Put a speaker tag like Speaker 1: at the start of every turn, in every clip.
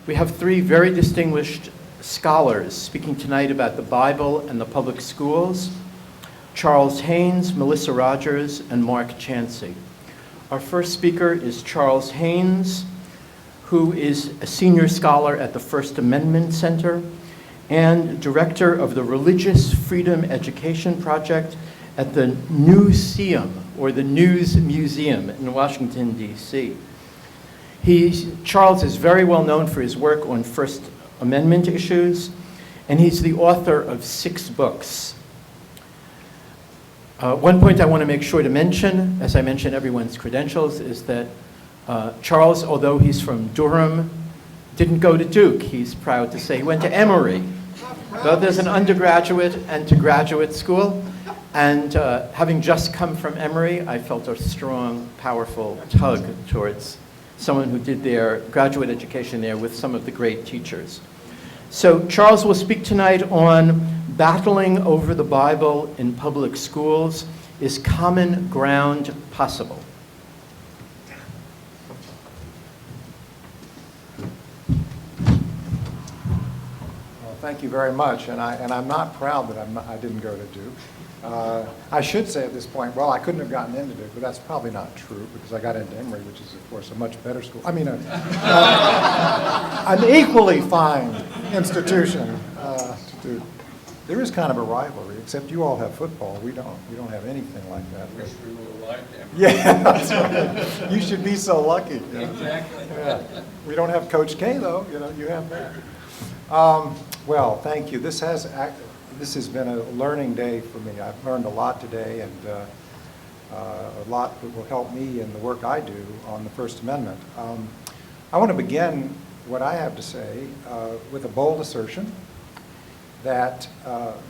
Speaker 1: We have three very distinguished scholars speaking tonight about the Bible and the public schools: Charles Haynes, Melissa Rogers, and Mark Chancey. Our first speaker is Charles Haynes, who is a senior scholar at the First Amendment Center and director of the Religious Freedom Education Project at the Newseum, or the News Museum in Washington, D.C. Charles is very well known for his work on First Amendment issues, and he's the author of 6 books. One point I want to make sure to mention, as I mention everyone's credentials, is that Charles, although he's from Durham, didn't go to Duke. He's proud to say he went to Emory. Both as an undergraduate and to graduate school. And having just come from Emory, I felt a strong, powerful tug towards someone who did their graduate education there with some of the great teachers. So Charles will speak tonight on battling over the Bible in public schools. Is common ground possible?
Speaker 2: Thank you very much, and I'm not proud that I didn't go to Duke. I should say at this point, well, I couldn't have gotten into Duke, but that's probably not true because I got into Emory, which is, of course, a much better school. I mean, an equally fine institution to Duke. There is kind of a rivalry, except you all have football. We don't have anything like that.
Speaker 3: I wish we were like them.
Speaker 2: Yeah, that's right. You should be so lucky. You know?
Speaker 3: Exactly.
Speaker 2: Yeah. We don't have Coach K, though. You know, you have that. Well, thank you. This has been a learning day for me. I've learned a lot today, and a lot that will help me in the work I do on the First Amendment. I want to begin what I have to say with a bold assertion that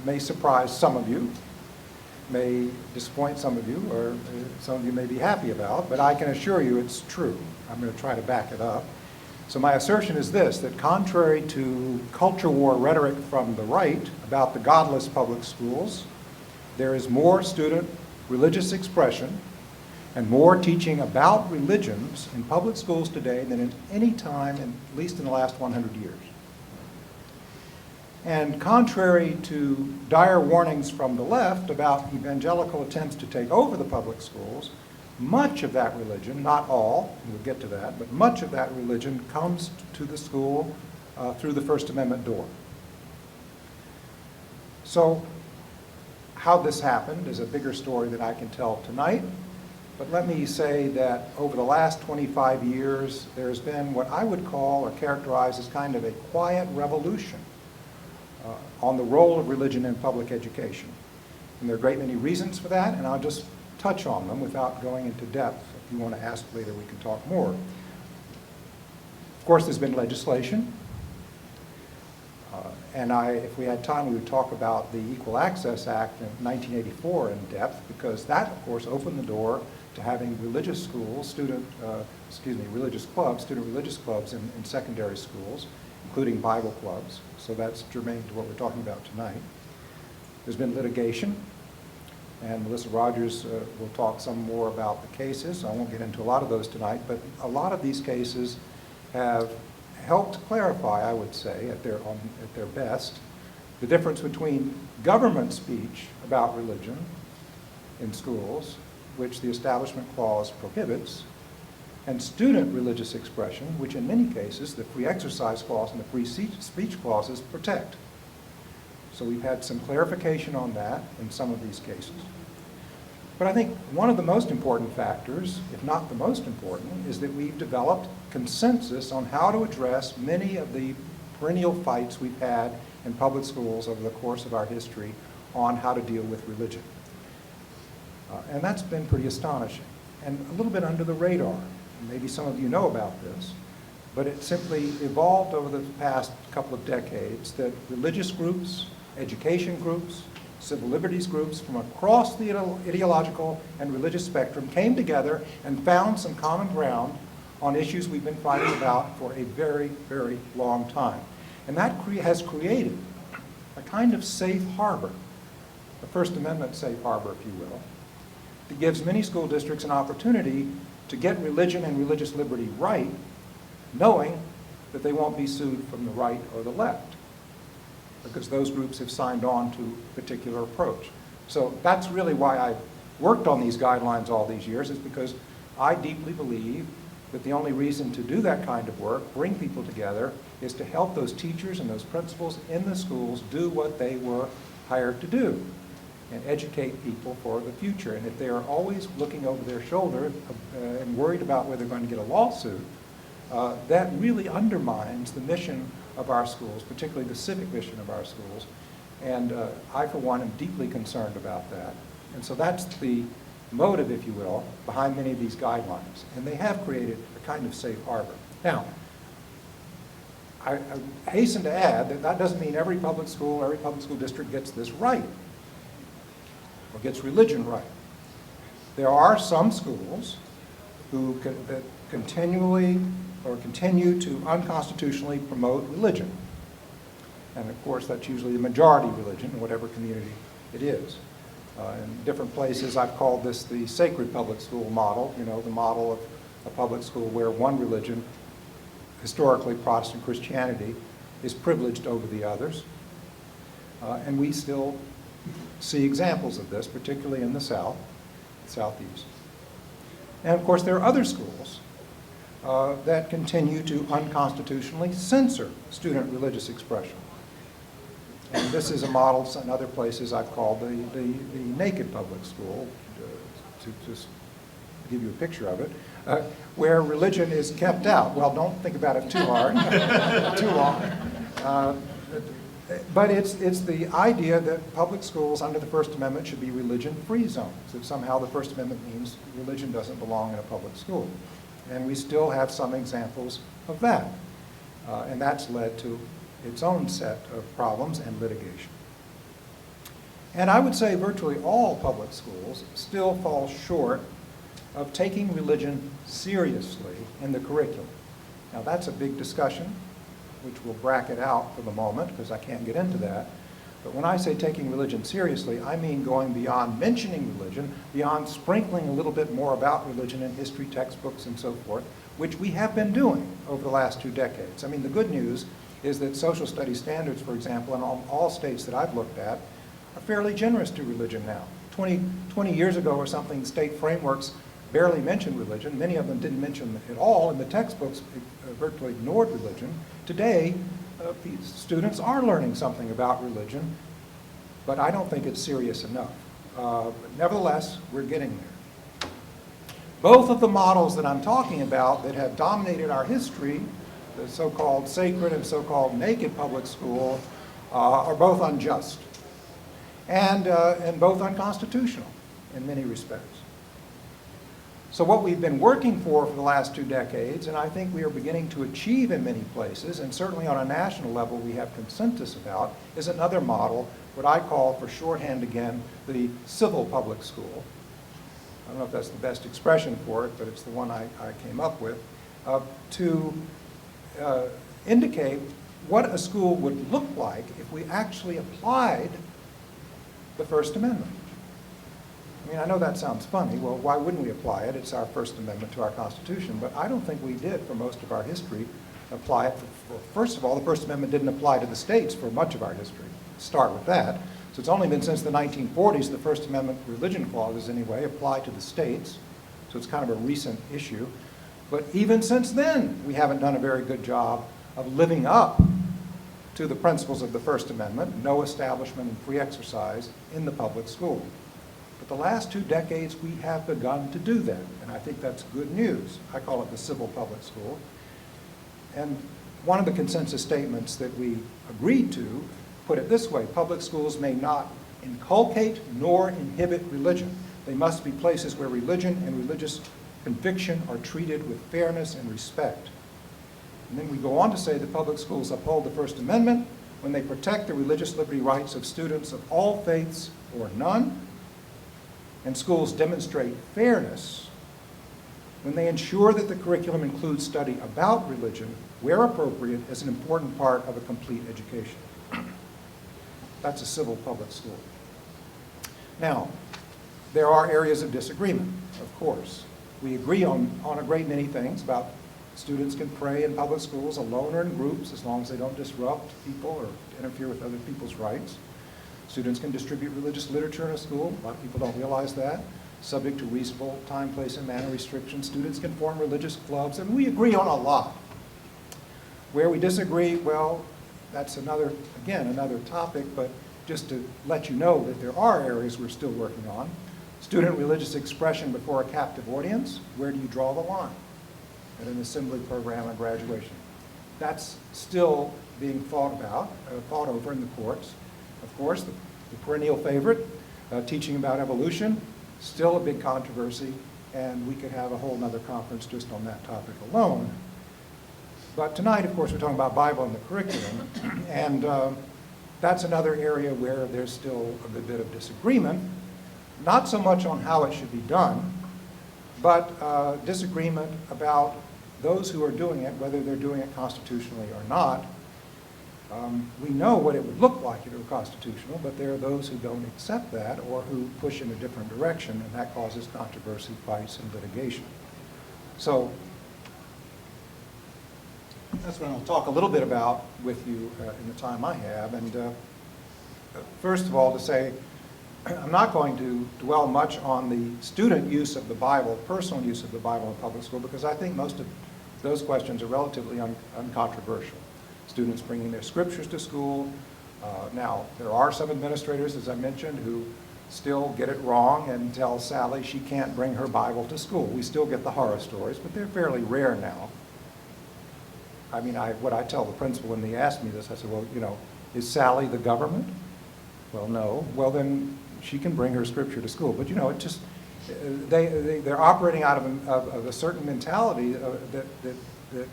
Speaker 2: may surprise some of you, may disappoint some of you, or some of you may be happy about, but I can assure you it's true. I'm going to try to back it up. So my assertion is this, that contrary to culture war rhetoric from the right about the godless public schools, there is more student religious expression and more teaching about religions in public schools today than at any time, at least in the last 100 years. And contrary to dire warnings from the left about evangelical attempts to take over the public schools, much of that religion, not all, and we'll get to that, but much of that religion comes to the school through the First Amendment door. So how this happened is a bigger story that I can tell tonight, but let me say that over the last 25 years, there's been what I would call or characterize as kind of a quiet revolution on the role of religion in public education. And there are a great many reasons for that, and I'll just touch on them without going into depth. If you want to ask later, we can talk more. Of course, there's been legislation. And if we had time, we would talk about the Equal Access Act in 1984 in depth, because that, of course, opened the door to having religious schools, student religious clubs in secondary schools, including Bible clubs. So that's germane to what we're talking about tonight. There's been litigation. And Melissa Rogers will talk some more about the cases. I won't get into a lot of those tonight, but a lot of these cases have helped clarify, I would say, at their best, the difference between government speech about religion in schools, which the Establishment Clause prohibits, and student religious expression, which in many cases the Free Exercise Clause and the Free Speech Clauses protect. So we've had some clarification on that in some of these cases. But I think one of the most important factors, if not the most important, is that we've developed consensus on how to address many of the perennial fights we've had in public schools over the course of our history on how to deal with religion. And that's been pretty astonishing and a little bit under the radar. Maybe some of you know about this, but it simply evolved over the past couple of decades that religious groups, education groups, civil liberties groups from across the ideological and religious spectrum came together and found some common ground on issues we've been fighting about for a very, very long time. And that has created a kind of safe harbor, a First Amendment safe harbor, if you will, that gives many school districts an opportunity to get religion and religious liberty right, knowing that they won't be sued from the right or the left, because those groups have signed on to a particular approach. So that's really why I worked on these guidelines all these years, is because I deeply believe that the only reason to do that kind of work, bring people together, is to help those teachers and those principals in the schools do what they were hired to do, and educate people for the future. And if they are always looking over their shoulder and worried about whether they're going to get a lawsuit, that really undermines the mission of our schools, particularly the civic mission of our schools. And I, for one, am deeply concerned about that. And so that's the motive, if you will, behind many of these guidelines. And they have created a kind of safe harbor. Now, I hasten to add that that doesn't mean every public school district gets this right, or gets religion right. There are some schools that continually or continue to unconstitutionally promote religion. And of course, that's usually the majority religion in whatever community it is. In different places, I've called this the sacred public school model, you know, the model of a public school where one religion, historically Protestant Christianity, is privileged over the others. And we still see examples of this, particularly in the South, Southeast. And of course, there are other schools that continue to unconstitutionally censor student religious expression. And this is a model in other places I've called the naked public school, to just give you a picture of it, where religion is kept out. Well, don't think about it too hard, too long. But it's the idea that public schools under the First Amendment should be religion-free zones, that somehow the First Amendment means religion doesn't belong in a public school. And we still have some examples of that. And that's led to its own set of problems and litigation. And I would say virtually all public schools still fall short of taking religion seriously in the curriculum. Now that's a big discussion, which we'll bracket out for the moment because I can't get into that. But when I say taking religion seriously, I mean going beyond mentioning religion, beyond sprinkling a little bit more about religion in history textbooks and so forth, which we have been doing over the last 2 decades. I mean, the good news is that social studies standards, for example, in all states that I've looked at, are fairly generous to religion now. 20 years ago or something, state frameworks barely mentioned religion. Many of them didn't mention it at all, and the textbooks virtually ignored religion. Today, students are learning something about religion, but I don't think it's serious enough. But nevertheless, we're getting there. Both of the models that I'm talking about that have dominated our history, the so-called sacred and so-called naked public school, are both unjust and both unconstitutional in many respects. So what we've been working for the last 2 decades, and I think we are beginning to achieve in many places, and certainly on a national level we have consensus about, is another model, what I call, for shorthand again, the civil public school. I don't know if that's the best expression for it, but it's the one I came up with, to indicate what a school would look like if we actually applied the First Amendment. I mean, I know that sounds funny. Well, why wouldn't we apply it? It's our First Amendment to our Constitution. But I don't think we did, for most of our history, apply it. First of all, the First Amendment didn't apply to the states for much of our history. Start with that. So it's only been since the 1940s the First Amendment religion clauses, anyway, apply to the states. So it's kind of a recent issue. But even since then, we haven't done a very good job of living up to the principles of the First Amendment, no establishment and free exercise in the public school. But the last 2 decades, we have begun to do that, and I think that's good news. I call it the civil public school. And one of the consensus statements that we agreed to put it this way: public schools may not inculcate nor inhibit religion. They must be places where religion and religious conviction are treated with fairness and respect. And then we go on to say that public schools uphold the First Amendment when they protect the religious liberty rights of students of all faiths or none, and schools demonstrate fairness when they ensure that the curriculum includes study about religion, where appropriate, as an important part of a complete education. That's a civil public school. Now, there are areas of disagreement, of course. We agree on a great many things about Students can pray in public schools alone or in groups as long as they don't disrupt people or interfere with other people's rights. Students can distribute religious literature in a school. A lot of people don't realize that. Subject to reasonable time, place, and manner restrictions. Students can form religious clubs, and we agree on a lot. Where we disagree, well, that's another topic, but just to let you know that there are areas we're still working on. Student religious expression before a captive audience, where do you draw the line? At an assembly program and graduation. That's still being thought over in the courts. Of course, the perennial favorite, teaching about evolution, still a big controversy, and we could have a whole nother conference just on that topic alone. But tonight, of course, we're talking about Bible and the curriculum, and that's another area where there's still a good bit of disagreement, not so much on how it should be done, but disagreement about those who are doing it, whether they're doing it constitutionally or not. We know what it would look like if it were constitutional, but there are those who don't accept that or who push in a different direction, and that causes controversy, fights, and litigation. So that's what I'll talk a little bit about with you in the time I have. And first of all, to say, I'm not going to dwell much on the student use of the Bible, personal use of the Bible in public school, because I think most of those questions are relatively uncontroversial. Students bringing their scriptures to school. Now, there are some administrators, as I mentioned, who still get it wrong and tell Sally she can't bring her Bible to school. We still get the horror stories, but they're fairly rare now. I mean, what I tell the principal when they ask me this, I said, well, you know, is Sally the government? Well, no. Well, then she can bring her scripture to school. But, you know, it just, they're operating out of a certain mentality that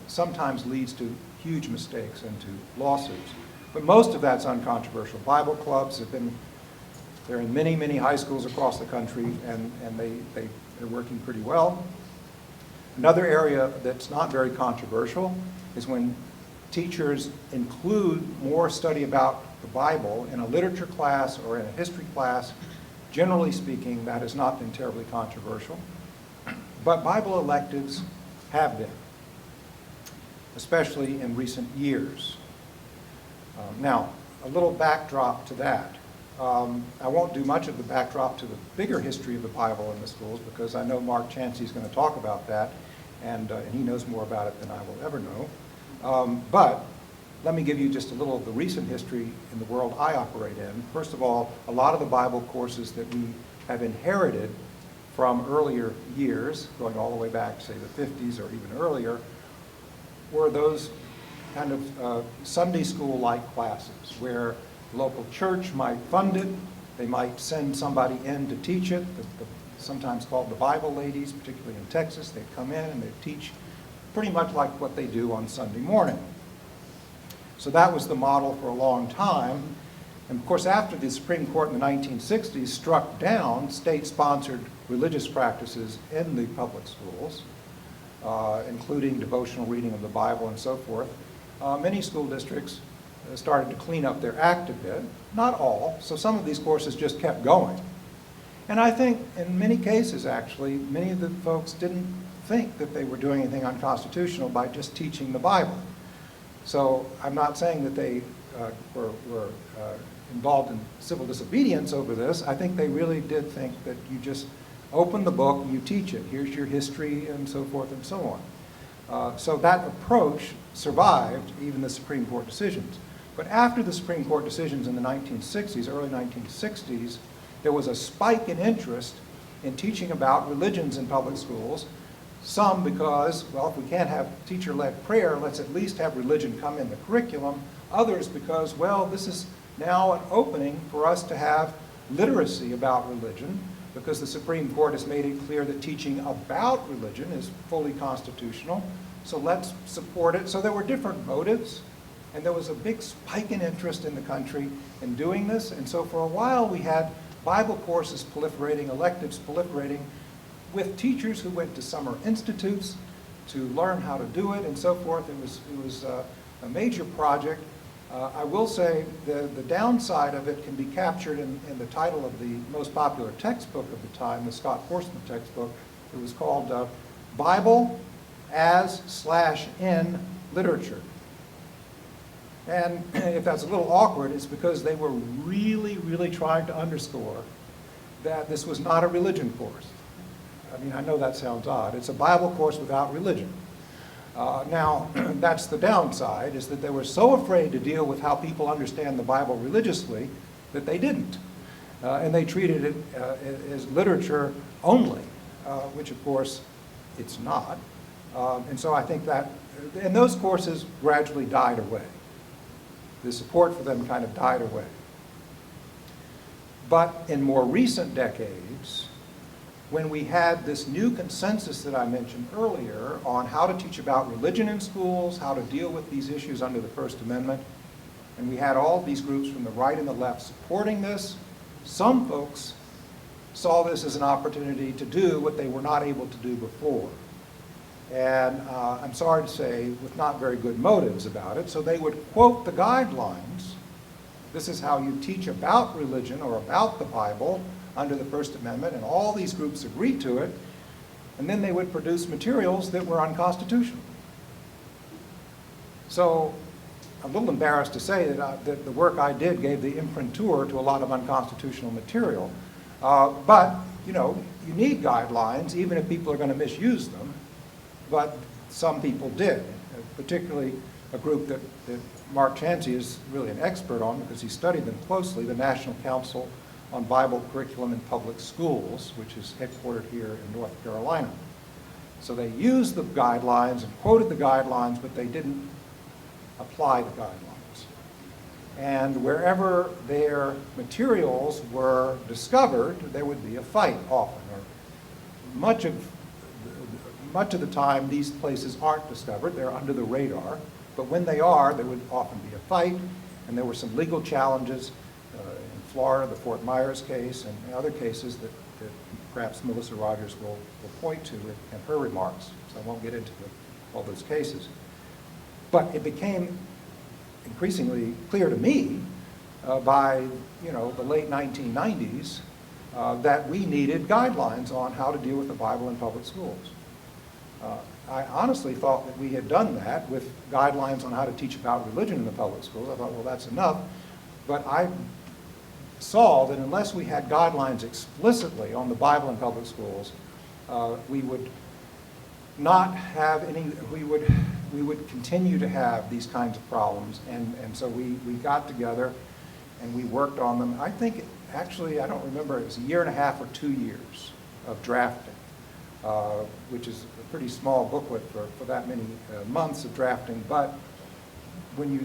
Speaker 2: sometimes leads to huge mistakes and to lawsuits. But most of that's uncontroversial. Bible clubs they're in many, many high schools across the country, and they're working pretty well. Another area that's not very controversial is when teachers include more study about the Bible in a literature class or in a history class. Generally speaking, that has not been terribly controversial. But Bible electives have been, especially in recent years. Now, a little backdrop to that. I won't do much of the backdrop to the bigger history of the Bible in the schools because I know Mark Chancey is going to talk about that, and he knows more about it than I will ever know. But let me give you just a little of the recent history in the world I operate in. First of all, a lot of the Bible courses that we have inherited from earlier years, going all the way back, say, the 50s or even earlier, were those kind of Sunday school-like classes where the local church might fund it. They might send somebody in to teach it, sometimes called the Bible ladies, particularly in Texas. They'd come in and they'd teach pretty much like what they do on Sunday morning. So that was the model for a long time. And of course, after the Supreme Court in the 1960s struck down state-sponsored religious practices in the public schools, including devotional reading of the Bible and so forth, many school districts started to clean up their act a bit. Not all, so some of these courses just kept going. And I think in many cases, actually, many of the folks didn't think that they were doing anything unconstitutional by just teaching the Bible. So I'm not saying that they were involved in civil disobedience over this. I think they really did think that you just open the book and you teach it. Here's your history and so forth and so on. So that approach survived even the Supreme Court decisions. But after the Supreme Court decisions in the 1960s, early 1960s, there was a spike in interest in teaching about religions in public schools. Some because, well, if we can't have teacher-led prayer, let's at least have religion come in the curriculum. Others because, well, this is now an opening for us to have literacy about religion, because the Supreme Court has made it clear that teaching about religion is fully constitutional. So let's support it. So there were different motives, and there was a big spike in interest in the country in doing this. And so for a while we had Bible courses proliferating, electives proliferating, with teachers who went to summer institutes to learn how to do it and so forth. It was a major project. I will say the downside of it can be captured in the title of the most popular textbook of the time, the Scott Forsman textbook. It was called Bible as/in literature. And if that's a little awkward, it's because they were really, really trying to underscore that this was not a religion course. I mean, I know that sounds odd. It's a Bible course without religion. Now, that's the downside, is that they were so afraid to deal with how people understand the Bible religiously that they didn't. And they treated it as literature only, which of course it's not. And so I think that, and those courses gradually died away. The support for them kind of died away. But in more recent decades, when we had this new consensus that I mentioned earlier on how to teach about religion in schools, how to deal with these issues under the First Amendment, and we had all these groups from the right and the left supporting this, some folks saw this as an opportunity to do what they were not able to do before. And I'm sorry to say, with not very good motives about it, so they would quote the guidelines. This is how you teach about religion or about the Bible under the First Amendment, and all these groups agreed to it, and then they would produce materials that were unconstitutional. So I'm a little embarrassed to say that the work I did gave the imprimatur to a lot of unconstitutional material. But, you know, you need guidelines, even if people are going to misuse them. But some people did, particularly a group that Mark Chancey is really an expert on because he studied them closely, the National Council on Bible Curriculum in Public Schools, which is headquartered here in North Carolina. So they used the guidelines and quoted the guidelines, but they didn't apply the guidelines. And wherever their materials were discovered, there would be a fight often. Or much of the time, these places aren't discovered. They're under the radar. But when they are, there would often be a fight, and there were some legal challenges in Florida, the Fort Myers case, and other cases that perhaps Melissa Rogers will point to in her remarks. So I won't get into all those cases. But it became increasingly clear to me by the late 1990s that we needed guidelines on how to deal with the Bible in public schools. I honestly thought that we had done that with guidelines on how to teach about religion in the public schools. I thought, well, that's enough. But I saw that unless we had guidelines explicitly on the Bible in public schools, we would not have any, we would continue to have these kinds of problems. And so we got together and we worked on them. I think, actually, I don't remember, it was 1.5 years or 2 years of drafting, which is a pretty small booklet for that many months of drafting. But when you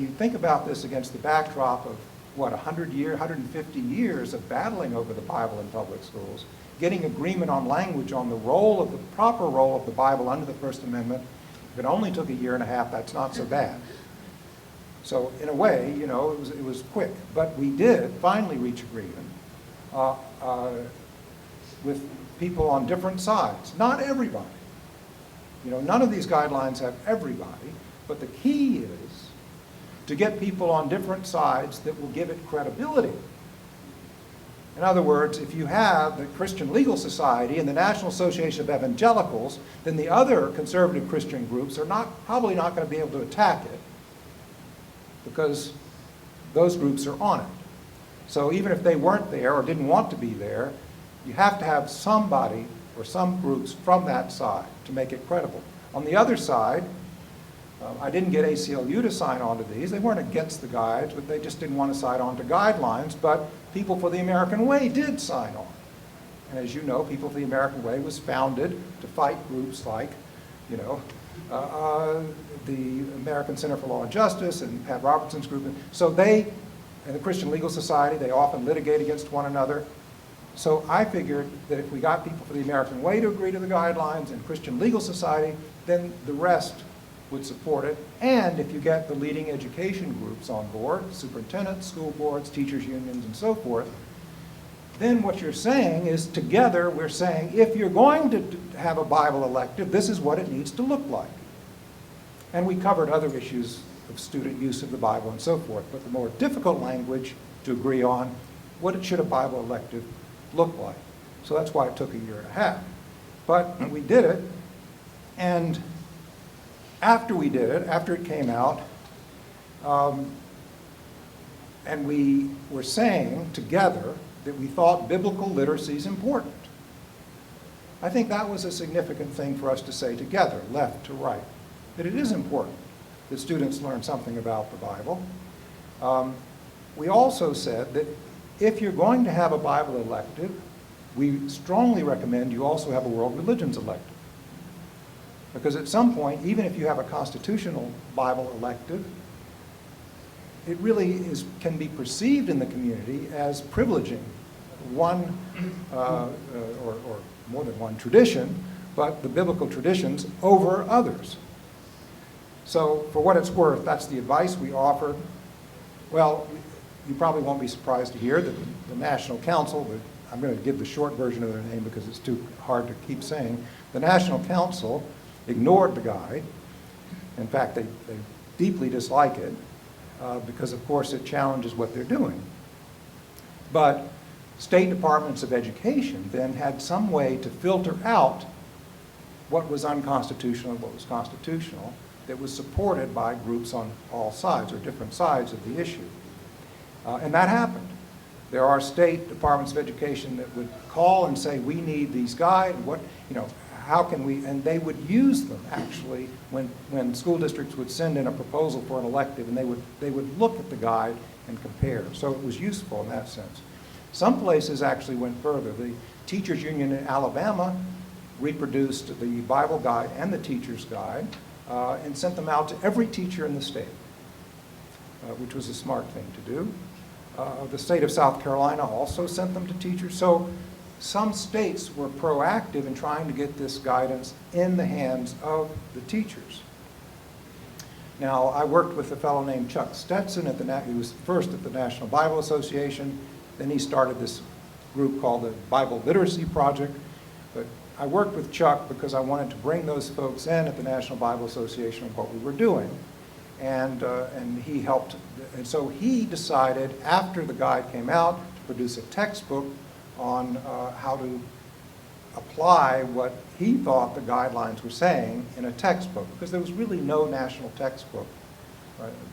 Speaker 2: think about this against the backdrop of, 150 years of battling over the Bible in public schools, getting agreement on language on the proper role of the Bible under the First Amendment, if it only took 1.5 years, that's not so bad. So in a way, it was quick. But we did finally reach agreement with people on different sides. Not everybody. None of these guidelines have everybody, but the key is to get people on different sides that will give it credibility. In other words, if you have the Christian Legal Society and the National Association of Evangelicals, then the other conservative Christian groups are probably not going to be able to attack it because those groups are on it. So even if they weren't there or didn't want to be there, you have to have somebody or some groups from that side to make it credible. On the other side, I didn't get ACLU to sign on to these. They weren't against the guides, but they just didn't want to sign on to guidelines. But People for the American Way did sign on. And as you know, People for the American Way was founded to fight groups like, the American Center for Law and Justice and Pat Robertson's group. So they, and the Christian Legal Society, they often litigate against one another. So I figured that if we got People for the American Way to agree to the guidelines and Christian Legal Society, then the rest would support it. And if you get the leading education groups on board, superintendents, school boards, teachers' unions, and so forth, then what you're saying is together we're saying if you're going to have a Bible elective, this is what it needs to look like. And we covered other issues of student use of the Bible and so forth, but the more difficult language to agree on, what should a Bible elective look like? So that's why it took 1.5 years. But we did it, And after we did it, after it came out, and we were saying together that we thought biblical literacy is important. I think that was a significant thing for us to say together, left to right, that it is important that students learn something about the Bible. We also said that if you're going to have a Bible elective, we strongly recommend you also have a world religions elective. Because at some point, even if you have a constitutional Bible elective, it really can be perceived in the community as privileging one, or more than one tradition, but the biblical traditions over others. So for what it's worth, that's the advice we offer. Well, you probably won't be surprised to hear that the National Council, I'm going to give the short version of their name because it's too hard to keep saying, the National Council ignored the guide. In fact, they deeply dislike it because, of course, it challenges what they're doing. But state departments of education then had some way to filter out what was unconstitutional and what was constitutional that was supported by groups on all sides or different sides of the issue. And that happened. There are state departments of education that would call and say, we need these guides, how can we, and they would use them actually when school districts would send in a proposal for an elective, and they would look at the guide and compare. So it was useful in that sense. Some places actually went further. The Teachers Union in Alabama reproduced the Bible guide and the teacher's guide and sent them out to every teacher in the state, which was a smart thing to do. The state of South Carolina also sent them to teachers. So some states were proactive in trying to get this guidance in the hands of the teachers. Now, I worked with a fellow named Chuck Stetson. He was first at the National Bible Association. Then he started this group called the Bible Literacy Project. But I worked with Chuck because I wanted to bring those folks in at the National Bible Association of what we were doing. And he helped. And so he decided, after the guide came out, to produce a textbook on how to apply what he thought the guidelines were saying in a textbook, because there was really no national textbook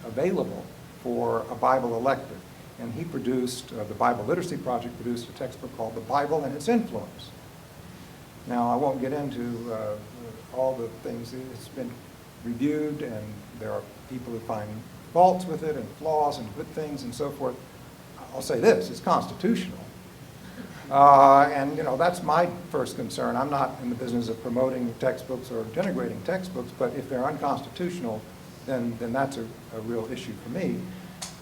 Speaker 2: available for a Bible elective. And he produced, the Bible Literacy Project produced a textbook called The Bible and Its Influence. Now, I won't get into all the things. It's been reviewed, and there are people who find faults with it and flaws and good things and so forth. I'll say this, it's constitutional. And that's my first concern. I'm not in the business of promoting textbooks or denigrating textbooks, but if they're unconstitutional, then that's a real issue for me.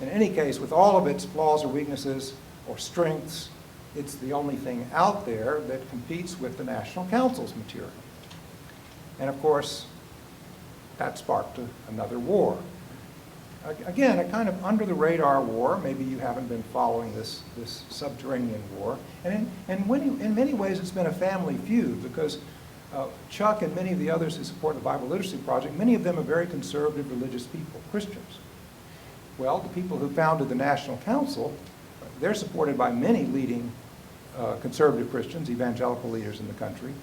Speaker 2: In any case, with all of its flaws or weaknesses or strengths, it's the only thing out there that competes with the National Council's material. And of course, that sparked another war. Again, a kind of under-the-radar war. Maybe you haven't been following this subterranean war. And in many ways, it's been a family feud, because Chuck and many of the others who support the Bible Literacy Project, many of them are very conservative religious people, Christians. Well, the people who founded the National Council, they're supported by many leading conservative Christians, evangelical leaders in the country.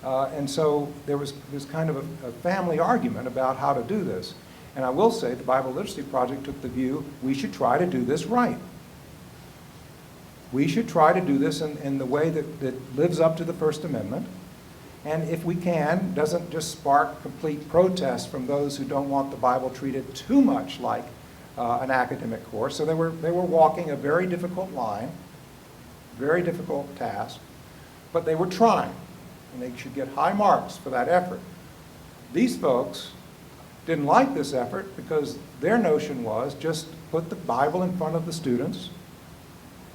Speaker 2: And so there was kind of a family argument about how to do this. And I will say the Bible Literacy Project took the view, we should try to do this right. We should try to do this in the way that lives up to the First Amendment. And if we can, doesn't just spark complete protest from those who don't want the Bible treated too much like an academic course. So they were walking a very difficult line, very difficult task, but they were trying. And they should get high marks for that effort. These folks didn't like this effort because their notion was just put the Bible in front of the students,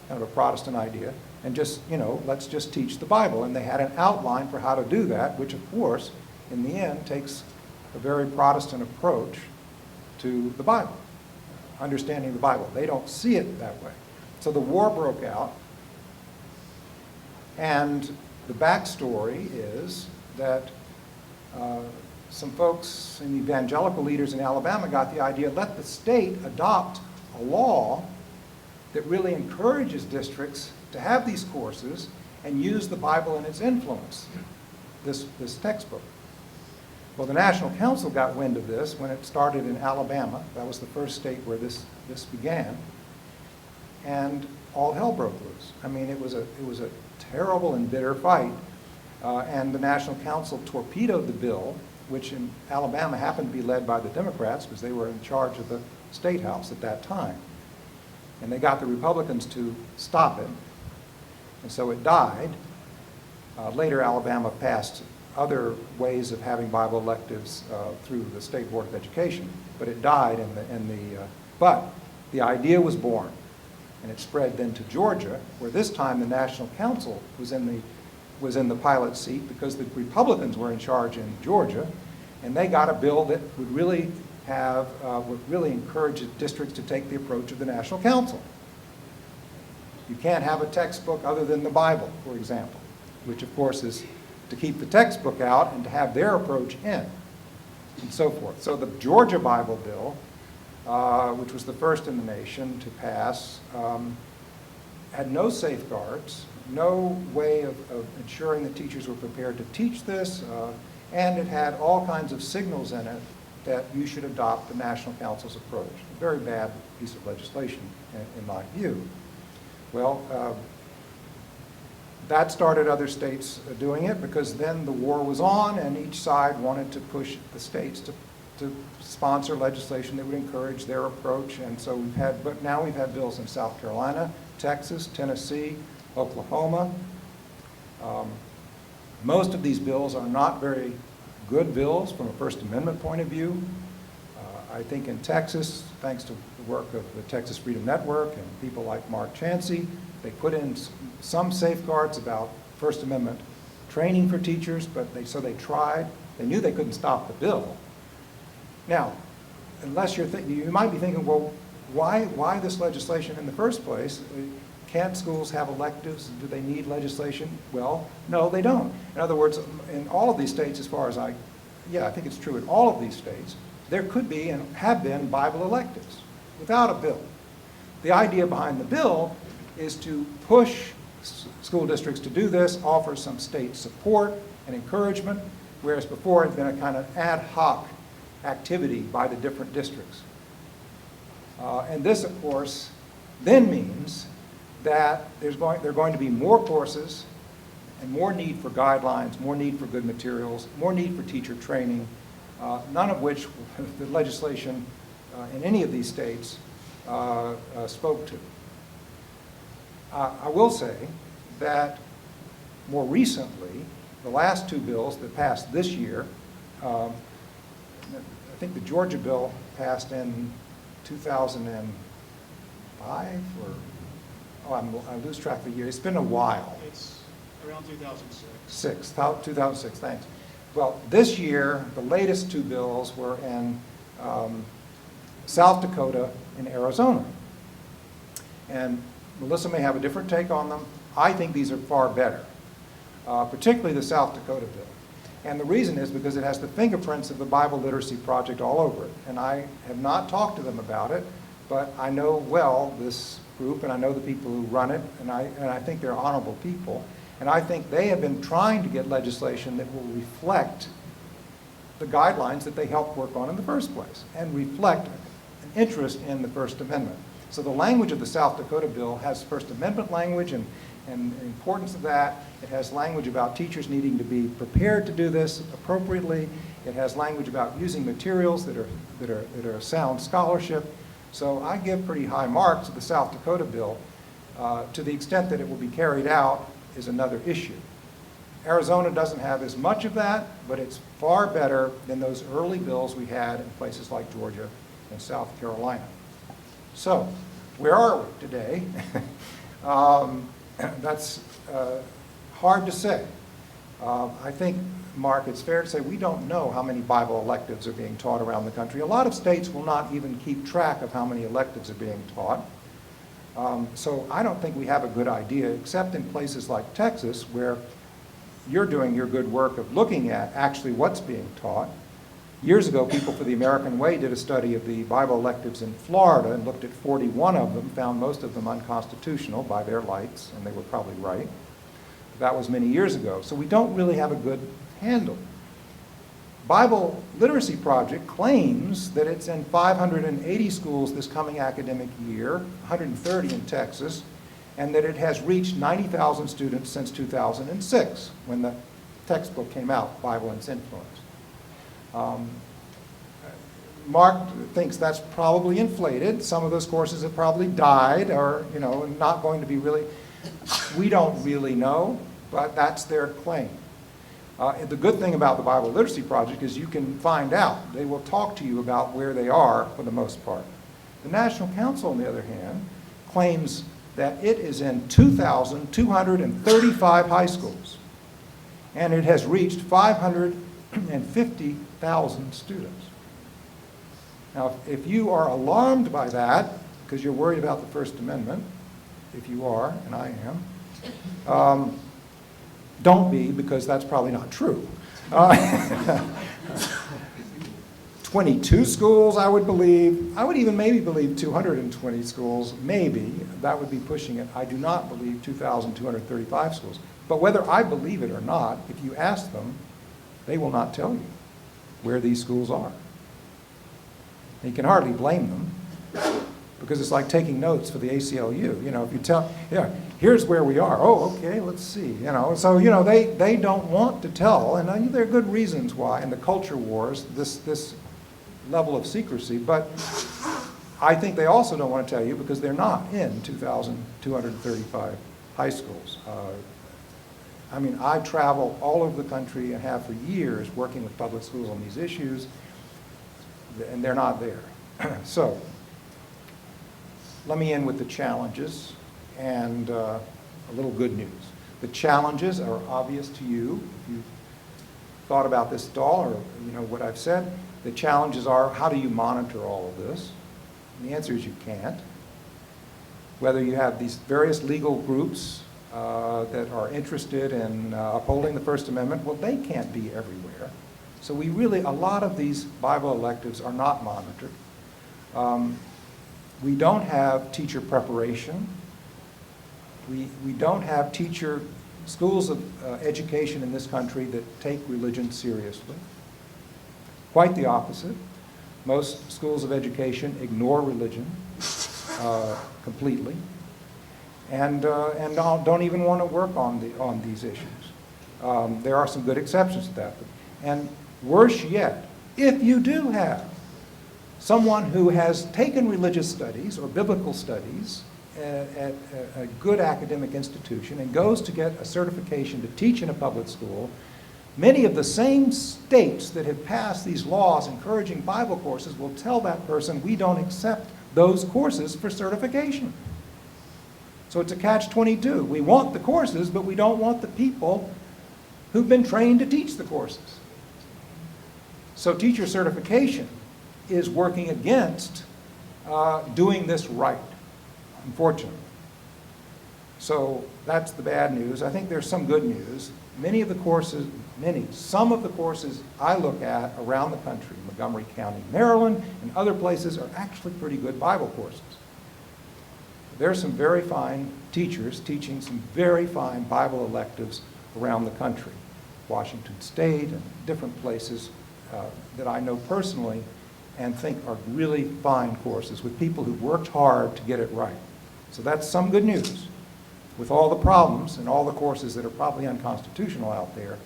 Speaker 2: kind of a Protestant idea, and just, let's just teach the Bible. And they had an outline for how to do that, which of course, in the end, takes a very Protestant approach to the Bible, understanding the Bible. They don't see it that way. So the war broke out, and the backstory is that some folks, some evangelical leaders in Alabama got the idea, let the state adopt a law that really encourages districts to have these courses and use the Bible and its influence, this textbook. Well, the National Council got wind of this when it started in Alabama. That was the first state where this began. And all hell broke loose. I mean, it was a terrible and bitter fight. And the National Council torpedoed the bill, which in Alabama happened to be led by the Democrats because they were in charge of the State House at that time. And they got the Republicans to stop it. And so it died. Later, Alabama passed other ways of having Bible electives through the State Board of Education, but it died but the idea was born, and it spread then to Georgia, where this time the National Council was in the pilot seat because the Republicans were in charge in Georgia, and they got a bill that would really encourage districts to take the approach of the National Council. You can't have a textbook other than the Bible, for example, which of course is to keep the textbook out and to have their approach in, and so forth. So the Georgia Bible bill, which was the first in the nation to pass, had no safeguards, no way of ensuring that teachers were prepared to teach this, and it had all kinds of signals in it that you should adopt the National Council's approach. A very bad piece of legislation, in my view. Well, that started other states doing it because then the war was on and each side wanted to push the states to sponsor legislation that would encourage their approach. And so now we've had bills in South Carolina, Texas, Tennessee, Oklahoma. Most of these bills are not very good bills from a First Amendment point of view. I think in Texas, thanks to the work of the Texas Freedom Network and people like Mark Chancey, they put in some safeguards about First Amendment training for teachers, so they tried. They knew they couldn't stop the bill. Now, unless you might be thinking, well, why this legislation in the first place? Can't schools have electives? Do they need legislation? Well, no, they don't. In other words, in all of these states, I think it's true in all of these states, there could be and have been Bible electives without a bill. The idea behind the bill is to push school districts to do this, offer some state support and encouragement, whereas before it had been a kind of ad hoc activity by the different districts. And this, of course, then means that there are going to be more courses and more need for guidelines, more need for good materials, more need for teacher training, none of which the legislation in any of these states spoke to. I will say that more recently, the last two bills that passed this year, I think the Georgia bill passed in 2005 I lose track of the year. It's been a while.
Speaker 3: It's around 2006.
Speaker 2: 2006, thanks. Well, this year, the latest two bills were in South Dakota and Arizona. And Melissa may have a different take on them. I think these are far better, particularly the South Dakota bill. And the reason is because it has the fingerprints of the Bible Literacy Project all over it. And I have not talked to them about it, but I know well this group, and I know the people who run it, and I think they're honorable people. And I think they have been trying to get legislation that will reflect the guidelines that they helped work on in the first place, and reflect an interest in the First Amendment. So the language of the South Dakota bill has First Amendment language and the importance of that. It has language about teachers needing to be prepared to do this appropriately. It has language about using materials that are sound scholarship. So I give pretty high marks to the South Dakota bill. To the extent that it will be carried out is another issue. Arizona doesn't have as much of that, but it's far better than those early bills we had in places like Georgia and South Carolina. So, where are we today? That's hard to say. I think, Mark, it's fair to say we don't know how many Bible electives are being taught around the country. A lot of states will not even keep track of how many electives are being taught. So I don't think we have a good idea, except in places like Texas, where you're doing your good work of looking at actually what's being taught. Years ago, People for the American Way did a study of the Bible electives in Florida and looked at 41 of them, found most of them unconstitutional by their lights, and they were probably right. That was many years ago. So we don't really have a good handle. Bible Literacy Project claims that it's in 580 schools this coming academic year, 130 in Texas, and that it has reached 90,000 students since 2006, when the textbook came out, Bible and Its Influence. Mark thinks that's probably inflated. Some of those courses have probably died or, not going to be really, we don't really know, but that's their claim. The good thing about the Bible Literacy Project is you can find out. They will talk to you about where they are for the most part. The National Council, on the other hand, claims that it is in 2,235 high schools, and it has reached 550,000 students. Now, if you are alarmed by that, because you're worried about the First Amendment, if you are, and I am, don't be, because that's probably not true. 22 schools, I would believe. I would even maybe believe 220 schools, maybe. That would be pushing it. I do not believe 2,235 schools. But whether I believe it or not, if you ask them, they will not tell you where these schools are. You can hardly blame them, because it's like taking notes for the ACLU. If you tell, here's where we are. Oh, okay, let's see. So they don't want to tell, and there are good reasons why. In the culture wars, this level of secrecy, but I think they also don't want to tell you because they're not in 2,235 high schools. I travel all over the country and have for years working with public schools on these issues, and they're not there. So let me end with the challenges and a little good news. The challenges are obvious to you. If you thought about this at all, or what I've said, the challenges are, how do you monitor all of this? And the answer is you can't. Whether you have these various legal groups that are interested in upholding the First Amendment, well, they can't be everywhere. So a lot of these Bible electives are not monitored. We don't have teacher preparation. We don't have schools of education in this country that take religion seriously. Quite the opposite. Most schools of education ignore religion completely, and don't even want to work on these issues. There are some good exceptions to that. And worse yet, if you do have someone who has taken religious studies or biblical studies at a good academic institution and goes to get a certification to teach in a public school, many of the same states that have passed these laws encouraging Bible courses will tell that person, we don't accept those courses for certification. So it's a catch-22. We want the courses, but we don't want the people who've been trained to teach the courses. So teacher certification is working against doing this right, unfortunately. So that's the bad news. I think there's some good news. Some of the courses I look at around the country, Montgomery County, Maryland, and other places are actually pretty good Bible courses. There's some very fine teachers teaching some very fine Bible electives around the country. Washington State and different places that I know personally and think are really fine courses with people who've worked hard to get it right. So that's some good news. With all the problems and all the courses that are probably unconstitutional out there,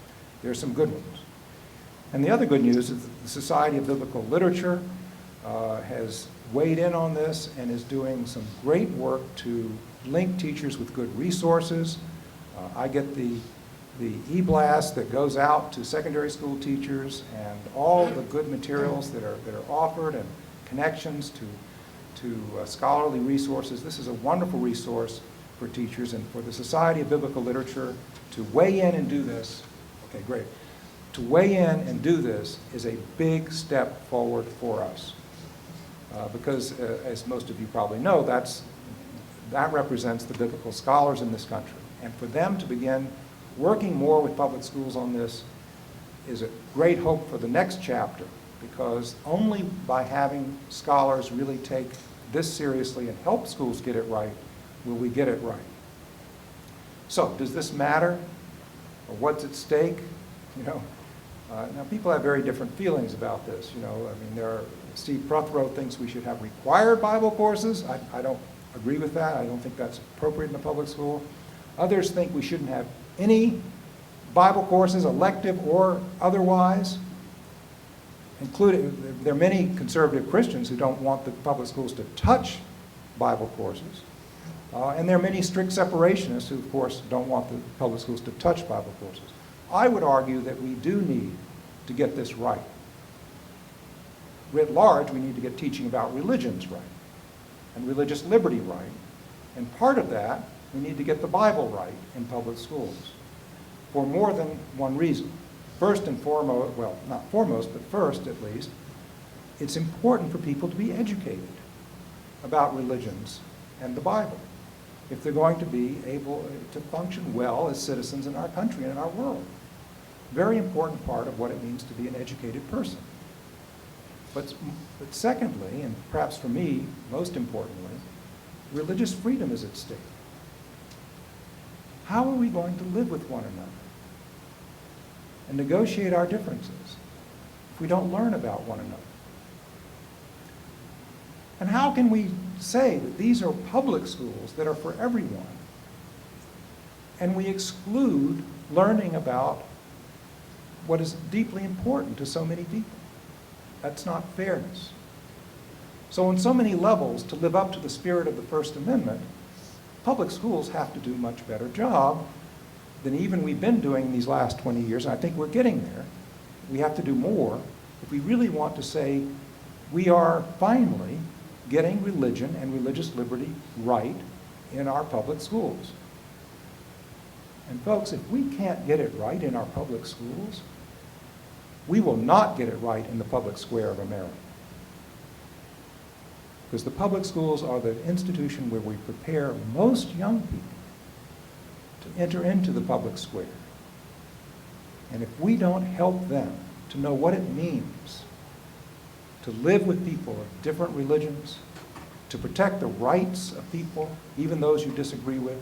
Speaker 2: there's some good ones. And the other good news is that the Society of Biblical Literature has weighed in on this and is doing some great work to link teachers with good resources. I get the e-blast that goes out to secondary school teachers and all the good materials that are offered and connections to scholarly resources. This is a wonderful resource for teachers and for the Society of Biblical Literature to weigh in and do this. Okay, great. To weigh in and do this is a big step forward for us. Because, as most of you probably know, that represents the biblical scholars in this country. And for them to begin working more with public schools on this is a great hope for the next chapter, because only by having scholars really take this seriously and help schools get it right will we get it right. So, does this matter? Or what's at stake? Now, people have very different feelings about this. You know, I mean, Steve Prothero thinks we should have required Bible courses. I don't agree with that. I don't think that's appropriate in a public school. Others think we shouldn't have any Bible courses, elective or otherwise. There are many conservative Christians who don't want the public schools to touch Bible courses. And there are many strict separationists who, of course, don't want the public schools to touch Bible courses. I would argue that we do need to get this right. Writ large, we need to get teaching about religions right and religious liberty right. And part of that, we need to get the Bible right in public schools for more than one reason. First and foremost, well, not foremost, but first at least, it's important for people to be educated about religions and the Bible if they're going to be able to function well as citizens in our country and in our world. Very important part of what it means to be an educated person. But secondly, and perhaps for me, most importantly, religious freedom is at stake. How are we going to live with one another and negotiate our differences if we don't learn about one another? And how can we say that these are public schools that are for everyone, and we exclude learning about what is deeply important to so many people? That's not fairness. So on so many levels, to live up to the spirit of the First Amendment, public schools have to do a much better job than even we've been doing these last 20 years. And I think we're getting there. We have to do more if we really want to say we are finally getting religion and religious liberty right in our public schools. And folks, if we can't get it right in our public schools, we will not get it right in the public square of America. Because the public schools are the institution where we prepare most young people to enter into the public square. And if we don't help them to know what it means to live with people of different religions, to protect the rights of people, even those you disagree with,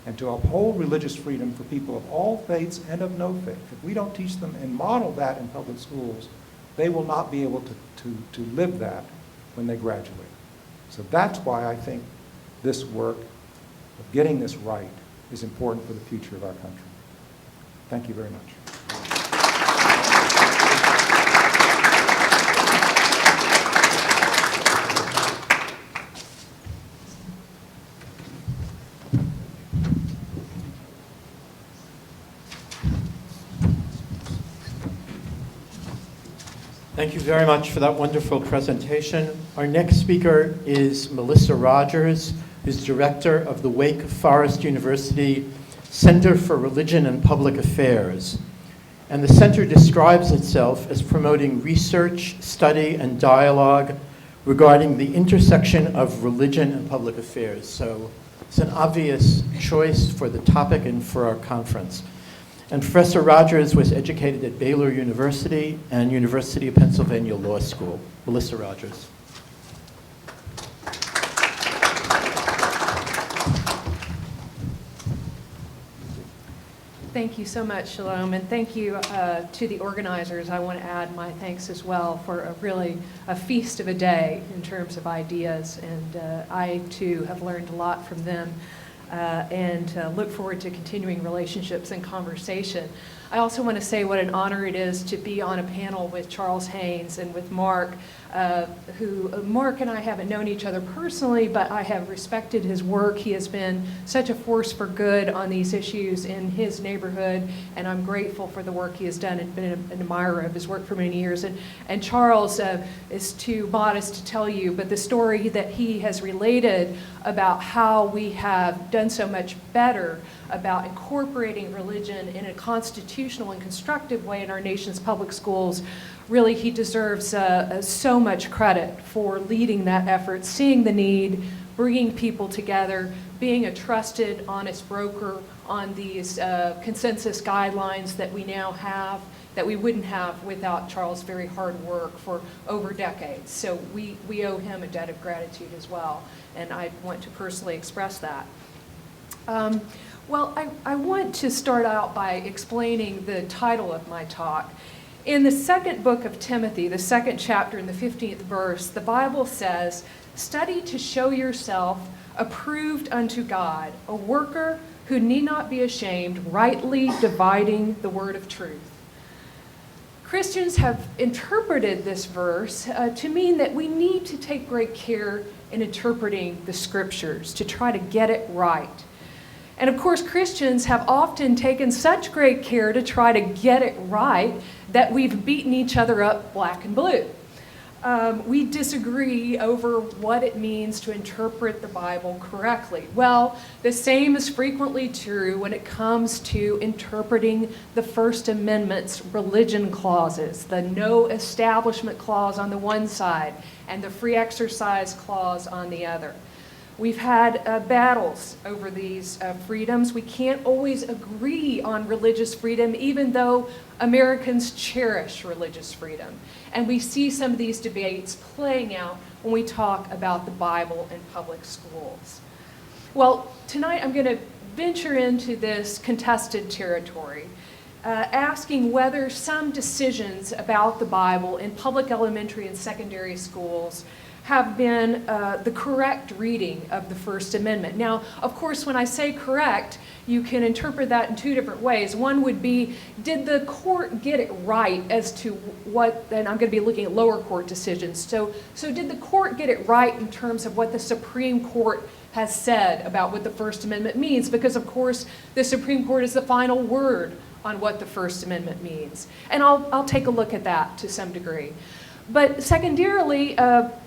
Speaker 2: and to uphold religious freedom for people of all faiths and of no faith. If we don't teach them and model that in public schools, they will not be able to live that when they graduate. So that's why I think this work of getting this right is important for the future of our country. Thank you very much.
Speaker 1: Thank you very much for that wonderful presentation. Our next speaker is Melissa Rogers, who's director of the Wake Forest University Center for Religion and Public Affairs. And the center describes itself as promoting research, study, and dialogue regarding the intersection of religion and public affairs. So it's an obvious choice for the topic and for our conference. And Professor Rogers was educated at Baylor University and University of Pennsylvania Law School. Melissa Rogers.
Speaker 4: Thank you so much, Shalom, and thank you to the organizers. I want to add my thanks as well for a feast of a day in terms of ideas, and I too have learned a lot from them. And look forward to continuing relationships and conversation. I also want to say what an honor it is to be on a panel with Charles Haynes and with Mark, Mark and I haven't known each other personally, but I have respected his work. He has been such a force for good on these issues in his neighborhood, and I'm grateful for the work he has done and been an admirer of his work for many years. And Charles is too modest to tell you, but the story that he has related about how we have done so much better about incorporating religion in a constitutional and constructive way in our nation's public schools, really he deserves so much credit for leading that effort, seeing the need, bringing people together, being a trusted, honest broker on these consensus guidelines that we now have, that we wouldn't have without Charles' very hard work for over decades. So we owe him a debt of gratitude as well, and I want to personally express that. Well, I want to start out by explaining the title of my talk. In the second book of Timothy, the second chapter in the 15th verse, the Bible says, "Study to show yourself approved unto God, a worker who need not be ashamed, rightly dividing the word of truth." Christians have interpreted this verse to mean that we need to take great care in interpreting the scriptures to try to get it right. And of course, Christians have often taken such great care to try to get it right that we've beaten each other up black and blue. We disagree over what it means to interpret the Bible correctly. Well, the same is frequently true when it comes to interpreting the First Amendment's religion clauses, the no establishment clause on the one side and the free exercise clause on the other. We've had battles over these freedoms. We can't always agree on religious freedom, even though Americans cherish religious freedom. And we see some of these debates playing out when we talk about the Bible in public schools. Well, tonight I'm going to venture into this contested territory, asking whether some decisions about the Bible in public elementary and secondary schools have been the correct reading of the First Amendment. Now, of course, when I say correct, you can interpret that in two different ways. One would be, did the court get it right as to what, and I'm going to be looking at lower court decisions. So did the court get it right in terms of what the Supreme Court has said about what the First Amendment means? Because, of course, the Supreme Court is the final word on what the First Amendment means. And I'll take a look at that to some degree. But secondarily,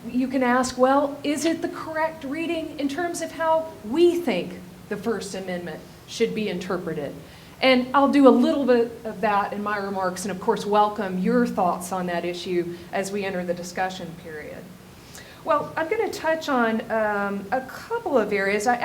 Speaker 4: you can ask, well, is it the correct reading in terms of how we think the First Amendment should be interpreted? And I'll do a little bit of that in my remarks and, of course, welcome your thoughts on that issue as we enter the discussion period. Well, I'm going to touch on a couple of areas. I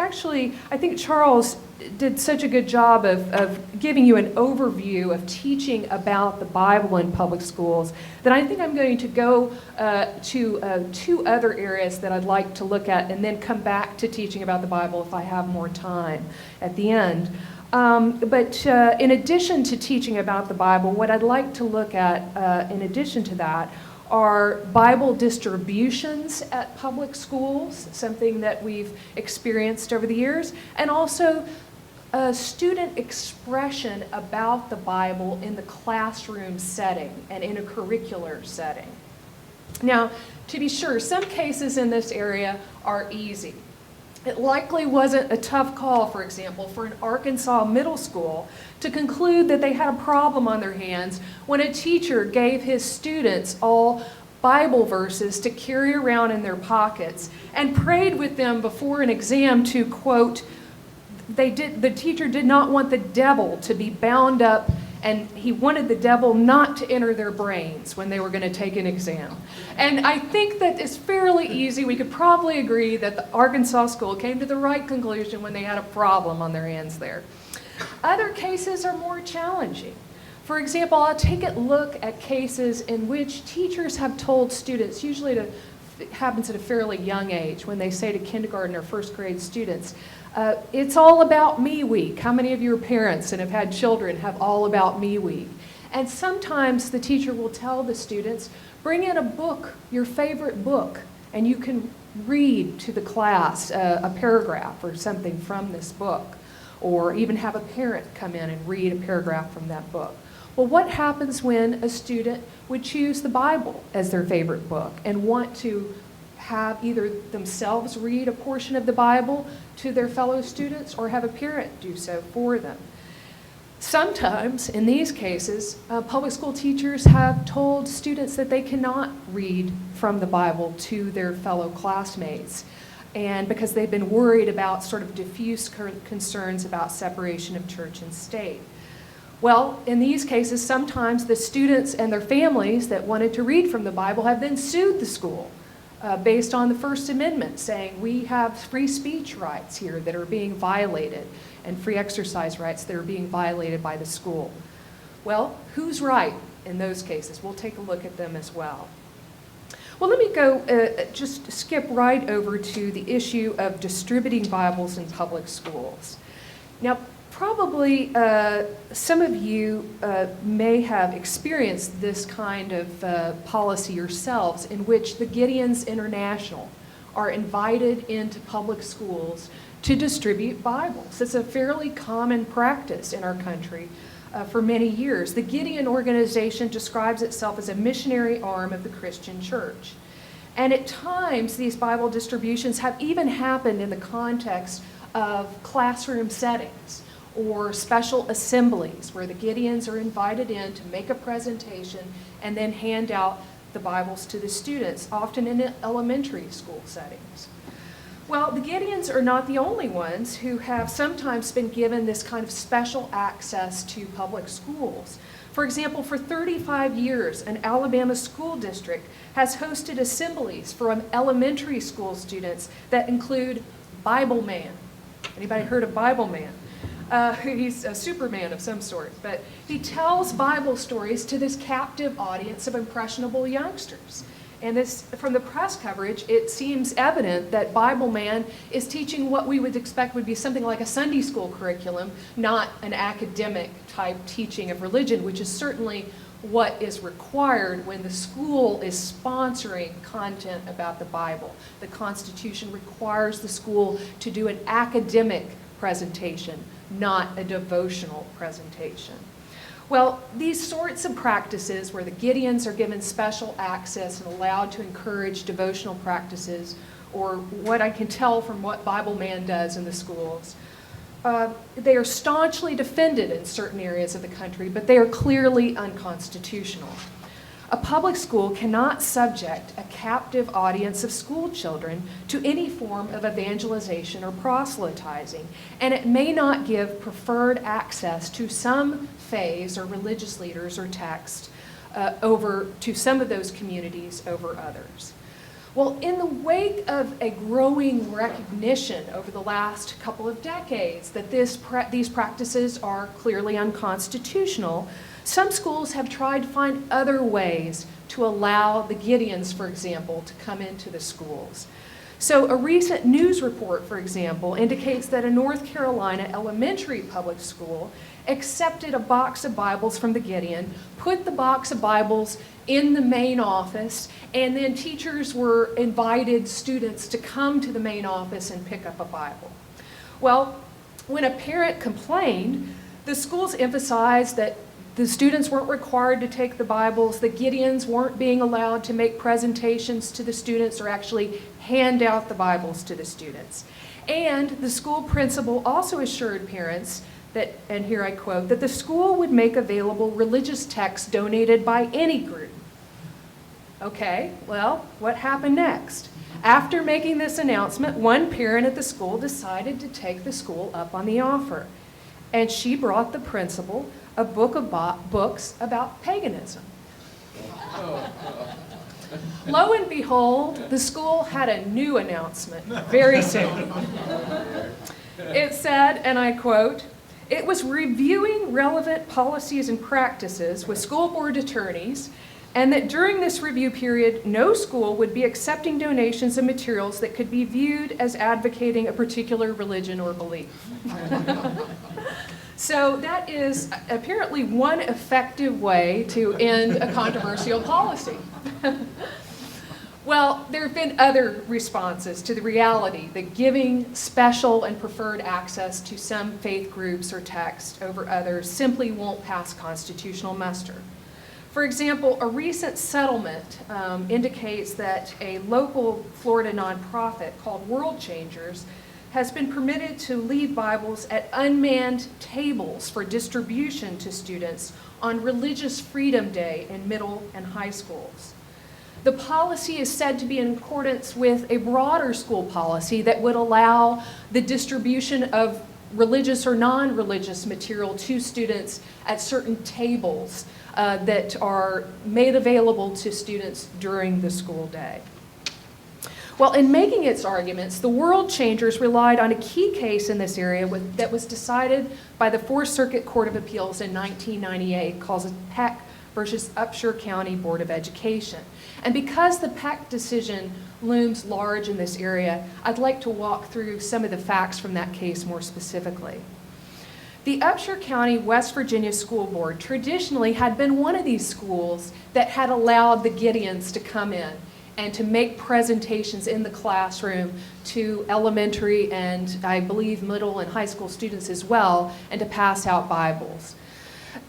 Speaker 4: think Charles did such a good job of giving you an overview of teaching about the Bible in public schools that I think I'm going to go to two other areas that I'd like to look at and then come back to teaching about the Bible if I have more time at the end. But in addition to teaching about the Bible, what I'd like to look at in addition to that are Bible distributions at public schools, something that we've experienced over the years, and also student expression about the Bible in the classroom setting and in a curricular setting. Now, to be sure, some cases in this area are easy. It likely wasn't a tough call, for example, for an Arkansas middle school to conclude that they had a problem on their hands when a teacher gave his students all Bible verses to carry around in their pockets and prayed with them before an exam to, quote, the teacher did not want the devil to be bound up, and he wanted the devil not to enter their brains when they were going to take an exam. And I think that it's fairly easy. We could probably agree that the Arkansas school came to the right conclusion when they had a problem on their hands there. Other cases are more challenging. For example, I'll take a look at cases in which teachers have told students, usually it happens at a fairly young age, when they say to kindergarten or first grade students, it's all about me week. How many of your parents and have had children have all about me week? And sometimes the teacher will tell the students, bring in a book, your favorite book, and you can read to the class a paragraph or something from this book, or even have a parent come in and read a paragraph from that book. Well, what happens when a student would choose the Bible as their favorite book and want to have either themselves read a portion of the Bible to their fellow students or have a parent do so for them? Sometimes, in these cases, public school teachers have told students that they cannot read from the Bible to their fellow classmates, and because they've been worried about sort of diffuse concerns about separation of church and state. Well, in these cases, sometimes the students and their families that wanted to read from the Bible have then sued the school based on the First Amendment, saying we have free speech rights here that are being violated and free exercise rights that are being violated by the school. Well, who's right in those cases? We'll take a look at them as well. Well, let me go just skip right over to the issue of distributing Bibles in public schools. Now, Probably some of you may have experienced this kind of policy yourselves, in which the Gideons International are invited into public schools to distribute Bibles. It's a fairly common practice in our country for many years. The Gideon organization describes itself as a missionary arm of the Christian church. And at times, these Bible distributions have even happened in the context of classroom settings or special assemblies where the Gideons are invited in to make a presentation and then hand out the Bibles to the students, often in elementary school settings. Well, the Gideons are not the only ones who have sometimes been given this kind of special access to public schools. For example, for 35 years, an Alabama school district has hosted assemblies for elementary school students that include Bible Man. Anybody heard of Bible Man? He's a Superman of some sort, but he tells Bible stories to this captive audience of impressionable youngsters. And this, from the press coverage, it seems evident that Bible Man is teaching what we would expect would be something like a Sunday school curriculum, not an academic type teaching of religion, which is certainly what is required when the school is sponsoring content about the Bible. The Constitution requires the school to do an academic presentation, not a devotional presentation. Well, these sorts of practices where the Gideons are given special access and allowed to encourage devotional practices, or what I can tell from what Bible Man does in the schools, they are staunchly defended in certain areas of the country, but they are clearly unconstitutional. A public school cannot subject a captive audience of school children to any form of evangelization or proselytizing, and it may not give preferred access to some faiths or religious leaders or texts over to some of those communities over others. Well, in the wake of a growing recognition over the last couple of decades that these practices are clearly unconstitutional, some schools have tried to find other ways to allow the Gideons, for example, to come into the schools. So a recent news report, for example, indicates that a North Carolina elementary public school accepted a box of Bibles from the Gideon, put the box of Bibles in the main office, and then teachers were invited students to come to the main office and pick up a Bible. Well, when a parent complained, the schools emphasized that the students weren't required to take the Bibles, the Gideons weren't being allowed to make presentations to the students or actually hand out the Bibles to the students. And the school principal also assured parents that, and here I quote, that the school would make available religious texts donated by any group. Okay, well, what happened next? After making this announcement, one parent at the school decided to take the school up on the offer. And she brought the principal a book of books about paganism. Lo and behold, the school had a new announcement very soon. It said, and I quote, "It was reviewing relevant policies and practices with school board attorneys, and that during this review period, no school would be accepting donations of materials that could be viewed as advocating a particular religion or belief." So that is apparently one effective way to end a controversial policy. Well, there have been other responses to the reality that giving special and preferred access to some faith groups or texts over others simply won't pass constitutional muster. For example, a recent settlement indicates that a local Florida nonprofit called World Changers has been permitted to leave Bibles at unmanned tables for distribution to students on Religious Freedom Day in middle and high schools. The policy is said to be in accordance with a broader school policy that would allow the distribution of religious or non-religious material to students at certain tables that are made available to students during the school day. Well, in making its arguments, the World Changers relied on a key case in this area that was decided by the Fourth Circuit Court of Appeals in 1998, called Peck versus Upshur County Board of Education. And because the Peck decision looms large in this area, I'd like to walk through some of the facts from that case more specifically. The Upshur County, West Virginia School Board traditionally had been one of these schools that had allowed the Gideons to come in and to make presentations in the classroom to elementary and I believe middle and high school students as well, and to pass out Bibles.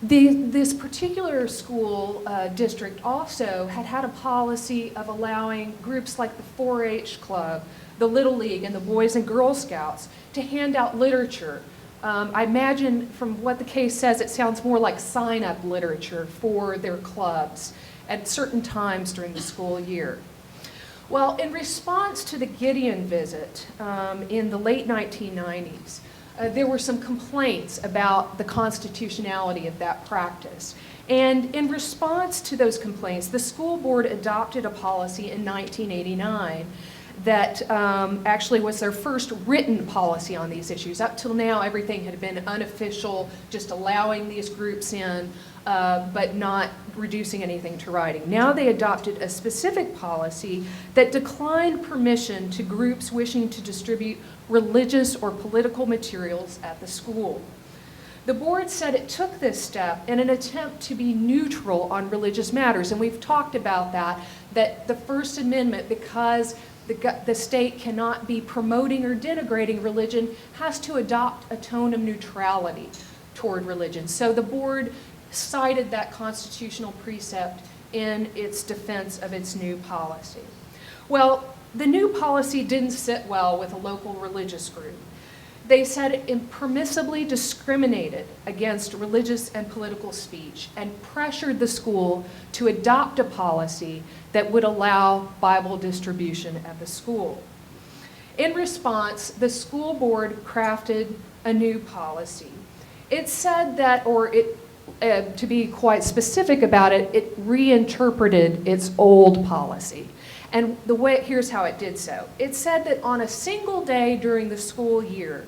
Speaker 4: This particular school district also had a policy of allowing groups like the 4-H Club, the Little League, and the Boys and Girl Scouts to hand out literature. I imagine from what the case says, it sounds more like sign-up literature for their clubs at certain times during the school year. Well, in response to the Gideon visit in the late 1990s, there were some complaints about the constitutionality of that practice. And in response to those complaints, the school board adopted a policy in 1989 that actually was their first written policy on these issues. Up till now, everything had been unofficial, just allowing these groups in, but not reducing anything to writing. Now they adopted a specific policy that declined permission to groups wishing to distribute religious or political materials at the school. The board said it took this step in an attempt to be neutral on religious matters, and we've talked about that the First Amendment, because the state cannot be promoting or denigrating religion, has to adopt a tone of neutrality toward religion. So the board cited that constitutional precept in its defense of its new policy. Well, the new policy didn't sit well with a local religious group. They said it impermissibly discriminated against religious and political speech and pressured the school to adopt a policy that would allow Bible distribution at the school. In response, the school board crafted a new policy. It said that, to be quite specific about it, it reinterpreted its old policy. And here's how it did so. It said that on a single day during the school year,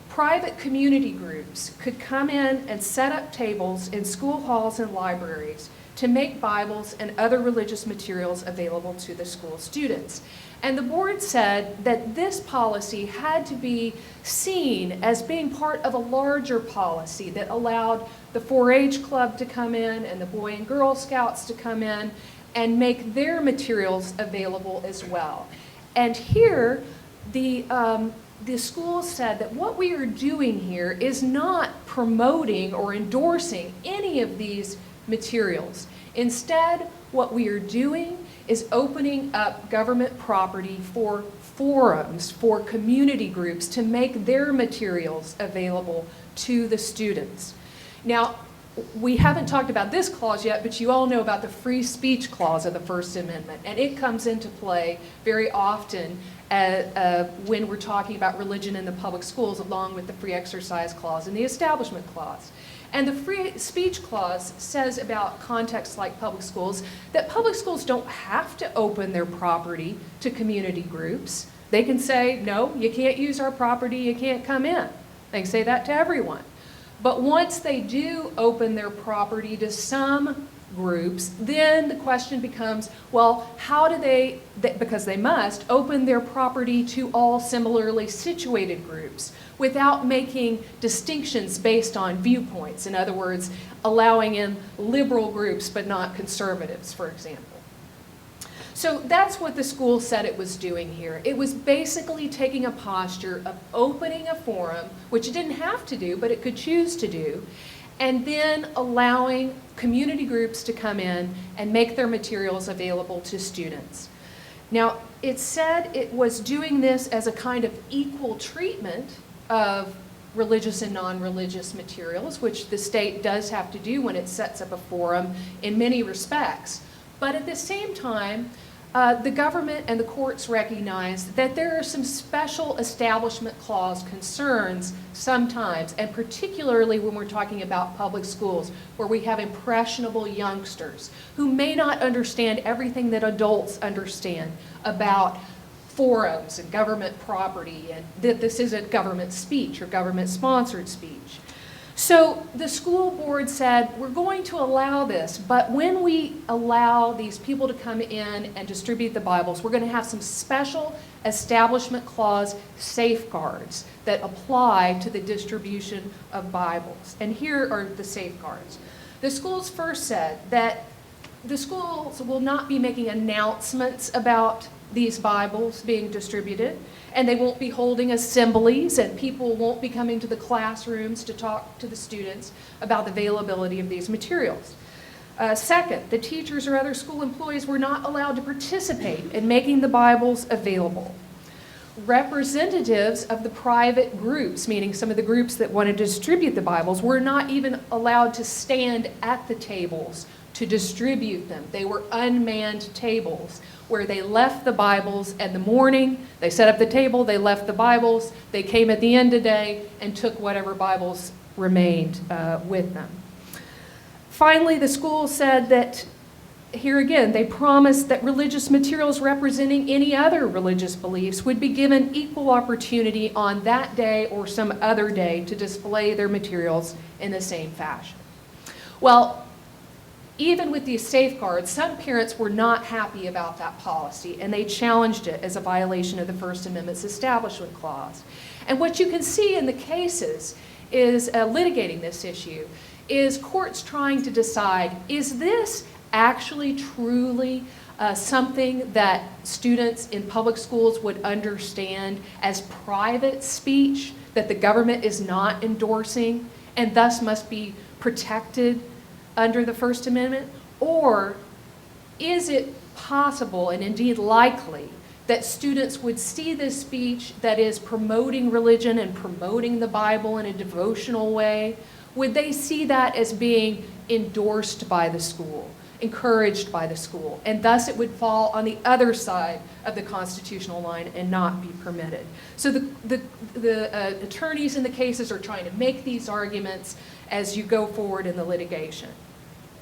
Speaker 4: private community groups could come in and set up tables in school halls and libraries to make Bibles and other religious materials available to the school students. And the board said that this policy had to be seen as being part of a larger policy that allowed the 4-H Club to come in and the Boy and Girl Scouts to come in and make their materials available as well. And here, the school said that what we are doing here is not promoting or endorsing any of these materials. Instead, what we are doing is opening up government property for forums, for community groups to make their materials available to the students. Now, we haven't talked about this clause yet, but you all know about the free speech clause of the First Amendment, and it comes into play very often when we're talking about religion in the public schools, along with the free exercise clause and the establishment clause. And the free speech clause says about contexts like public schools that public schools don't have to open their property to community groups. They can say, no, you can't use our property, you can't come in. They can say that to everyone. But once they do open their property to some groups, then the question becomes, well, how do they, because they must, open their property to all similarly situated groups without making distinctions based on viewpoints? In other words, allowing in liberal groups but not conservatives, for example. So that's what the school said it was doing here. It was basically taking a posture of opening a forum, which it didn't have to do, but it could choose to do, and then allowing community groups to come in and make their materials available to students. Now, it said it was doing this as a kind of equal treatment of religious and non-religious materials, which the state does have to do when it sets up a forum in many respects. But at the same time, the government and the courts recognize that there are some special establishment clause concerns sometimes, and particularly when we're talking about public schools, where we have impressionable youngsters who may not understand everything that adults understand about forums and government property, and that this isn't government speech or government-sponsored speech. So the school board said, we're going to allow this, but when we allow these people to come in and distribute the Bibles, we're going to have some special Establishment Clause safeguards that apply to the distribution of Bibles. And here are the safeguards. The schools first said that the schools will not be making announcements about these Bibles being distributed, and they won't be holding assemblies, and people won't be coming to the classrooms to talk to the students about the availability of these materials. Second, the teachers or other school employees were not allowed to participate in making the Bibles available. Representatives of the private groups, meaning some of the groups that wanted to distribute the Bibles, were not even allowed to stand at the tables to distribute them. They were unmanned tables where they left the Bibles in the morning, they set up the table, they left the Bibles, they came at the end of the day and took whatever Bibles remained with them. Finally, the school said that, here again, they promised that religious materials representing any other religious beliefs would be given equal opportunity on that day or some other day to display their materials in the same fashion. Well, even with these safeguards, some parents were not happy about that policy, and they challenged it as a violation of the First Amendment's Establishment Clause. And what you can see in the cases is litigating this issue is courts trying to decide, is this actually truly something that students in public schools would understand as private speech that the government is not endorsing and thus must be protected under the First Amendment? Or is it possible and indeed likely that students would see this speech that is promoting religion and promoting the Bible in a devotional way? Would they see that as being endorsed by the school, encouraged by the school, and thus it would fall on the other side of the constitutional line and not be permitted? So the attorneys in the cases are trying to make these arguments as you go forward in the litigation.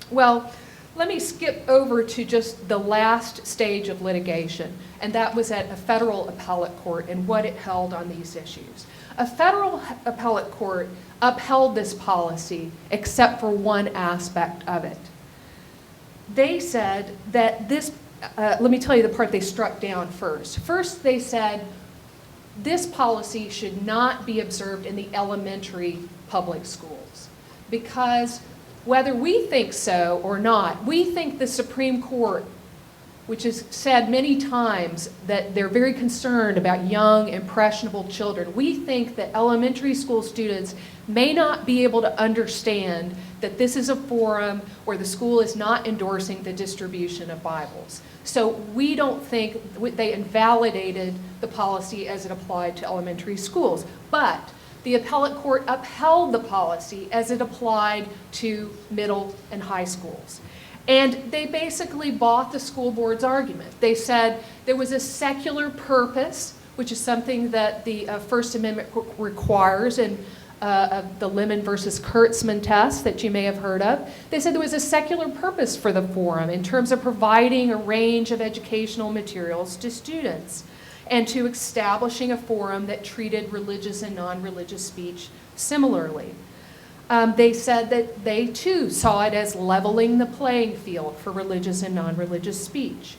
Speaker 4: Well, let me skip over to just the last stage of litigation, and that was at a federal appellate court and what it held on these issues. A federal appellate court upheld this policy except for one aspect of it. They said that this, let me tell you the part they struck down first. First, they said this policy should not be observed in the elementary public schools because whether we think so or not, we think the Supreme Court, which has said many times that they're very concerned about young, impressionable children, we think that elementary school students may not be able to understand that this is a forum where the school is not endorsing the distribution of Bibles. So we don't think they invalidated the policy as it applied to elementary schools. But the appellate court upheld the policy as it applied to middle and high schools. And they basically bought the school board's argument. They said there was a secular purpose, which is something that the First Amendment requires in the Lemon versus Kurtzman test that you may have heard of. They said there was a secular purpose for the forum in terms of providing a range of educational materials to students and to establishing a forum that treated religious and non-religious speech similarly. They said that they too saw it as leveling the playing field for religious and non-religious speech.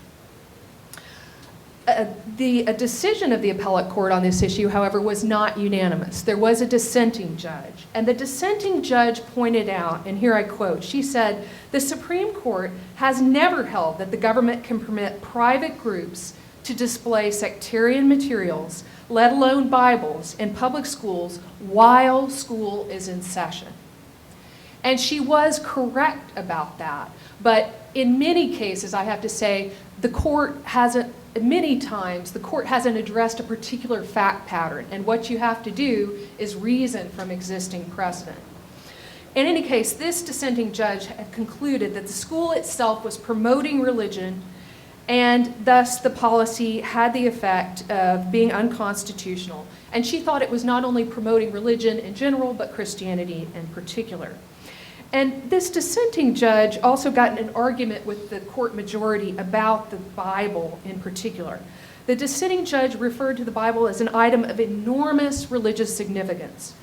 Speaker 4: The decision of the appellate court on this issue, however, was not unanimous. There was a dissenting judge, and the dissenting judge pointed out, and here I quote, she said, "The Supreme Court has never held that the government can permit private groups to display sectarian materials, let alone Bibles, in public schools while school is in session." And she was correct about that. But in many cases, I have to say, the court hasn't addressed a particular fact pattern. And what you have to do is reason from existing precedent. In any case, this dissenting judge had concluded that the school itself was promoting religion, and thus the policy had the effect of being unconstitutional. And she thought it was not only promoting religion in general, but Christianity in particular. And this dissenting judge also got in an argument with the court majority about the Bible in particular. The dissenting judge referred to the Bible as an item of enormous religious significance.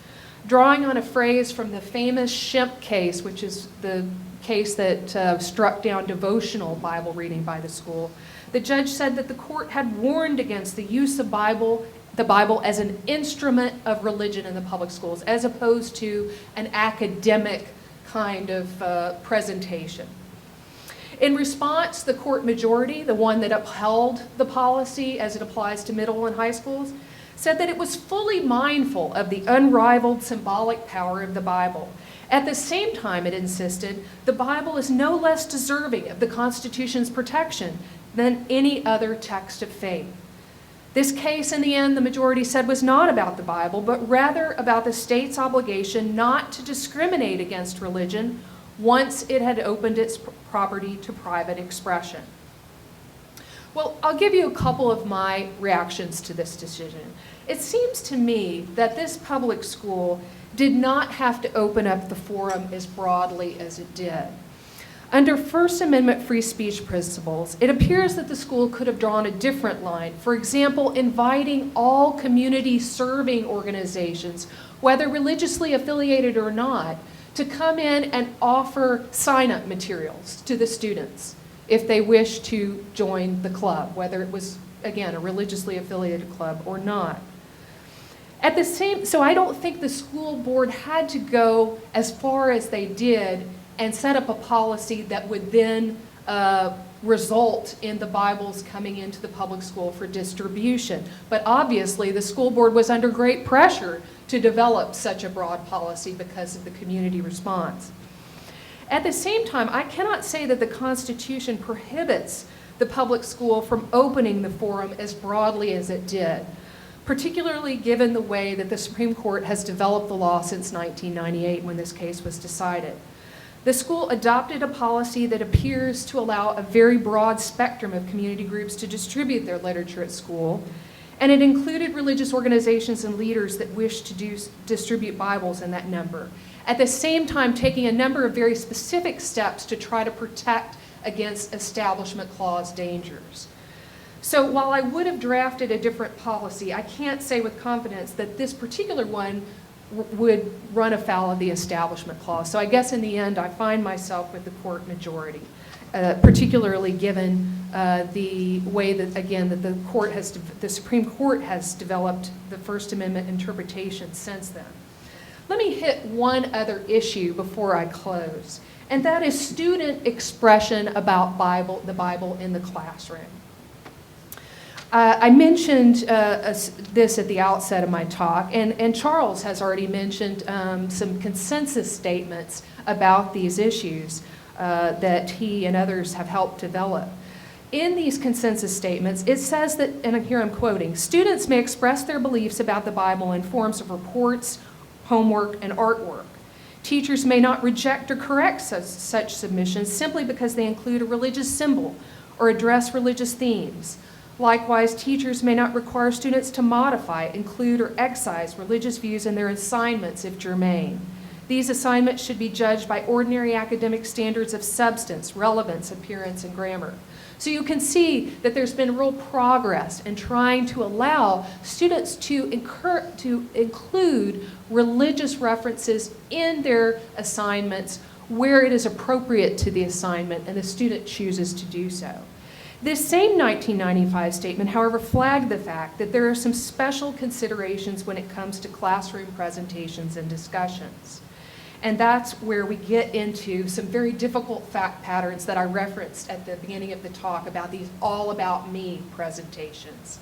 Speaker 4: drawing on a phrase from the famous Shemp case, which is the case that struck down devotional Bible reading by the school. The judge said that the court had warned against the use of the Bible as an instrument of religion in the public schools, as opposed to an academic kind of presentation. In response, the court majority, the one that upheld the policy as it applies to middle and high schools, said that it was fully mindful of the unrivaled symbolic power of the Bible. At the same time, it insisted, the Bible is no less deserving of the Constitution's protection than any other text of faith. This case, in the end, the majority said was not about the Bible, but rather about the state's obligation not to discriminate against religion once it had opened its property to private expression. Well, I'll give you a couple of my reactions to this decision. It seems to me that this public school did not have to open up the forum as broadly as it did. Under First Amendment free speech principles, it appears that the school could have drawn a different line. For example, inviting all community serving organizations, whether religiously affiliated or not, to come in and offer sign-up materials to the students if they wish to join the club, whether it was, again, a religiously affiliated club or not. So I don't think the school board had to go as far as they did and set up a policy that would then result in the Bibles coming into the public school for distribution. But obviously, the school board was under great pressure to develop such a broad policy because of the community response. At the same time, I cannot say that the Constitution prohibits the public school from opening the forum as broadly as it did, particularly given the way that the Supreme Court has developed the law since 1998 when this case was decided. The school adopted a policy that appears to allow a very broad spectrum of community groups to distribute their literature at school, and it included religious organizations and leaders that wish to distribute Bibles in that number. At the same time, taking a number of very specific steps to try to protect against Establishment Clause dangers. So while I would have drafted a different policy, I can't say with confidence that this particular one would run afoul of the Establishment Clause. So I guess in the end, I find myself with the court majority, particularly given the way that, again, that the Supreme Court has developed the First Amendment interpretation since then. Let me hit one other issue before I close, and that is student expression about the Bible in the classroom. I mentioned this at the outset of my talk, and Charles has already mentioned some consensus statements about these issues that he and others have helped develop. In these consensus statements, it says that, and here I'm quoting, students may express their beliefs about the Bible in forms of reports, homework, and artwork. Teachers may not reject or correct such submissions simply because they include a religious symbol or address religious themes. Likewise, teachers may not require students to modify, include, or excise religious views in their assignments if germane. These assignments should be judged by ordinary academic standards of substance, relevance, appearance, and grammar. So you can see that there's been real progress in trying to allow students to include religious references in their assignments where it is appropriate to the assignment and the student chooses to do so. This same 1995 statement, however, flagged the fact that there are some special considerations when it comes to classroom presentations and discussions. And that's where we get into some very difficult fact patterns that I referenced at the beginning of the talk about these all about me presentations.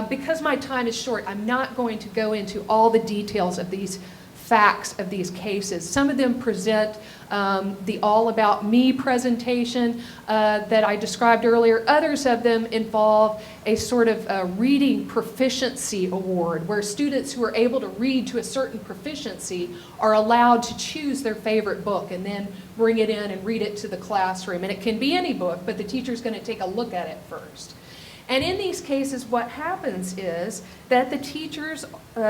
Speaker 4: Because my time is short, I'm not going to go into all the details of these facts of these cases. Some of them present the all about me presentation that I described earlier. Others of them involve a sort of reading proficiency award where students who are able to read to a certain proficiency are allowed to choose their favorite book and then bring it in and read it to the classroom. And it can be any book, but the teacher's going to take a look at it first. And in these cases, what happens is that the teachers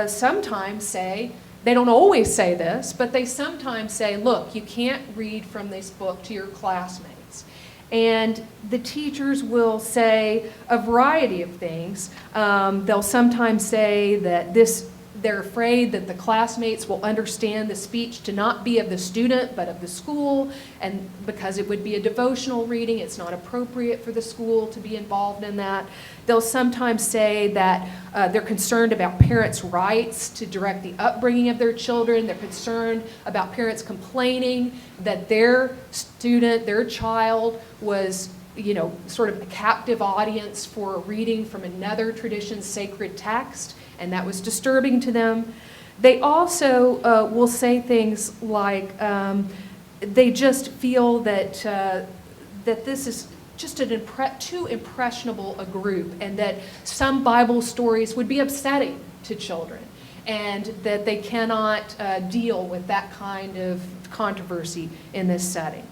Speaker 4: sometimes say, they don't always say this, but they sometimes say, look, you can't read from this book to your classmates. And the teachers will say a variety of things. They'll sometimes say that They're afraid that the classmates will understand the speech to not be of the student, but of the school, and because it would be a devotional reading, it's not appropriate for the school to be involved in that. They'll sometimes say that they're concerned about parents' rights to direct the upbringing of their children. They're concerned about parents complaining that their student, their child, was sort of a captive audience for a reading from another tradition's sacred text, and that was disturbing to them. They also will say things like they just feel that this is just too impressionable a group, and that some Bible stories would be upsetting to children, and that they cannot deal with that kind of controversy in this setting.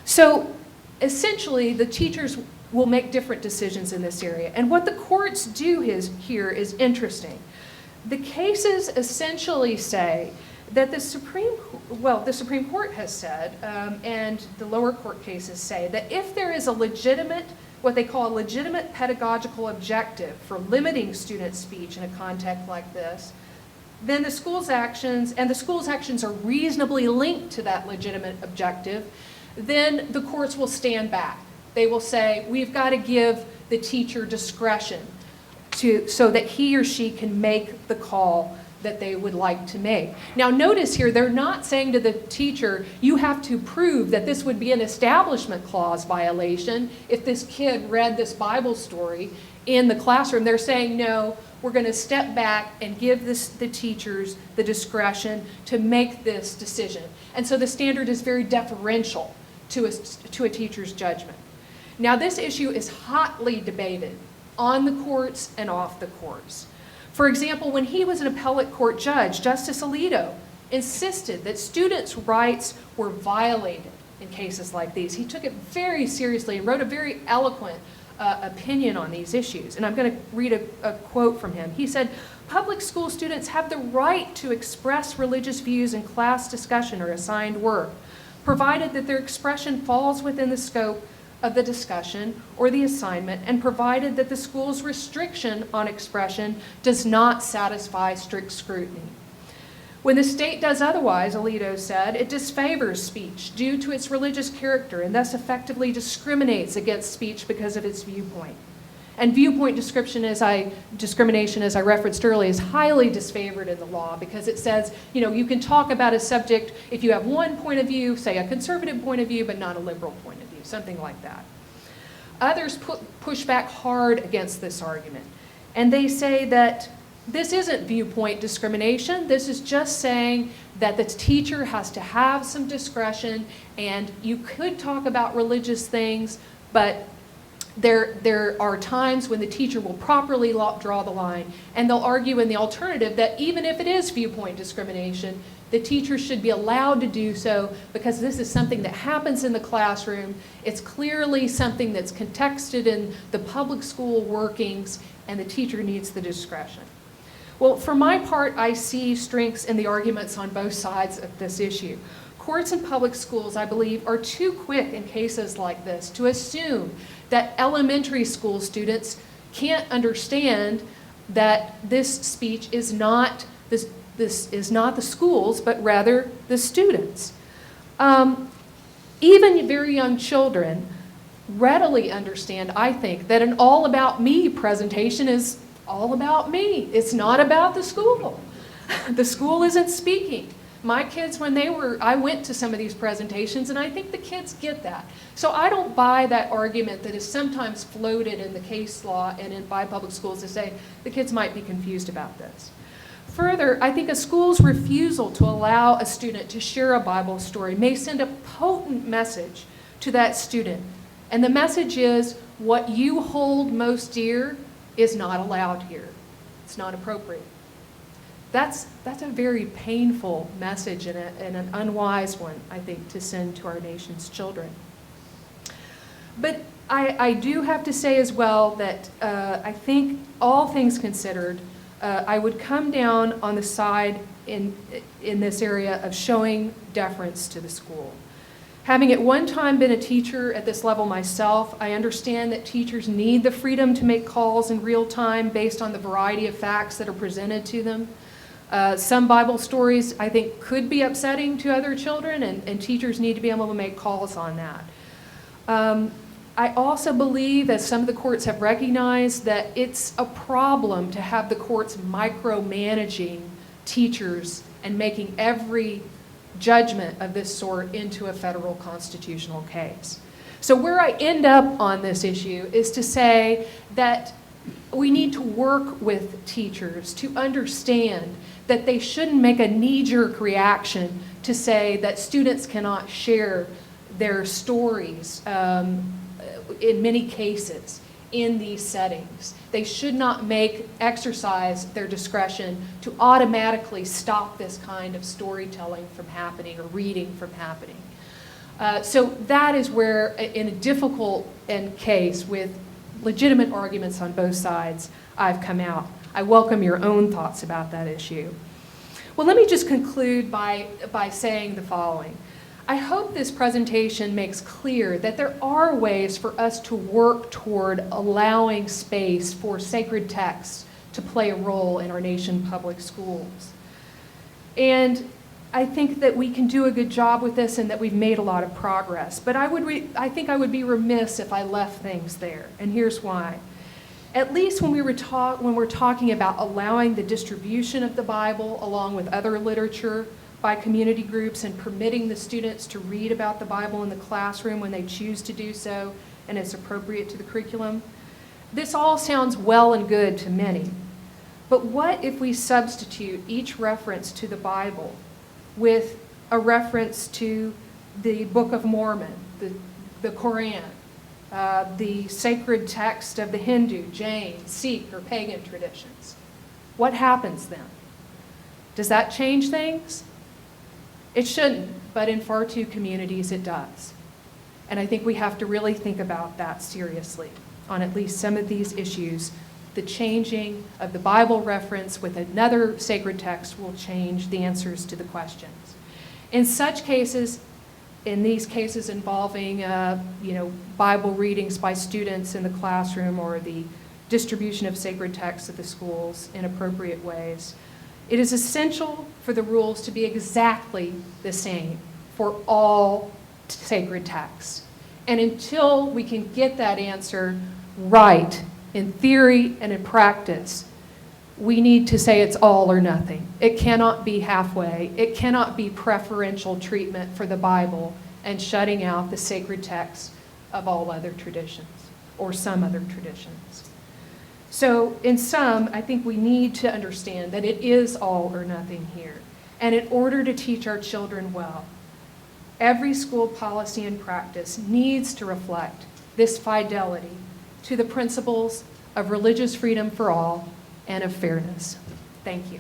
Speaker 4: So essentially, the teachers will make different decisions in this area. And what the courts do here is interesting. The cases essentially say that the Supreme Court has said, and the lower court cases say, that if there is a legitimate, what they call a legitimate pedagogical objective for limiting student speech in a context like this, then the school's actions are reasonably linked to that legitimate objective, then the courts will stand back. They will say, we've got to give the teacher discretion so that he or she can make the call that they would like to make. Now notice here, they're not saying to the teacher, you have to prove that this would be an Establishment Clause violation if this kid read this Bible story in the classroom. They're saying, no, we're going to step back and give the teachers the discretion to make this decision. And so the standard is very deferential to a teacher's judgment. Now this issue is hotly debated on the courts and off the courts. For example, when he was an appellate court judge, Justice Alito insisted that students' rights were violated in cases like these. He took it very seriously and wrote a very eloquent opinion on these issues. And I'm going to read a quote from him. He said, "Public school students have the right to express religious views in class discussion or assigned work, provided that their expression falls within the scope of the discussion or the assignment, and provided that the school's restriction on expression does not satisfy strict scrutiny. When the state does otherwise," Alito said, "it disfavors speech due to its religious character and thus effectively discriminates against speech because of its viewpoint." And viewpoint discrimination, as I referenced earlier, is highly disfavored in the law because it says, you can talk about a subject if you have one point of view, say a conservative point of view, but not a liberal point of view, something like that. Others push back hard against this argument, and they say that this isn't viewpoint discrimination. This is just saying that the teacher has to have some discretion, and you could talk about religious things, but there are times when the teacher will properly draw the line, and they'll argue in the alternative that even if it is viewpoint discrimination, the teacher should be allowed to do so because this is something that happens in the classroom. It's clearly something that's contexted in the public school workings, and the teacher needs the discretion. Well, for my part, I see strengths in the arguments on both sides of this issue. Courts and public schools, I believe, are too quick in cases like this to assume that elementary school students can't understand that this speech is not this is not the schools, but rather the students. Even very young children readily understand, I think, that an all about me presentation is all about me. It's not about the school. The school isn't speaking. My kids, I went to some of these presentations, and I think the kids get that. So I don't buy that argument that is sometimes floated in the case law and by public schools to say the kids might be confused about this. Further, I think a school's refusal to allow a student to share a Bible story may send a potent message to that student. And the message is, what you hold most dear is not allowed here. It's not appropriate. That's a very painful message and an unwise one, I think, to send to our nation's children. But I do have to say as well that I think, all things considered, I would come down on the side in this area of showing deference to the school. Having at one time been a teacher at this level myself, I understand that teachers need the freedom to make calls in real time based on the variety of facts that are presented to them. Some Bible stories, I think, could be upsetting to other children, and teachers need to be able to make calls on that. I also believe, as some of the courts have recognized, that it's a problem to have the courts micromanaging teachers and making every judgment of this sort into a federal constitutional case. So where I end up on this issue is to say that we need to work with teachers to understand that they shouldn't make a knee-jerk reaction to say that students cannot share their stories in many cases in these settings. They should not exercise their discretion to automatically stop this kind of storytelling from happening or reading from happening. So that is where, in a difficult case with legitimate arguments on both sides, I've come out. I welcome your own thoughts about that issue. Well, let me just conclude by saying the following. I hope this presentation makes clear that there are ways for us to work toward allowing space for sacred texts to play a role in our nation's public schools. And I think that we can do a good job with this and that we've made a lot of progress. But I think I would be remiss if I left things there, and here's why. At least when we're talking about allowing the distribution of the Bible along with other literature by community groups and permitting the students to read about the Bible in the classroom when they choose to do so and it's appropriate to the curriculum, this all sounds well and good to many. But what if we substitute each reference to the Bible with a reference to the Book of Mormon, the Quran, the sacred text of the Hindu, Jain, Sikh, or pagan traditions? What happens then? Does that change things? It shouldn't, but in far too communities it does. And I think we have to really think about that seriously on at least some of these issues. The changing of the Bible reference with another sacred text will change the answers to the questions. In such cases, in these cases involving Bible readings by students in the classroom or the distribution of sacred texts at the schools in appropriate ways, it is essential for the rules to be exactly the same for all sacred texts. And until we can get that answer right in theory and in practice, we need to say it's all or nothing. It cannot be halfway. It cannot be preferential treatment for the Bible and shutting out the sacred texts of all other traditions or some other traditions. So in sum, I think we need to understand that it is all or nothing here. And in order to teach our children well, every school policy and practice needs to reflect this fidelity to the principles of religious freedom for all and of fairness. Thank you.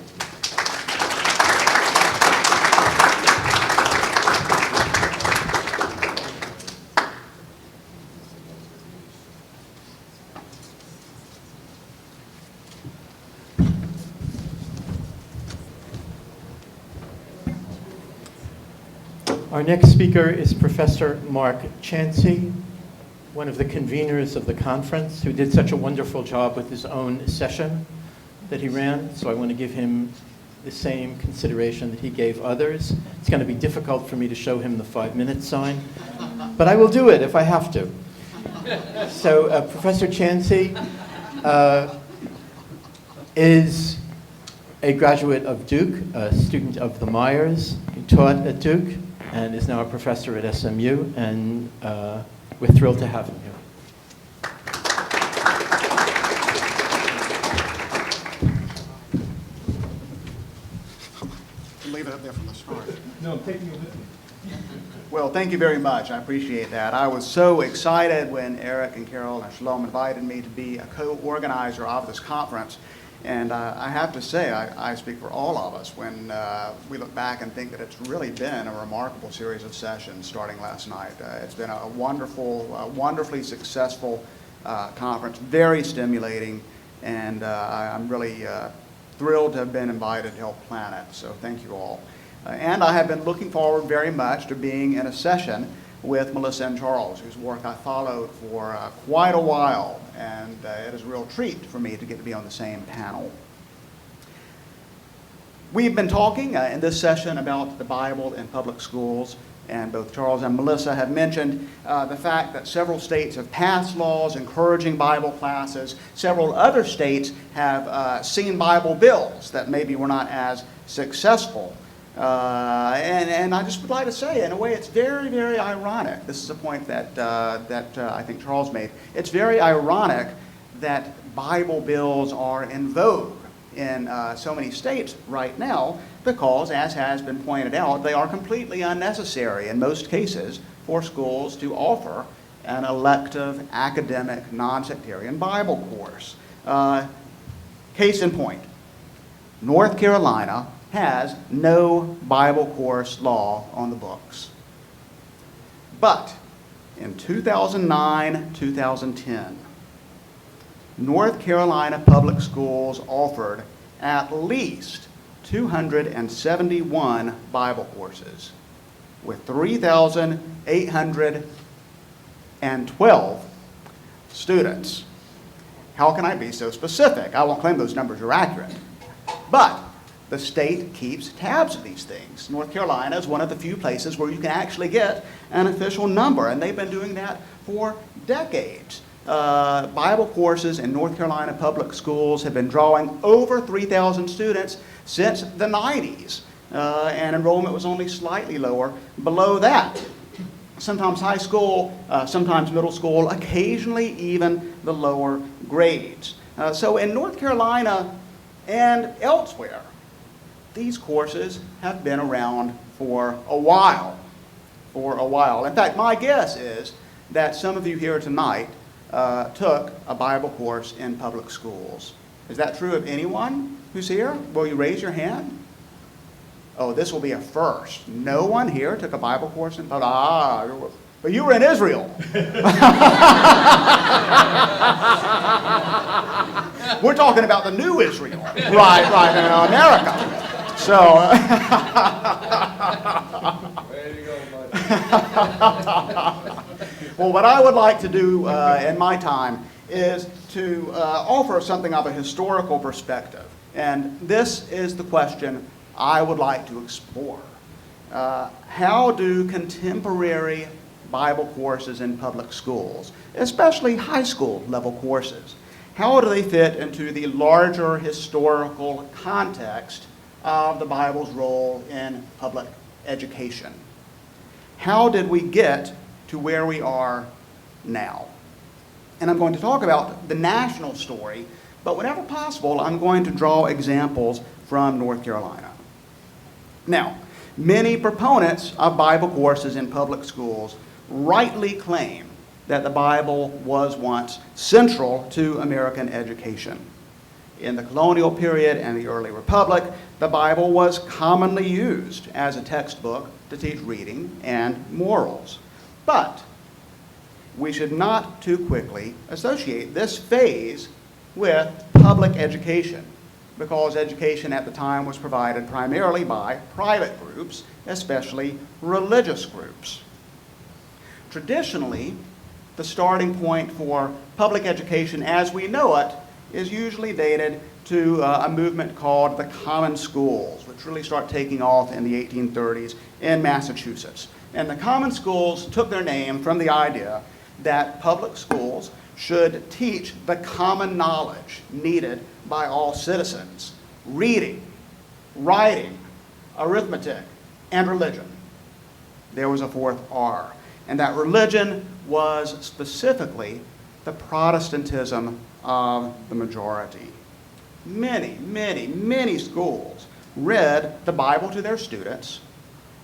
Speaker 1: Our next speaker is Professor Mark Chancey, one of the conveners of the conference, who did such a wonderful job with his own session that he ran. So I want to give him the same consideration that he gave others. It's going to be difficult for me to show him the 5-minute sign, but I will do it if I have to. So Professor Chancey is a graduate of Duke, a student of the Myers. He taught at Duke and is now a professor at SMU, and we're thrilled to have him here.
Speaker 3: Leave it up there from the start.
Speaker 1: No, I'm taking it with me.
Speaker 3: Well, thank you very much. I appreciate that. I was so excited when Eric and Carol and Shalom invited me to be a co-organizer of this conference. And I have to say, I speak for all of us when we look back and think that it's really been a remarkable series of sessions starting last night. It's been a wonderful, wonderfully successful conference, very stimulating, and I'm really thrilled to have been invited to help plan it. So thank you all. And I have been looking forward very much to being in a session with Melissa and Charles, whose work I followed for quite a while, and it is a real treat for me to get to be on the same panel. We've been talking in this session about the Bible in public schools, and both Charles and Melissa have mentioned the fact that several states have passed laws encouraging Bible classes. Several other states have seen Bible bills that maybe were not as successful. And I just would like to say, in a way, it's very, very ironic. This is a point that, I think Charles made. It's very ironic that Bible bills are in vogue in so many states right now because, as has been pointed out, they are completely unnecessary in most cases for schools to offer an elective, academic, non-sectarian Bible course. Case in point, North Carolina has no Bible course law on the books. But in 2009-2010, North Carolina public schools offered at least 271 Bible courses with 3,812 students. How can I be so specific? I won't claim those numbers are accurate. But the state keeps tabs of these things. North Carolina is one of the few places where you can actually get an official number, and they've been doing that for decades. Bible courses in North Carolina public schools have been drawing over 3,000 students since the 90s, and enrollment was only slightly lower below that. Sometimes high school, sometimes middle school, occasionally even the lower grades. So in North Carolina and elsewhere, these courses have been around for a while. In fact, my guess is that some of you here tonight took a Bible course in public schools. Is that true of anyone who's here? Will you raise your hand? Oh, this will be a first. No one here took a Bible course in public. But you were in Israel. We're talking about the new Israel. Right, in America. So,
Speaker 5: Way to go, buddy.
Speaker 3: well, what I would like to do in my time is to offer something of a historical perspective. And this is the question I would like to explore. How do contemporary Bible courses in public schools, especially high school level courses, how do they fit into the larger historical context of the Bible's role in public education? How did we get to where we are now? And I'm going to talk about the national story, but whenever possible, I'm going to draw examples from North Carolina. Now, many proponents of Bible courses in public schools rightly claim that the Bible was once central to American education. In the colonial period and the early republic, the Bible was commonly used as a textbook to teach reading and morals. But we should not too quickly associate this phase with public education, because education at the time was provided primarily by private groups, especially religious groups. Traditionally, the starting point for public education as we know it is usually dated to a movement called the Common Schools, which really start taking off in the 1830s in Massachusetts. And the Common Schools took their name from the idea that public schools should teach the common knowledge needed by all citizens: reading, writing, arithmetic, and religion. There was a fourth R, and that religion was specifically the Protestantism of the majority. Many schools read the Bible to their students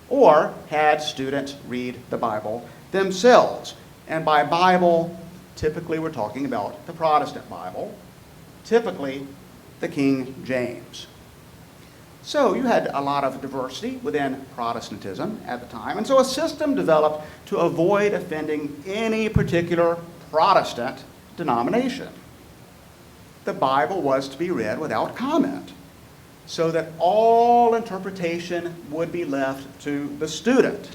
Speaker 3: or had students read the Bible themselves. And by Bible, typically we're talking about the Protestant Bible, typically the King James. So you had a lot of diversity within Protestantism at the time, and so a system developed to avoid offending any particular Protestant denomination. The Bible was to be read without comment, so that all interpretation would be left to the student.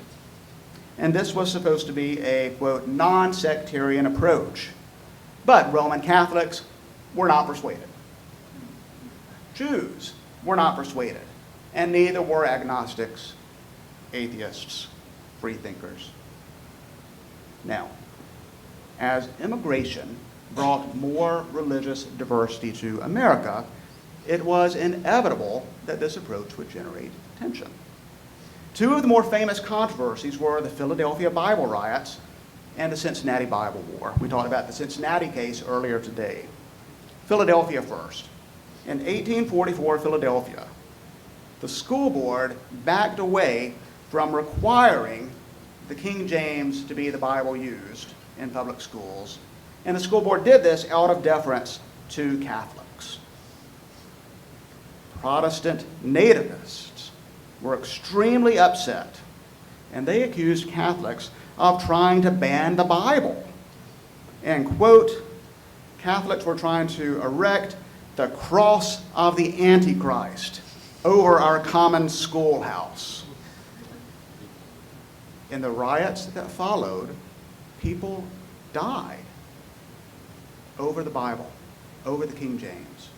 Speaker 3: And this was supposed to be a, quote, non-sectarian approach. But Roman Catholics were not persuaded. Jews were not persuaded. and neither were agnostics, atheists, freethinkers. Now, as immigration brought more religious diversity to America, it was inevitable that this approach would generate tension. Two of the more famous controversies were the Philadelphia Bible riots and the Cincinnati Bible War. We talked about the Cincinnati case earlier today. Philadelphia first. In 1844 Philadelphia, the school board backed away from requiring the King James to be the Bible used in public schools. And the school board did this out of deference to Catholics. Protestant nativists were extremely upset, and they accused Catholics of trying to ban the Bible. And, quote, Catholics were trying to erect the cross of the Antichrist over our common schoolhouse. In the riots that followed, people died over the Bible, over the King James.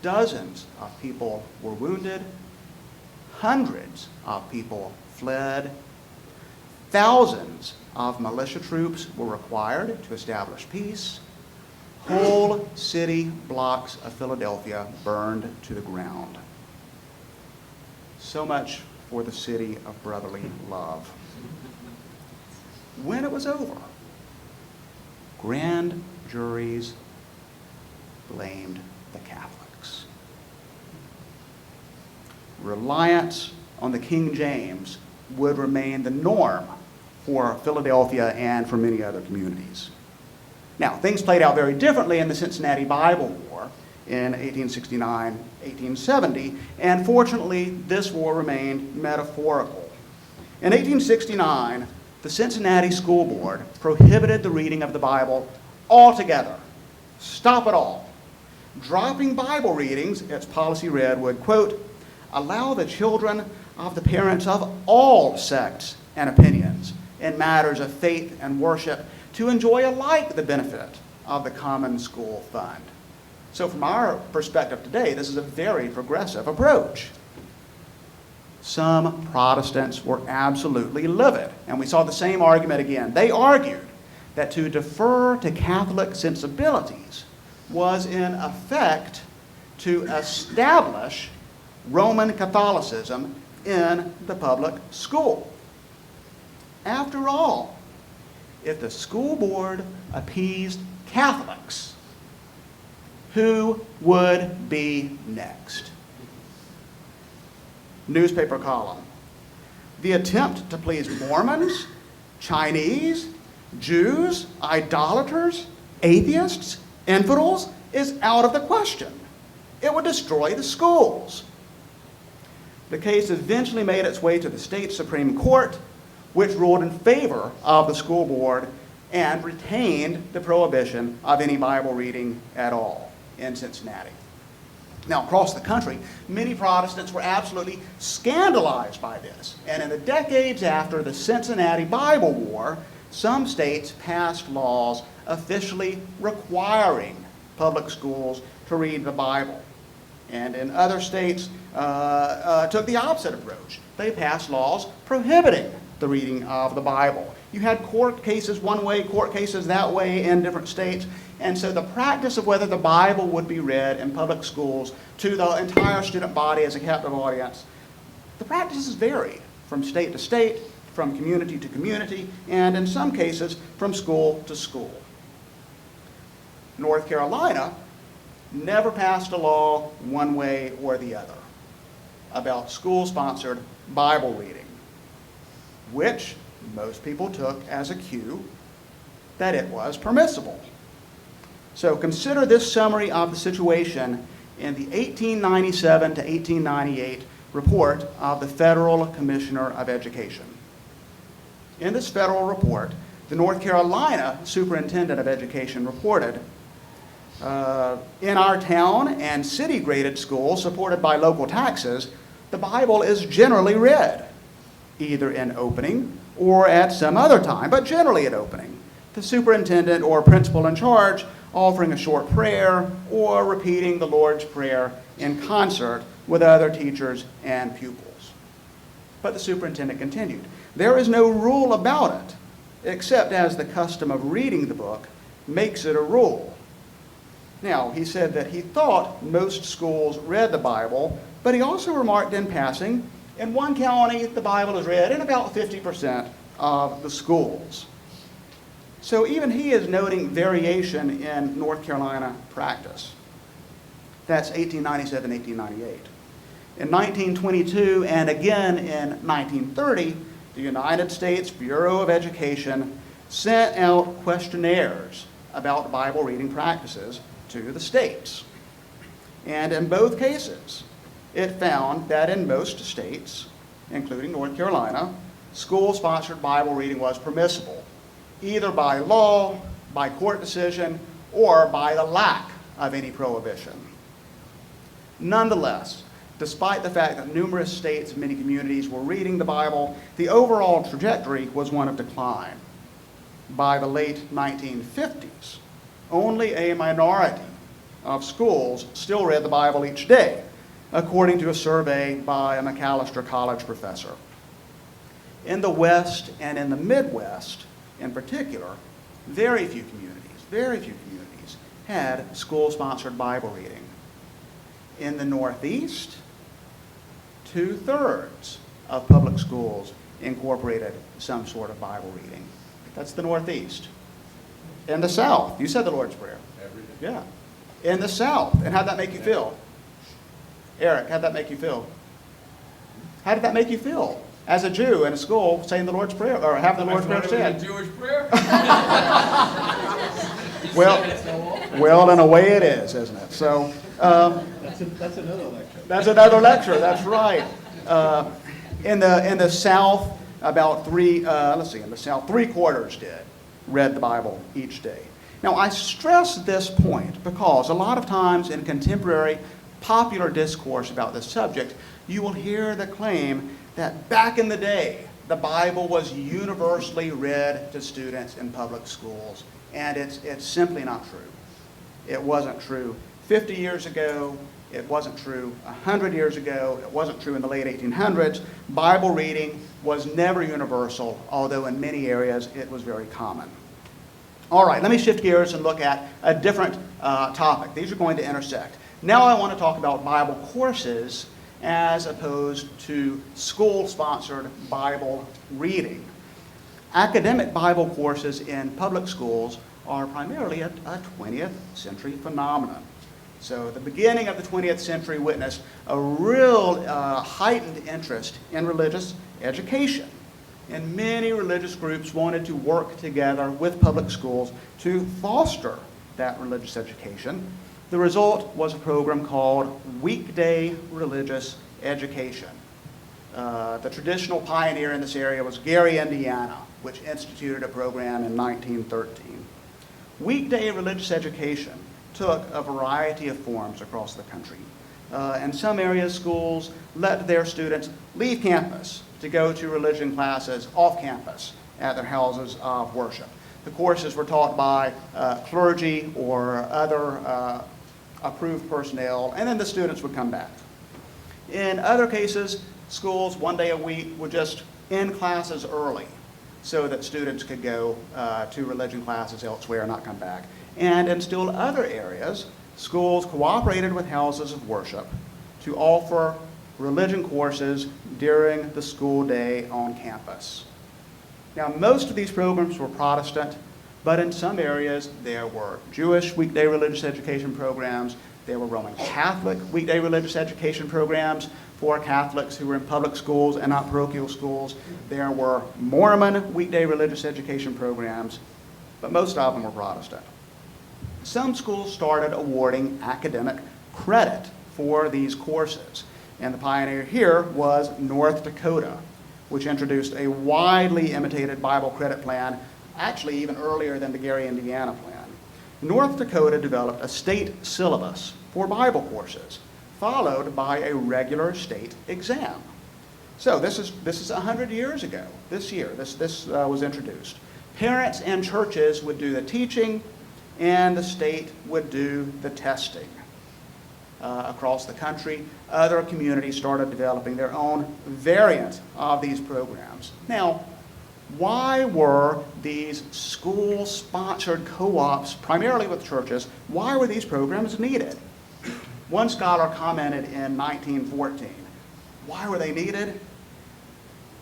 Speaker 3: Dozens of people were wounded. Hundreds of people fled. Thousands of militia troops were required to establish peace. Whole city blocks of Philadelphia burned to the ground. So much for the city of brotherly love. When it was over, grand juries blamed the Catholics. Reliance on the King James would remain the norm for Philadelphia and for many other communities. Now, things played out very differently in the Cincinnati Bible War in 1869-1870, and fortunately, this war remained metaphorical. In 1869, the Cincinnati School Board prohibited the reading of the Bible altogether. Stop it all. Dropping Bible readings, its policy read, would, quote, allow the children of the parents of all sects and opinions in matters of faith and worship to enjoy alike the benefit of the common school fund. So from our perspective today, this is a very progressive approach. Some Protestants were absolutely livid, and we saw the same argument again. They argued that to defer to Catholic sensibilities was in effect to establish Roman Catholicism in the public school. After all, if the school board appeased Catholics, who would be next? Newspaper column. The attempt to please Mormons, Chinese, Jews, idolaters, atheists, infidels is out of the question. It would destroy the schools. The case eventually made its way to the state Supreme Court, which ruled in favor of the school board and retained the prohibition of any Bible reading at all in Cincinnati. Now, across the country, many Protestants were absolutely scandalized by this. And in the decades after the Cincinnati Bible War, some states passed laws officially requiring public schools to read the Bible. And in other states, took the opposite approach. They passed laws prohibiting the reading of the Bible. You had court cases one way, court cases that way in different states. And so the practice of whether the Bible would be read in public schools to the entire student body as a captive audience, the practices varied from state to state, from community to community, and in some cases from school to school. North Carolina never passed a law one way or the other about school-sponsored Bible reading, which most people took as a cue that it was permissible. So consider this summary of the situation in the 1897 to 1898 report of the Federal Commissioner of Education. In this federal report, the North Carolina Superintendent of Education reported, in our town and city-graded schools supported by local taxes, the Bible is generally read, either in opening or at some other time, but generally at opening, the superintendent or principal in charge offering a short prayer or repeating the Lord's Prayer in concert with other teachers and pupils. But the superintendent continued, "There is no rule about it, except as the custom of reading the book makes it a rule." Now, he said that he thought most schools read the Bible, but he also remarked in passing, in one county, the Bible is read in about 50% of the schools. So even he is noting variation in North Carolina practice. That's 1897, 1898. In 1922 and again in 1930, the United States Bureau of Education sent out questionnaires about Bible reading practices to the states. And in both cases, it found that in most states, including North Carolina, school-sponsored Bible reading was permissible, either by law, by court decision, or by the lack of any prohibition. Nonetheless, despite the fact that numerous states and many communities were reading the Bible, the overall trajectory was one of decline. By the late 1950s, only a minority of schools still read the Bible each day, according to a survey by a McAllister College professor. In the West and in the Midwest, in particular, very few communities had school-sponsored Bible reading. In the Northeast, 2/3 of public schools incorporated some sort of Bible reading. That's the Northeast. In the South, you said the Lord's Prayer.
Speaker 5: Every day.
Speaker 3: Yeah. In the South, and how'd that make you feel? Eric, how'd that make you feel? How did that make you feel? As a Jew in a school saying the Lord's Prayer, or having the Lord's Prayer said?
Speaker 5: A Jewish prayer?
Speaker 3: Well, in a way it is, isn't it? So,
Speaker 5: That's another lecture.
Speaker 3: that's another lecture, that's right. In the South, about in the South, 3/4 read the Bible each day. Now, I stress this point because a lot of times in contemporary popular discourse about this subject, you will hear the claim that back in the day, the Bible was universally read to students in public schools, and it's simply not true. It wasn't true 50 years ago. It wasn't true 100 years ago. It wasn't true in the late 1800s. Bible reading was never universal, although in many areas it was very common. All right, let me shift gears and look at a different topic. These are going to intersect. Now I want to talk about Bible courses as opposed to school-sponsored Bible reading. Academic Bible courses in public schools are primarily a 20th century phenomenon. So the beginning of the 20th century witnessed a real heightened interest in religious education. And many religious groups wanted to work together with public schools to foster that religious education. The result was a program called Weekday Religious Education. The traditional pioneer in this area was Gary, Indiana, which instituted a program in 1913. Weekday religious education took a variety of forms across the country. In some areas, schools let their students leave campus to go to religion classes off campus at their houses of worship. The courses were taught by clergy or other approved personnel, and then the students would come back. In other cases, schools 1 day a week would just end classes early so that students could go to religion classes elsewhere and not come back. And in still other areas, schools cooperated with houses of worship to offer religion courses during the school day on campus. Now, most of these programs were Protestant, but in some areas there were Jewish weekday religious education programs, there were Roman Catholic weekday religious education programs for Catholics who were in public schools and not parochial schools, there were Mormon weekday religious education programs, but most of them were Protestant. Some schools started awarding academic credit for these courses, and the pioneer here was North Dakota, which introduced a widely imitated Bible credit plan, actually even earlier than the Gary, Indiana plan. North Dakota developed a state syllabus for Bible courses, followed by a regular state exam. So this is 100 years ago, this year, this was introduced. Parents and churches would do the teaching, and the state would do the testing. Across the country, other communities started developing their own variant of these programs. Now, why were these school-sponsored co-ops, primarily with churches, why were these programs needed? One scholar commented in 1914, why were they needed?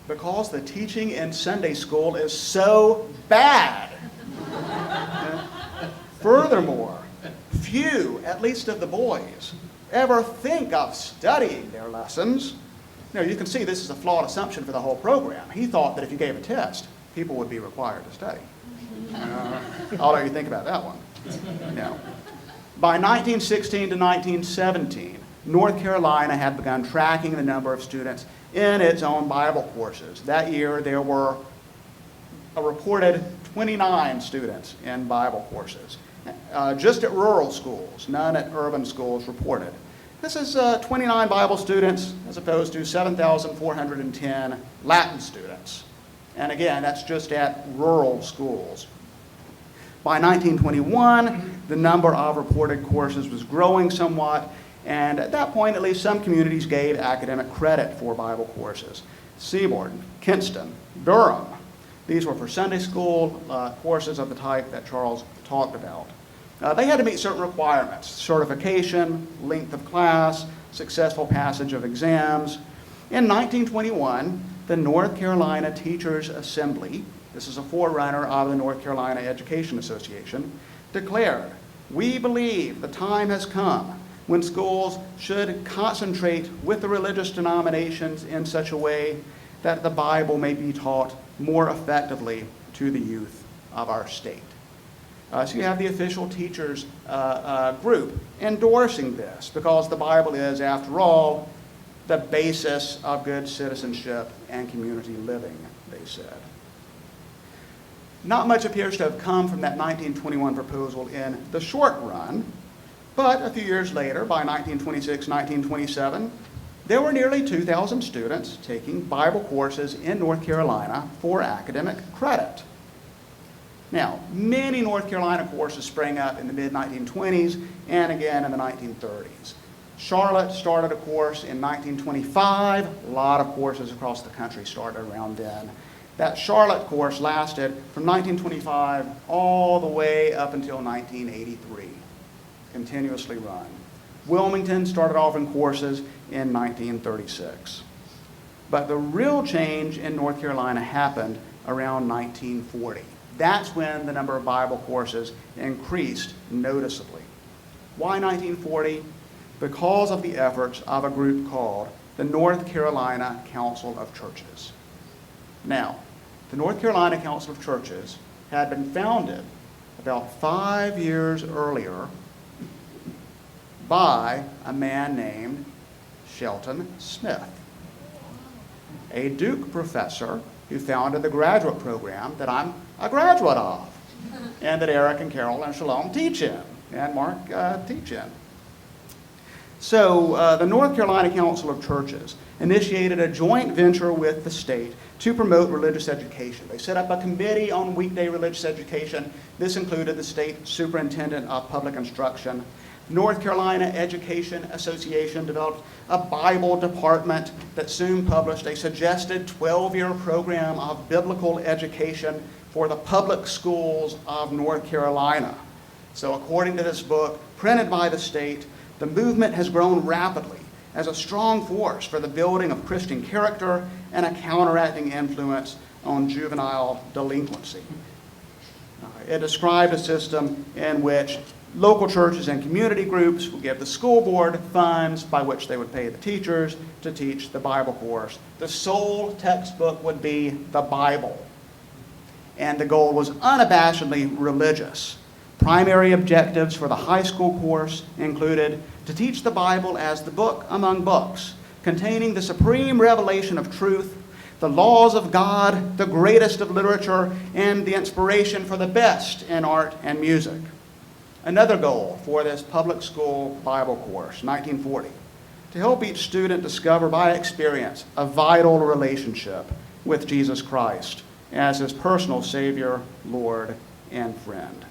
Speaker 3: Because the teaching in Sunday school is so bad. Furthermore, few, at least of the boys, ever think of studying their lessons. Now, you can see this is a flawed assumption for the whole program. He thought that if you gave a test, people would be required to study. I'll let you think about that one. No. By 1916 to 1917, North Carolina had begun tracking the number of students in its own Bible courses. That year, there were a reported 29 students in Bible courses. Just at rural schools, none at urban schools reported. This is 29 Bible students as opposed to 7,410 Latin students. And again, that's just at rural schools. By 1921, the number of reported courses was growing somewhat, and at that point, at least some communities gave academic credit for Bible courses. Seaborn, Kinston, Durham. These were for Sunday school courses of the type that Charles talked about. They had to meet certain requirements: certification, length of class, successful passage of exams. In 1921, the North Carolina Teachers Assembly, this is a forerunner of the North Carolina Education Association, declared, "We believe the time has come when schools should concentrate with the religious denominations in such a way that the Bible may be taught more effectively to the youth of our state." So you have the official teachers group endorsing this, because the Bible is, after all, the basis of good citizenship and community living, they said. Not much appears to have come from that 1921 proposal in the short run, but a few years later, by 1926, 1927, there were nearly 2,000 students taking Bible courses in North Carolina for academic credit. Now, many North Carolina courses sprang up in the mid-1920s and again in the 1930s. Charlotte started a course in 1925. A lot of courses across the country started around then. That Charlotte course lasted from 1925 all the way up until 1983, continuously run. Wilmington started off in courses in 1936. But the real change in North Carolina happened around 1940. That's when the number of Bible courses increased noticeably. Why 1940? Because of the efforts of a group called the North Carolina Council of Churches. Now, the North Carolina Council of Churches had been founded about 5 years earlier by a man named Shelton Smith, a Duke professor who founded the graduate program that I'm a graduate of, and that Eric and Carol and Shalom teach in, and Mark teach in. So the North Carolina Council of Churches initiated a joint venture with the state to promote religious education. They set up a committee on weekday religious education. This included the state superintendent of public instruction. North Carolina Education Association developed a Bible department that soon published a suggested 12-year program of biblical education for the public schools of North Carolina. So according to this book, printed by the state, the movement has grown rapidly as a strong force for the building of Christian character and a counteracting influence on juvenile delinquency. It described a system in which local churches and community groups would give the school board funds by which they would pay the teachers to teach the Bible course. The sole textbook would be the Bible. And the goal was unabashedly religious. Primary objectives for the high school course included to teach the Bible as the book among books, containing the supreme revelation of truth, the laws of God, the greatest of literature, and the inspiration for the best in art and music. Another goal for this public school Bible course, 1940, to help each student discover by experience a vital relationship with Jesus Christ, as his personal Savior, Lord, and friend.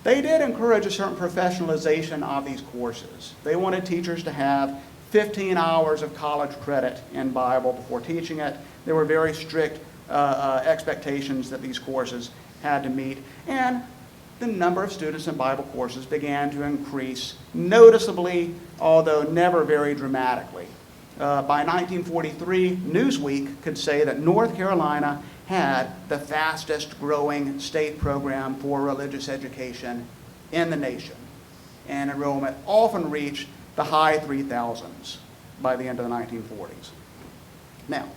Speaker 3: They did encourage a certain professionalization of these courses. They wanted teachers to have 15 hours of college credit in Bible before teaching it. There were very strict expectations that these courses had to meet, and the number of students in Bible courses began to increase noticeably, although never very dramatically. By 1943, Newsweek could say that North Carolina had the fastest growing state program for religious education in the nation, and enrollment often reached the high 3,000s by the end of the 1940s. Now,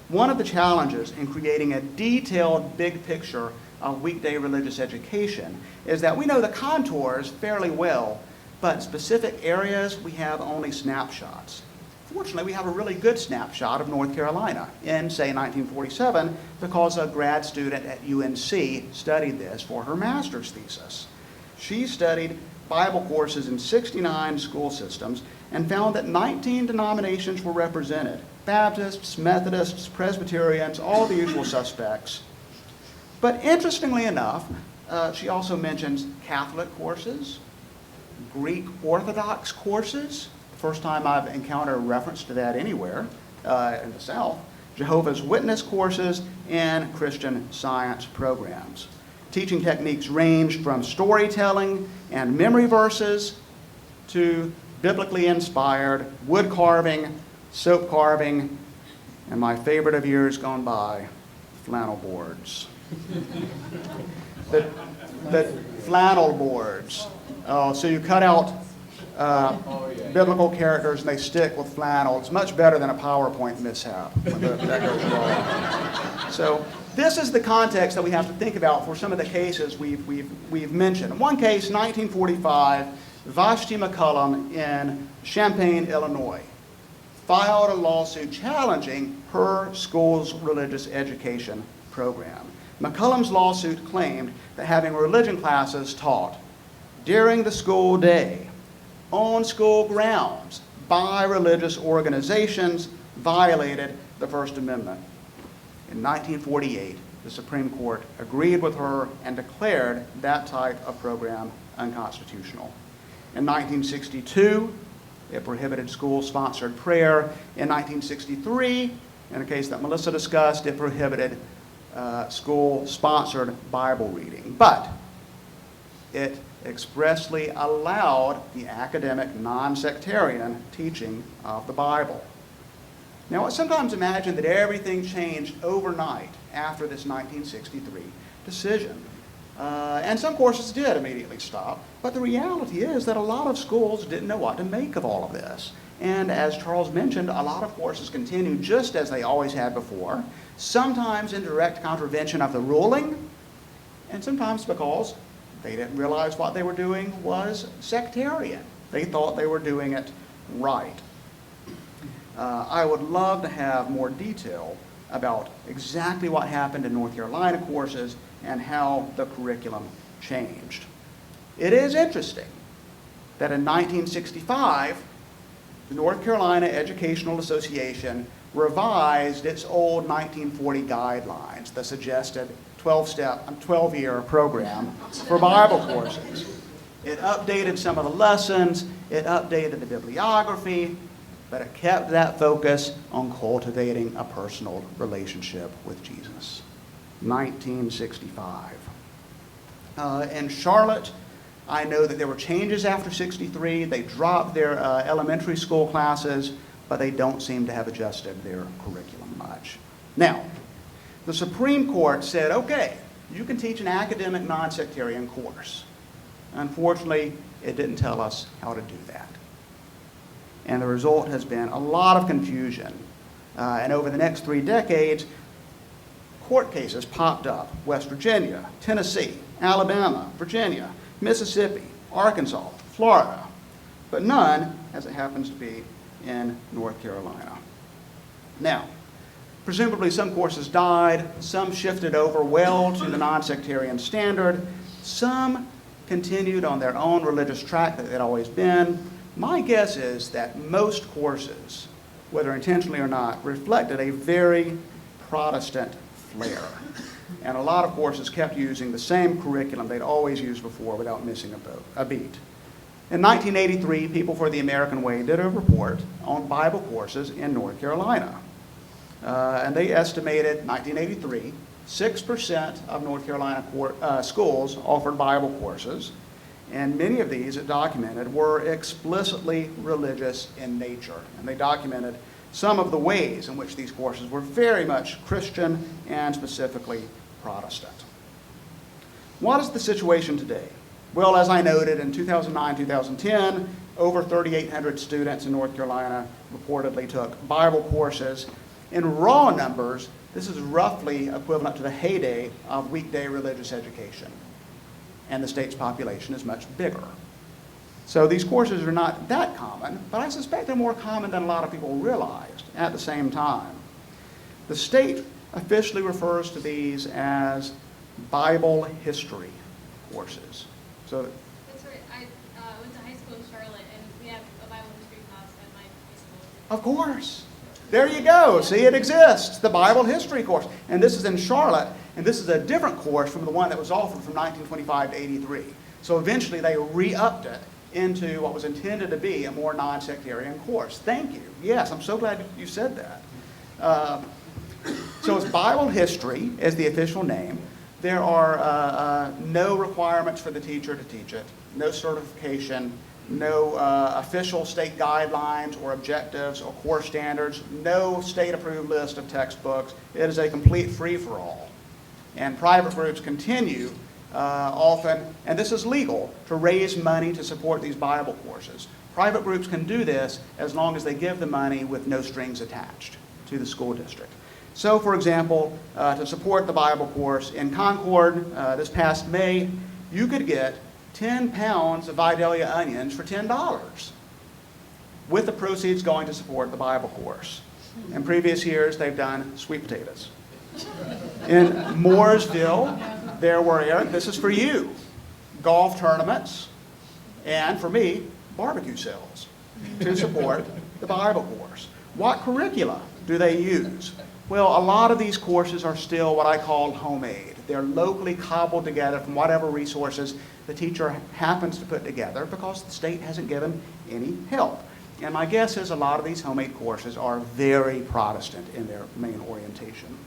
Speaker 3: one of the challenges in creating a detailed big picture of weekday religious education is that we know the contours fairly well, but specific areas we have only snapshots. Fortunately, we have a really good snapshot of North Carolina in, say, 1947, because a grad student at UNC studied this for her master's thesis. She studied Bible courses in 69 school systems and found that 19 denominations were represented: Baptists, Methodists, Presbyterians, all the usual suspects. But interestingly enough, she also mentions Catholic courses, Greek Orthodox courses, the first time I've encountered a reference to that anywhere in the South, Jehovah's Witness courses, and Christian Science programs. Teaching techniques ranged from storytelling and memory verses to biblically inspired wood carving, soap carving, and my favorite of years gone by, flannel boards. the flannel boards. So you cut out biblical characters and they stick with flannel. It's much better than a PowerPoint mishap when that goes wrong. So this is the context that we have to think about for some of the cases we've mentioned. In one case, 1945, Vashti McCullum in Champaign, Illinois, filed a lawsuit challenging her school's religious education program. McCullum's lawsuit claimed that having religion classes taught during the school day on school grounds by religious organizations violated the First Amendment. In 1948, the Supreme Court agreed with her and declared that type of program unconstitutional. In 1962, it prohibited school-sponsored prayer. In 1963, in a case that Melissa discussed, it prohibited school-sponsored Bible reading. But it expressly allowed the academic, non-sectarian teaching of the Bible. Now, it's sometimes imagined that everything changed overnight after this 1963 decision. And some courses did immediately stop, but the reality is that a lot of schools didn't know what to make of all of this. And as Charles mentioned, a lot of courses continue just as they always had before, sometimes in direct contravention of the ruling, and sometimes because they didn't realize what they were doing was sectarian. They thought they were doing it right. I would love to have more detail about exactly what happened in North Carolina courses and how the curriculum changed. It is interesting that in 1965, the North Carolina Educational Association revised its old 1940 guidelines that suggested 12-year program for Bible courses. It updated some of the lessons, it updated the bibliography, but it kept that focus on cultivating a personal relationship with Jesus. 1965. In Charlotte, I know that there were changes after 63. They dropped their elementary school classes, but they don't seem to have adjusted their curriculum much. Now, the Supreme Court said, okay, you can teach an academic non-sectarian course. Unfortunately, it didn't tell us how to do that. And the result has been a lot of confusion. And over the next 3 decades, court cases popped up: West Virginia, Tennessee, Alabama, Virginia, Mississippi, Arkansas, Florida, but none, as it happens to be, in North Carolina. Now, presumably some courses died, some shifted over well to the non-sectarian standard, some continued on their own religious track that they'd always been. My guess is that most courses, whether intentionally or not, reflected a very Protestant flair. And a lot of courses kept using the same curriculum they'd always used before without missing a beat. In 1983, People for the American Way did a report on Bible courses in North Carolina. And they estimated, 1983, 6% of North Carolina schools offered Bible courses, and many of these, it documented, were explicitly religious in nature. And they documented some of the ways in which these courses were very much Christian and specifically Protestant. What is the situation today? Well, as I noted, in 2009-2010, over 3,800 students in North Carolina reportedly took Bible courses. In raw numbers, this is roughly equivalent to the heyday of weekday religious education. And the state's population is much bigger. So these courses are not that common, but I suspect they're more common than a lot of people realized at the same time. The state officially refers to these as Bible history courses. So
Speaker 6: that's right. I went to high school in Charlotte, and we have a Bible history class at my high school.
Speaker 3: of course, there you go. See, it exists, the Bible history course. And this is in Charlotte, and this is a different course from the one that was offered from 1925 to 83. So eventually they re-upped it into what was intended to be a more non-sectarian course. Thank you. Yes, I'm so glad you said that. So it's Bible history is the official name. There are no requirements for the teacher to teach it, no certification, no official state guidelines or objectives or course standards, no state-approved list of textbooks. It is a complete free-for-all. And private groups continue often, and this is legal, to raise money to support these Bible courses. Private groups can do this as long as they give the money with no strings attached to the school district. So, for example, to support the Bible course in Concord this past May, you could get 10 pounds of Vidalia onions for $10, with the proceeds going to support the Bible course. In previous years, they've done sweet potatoes. In Mooresville, there were, Eric, this is for you, golf tournaments, and for me, barbecue sales to support the Bible course. What curricula do they use? Well, a lot of these courses are still what I call homemade. They're locally cobbled together from whatever resources the teacher happens to put together because the state hasn't given any help. And my guess is a lot of these homemade courses are very Protestant in their main orientation.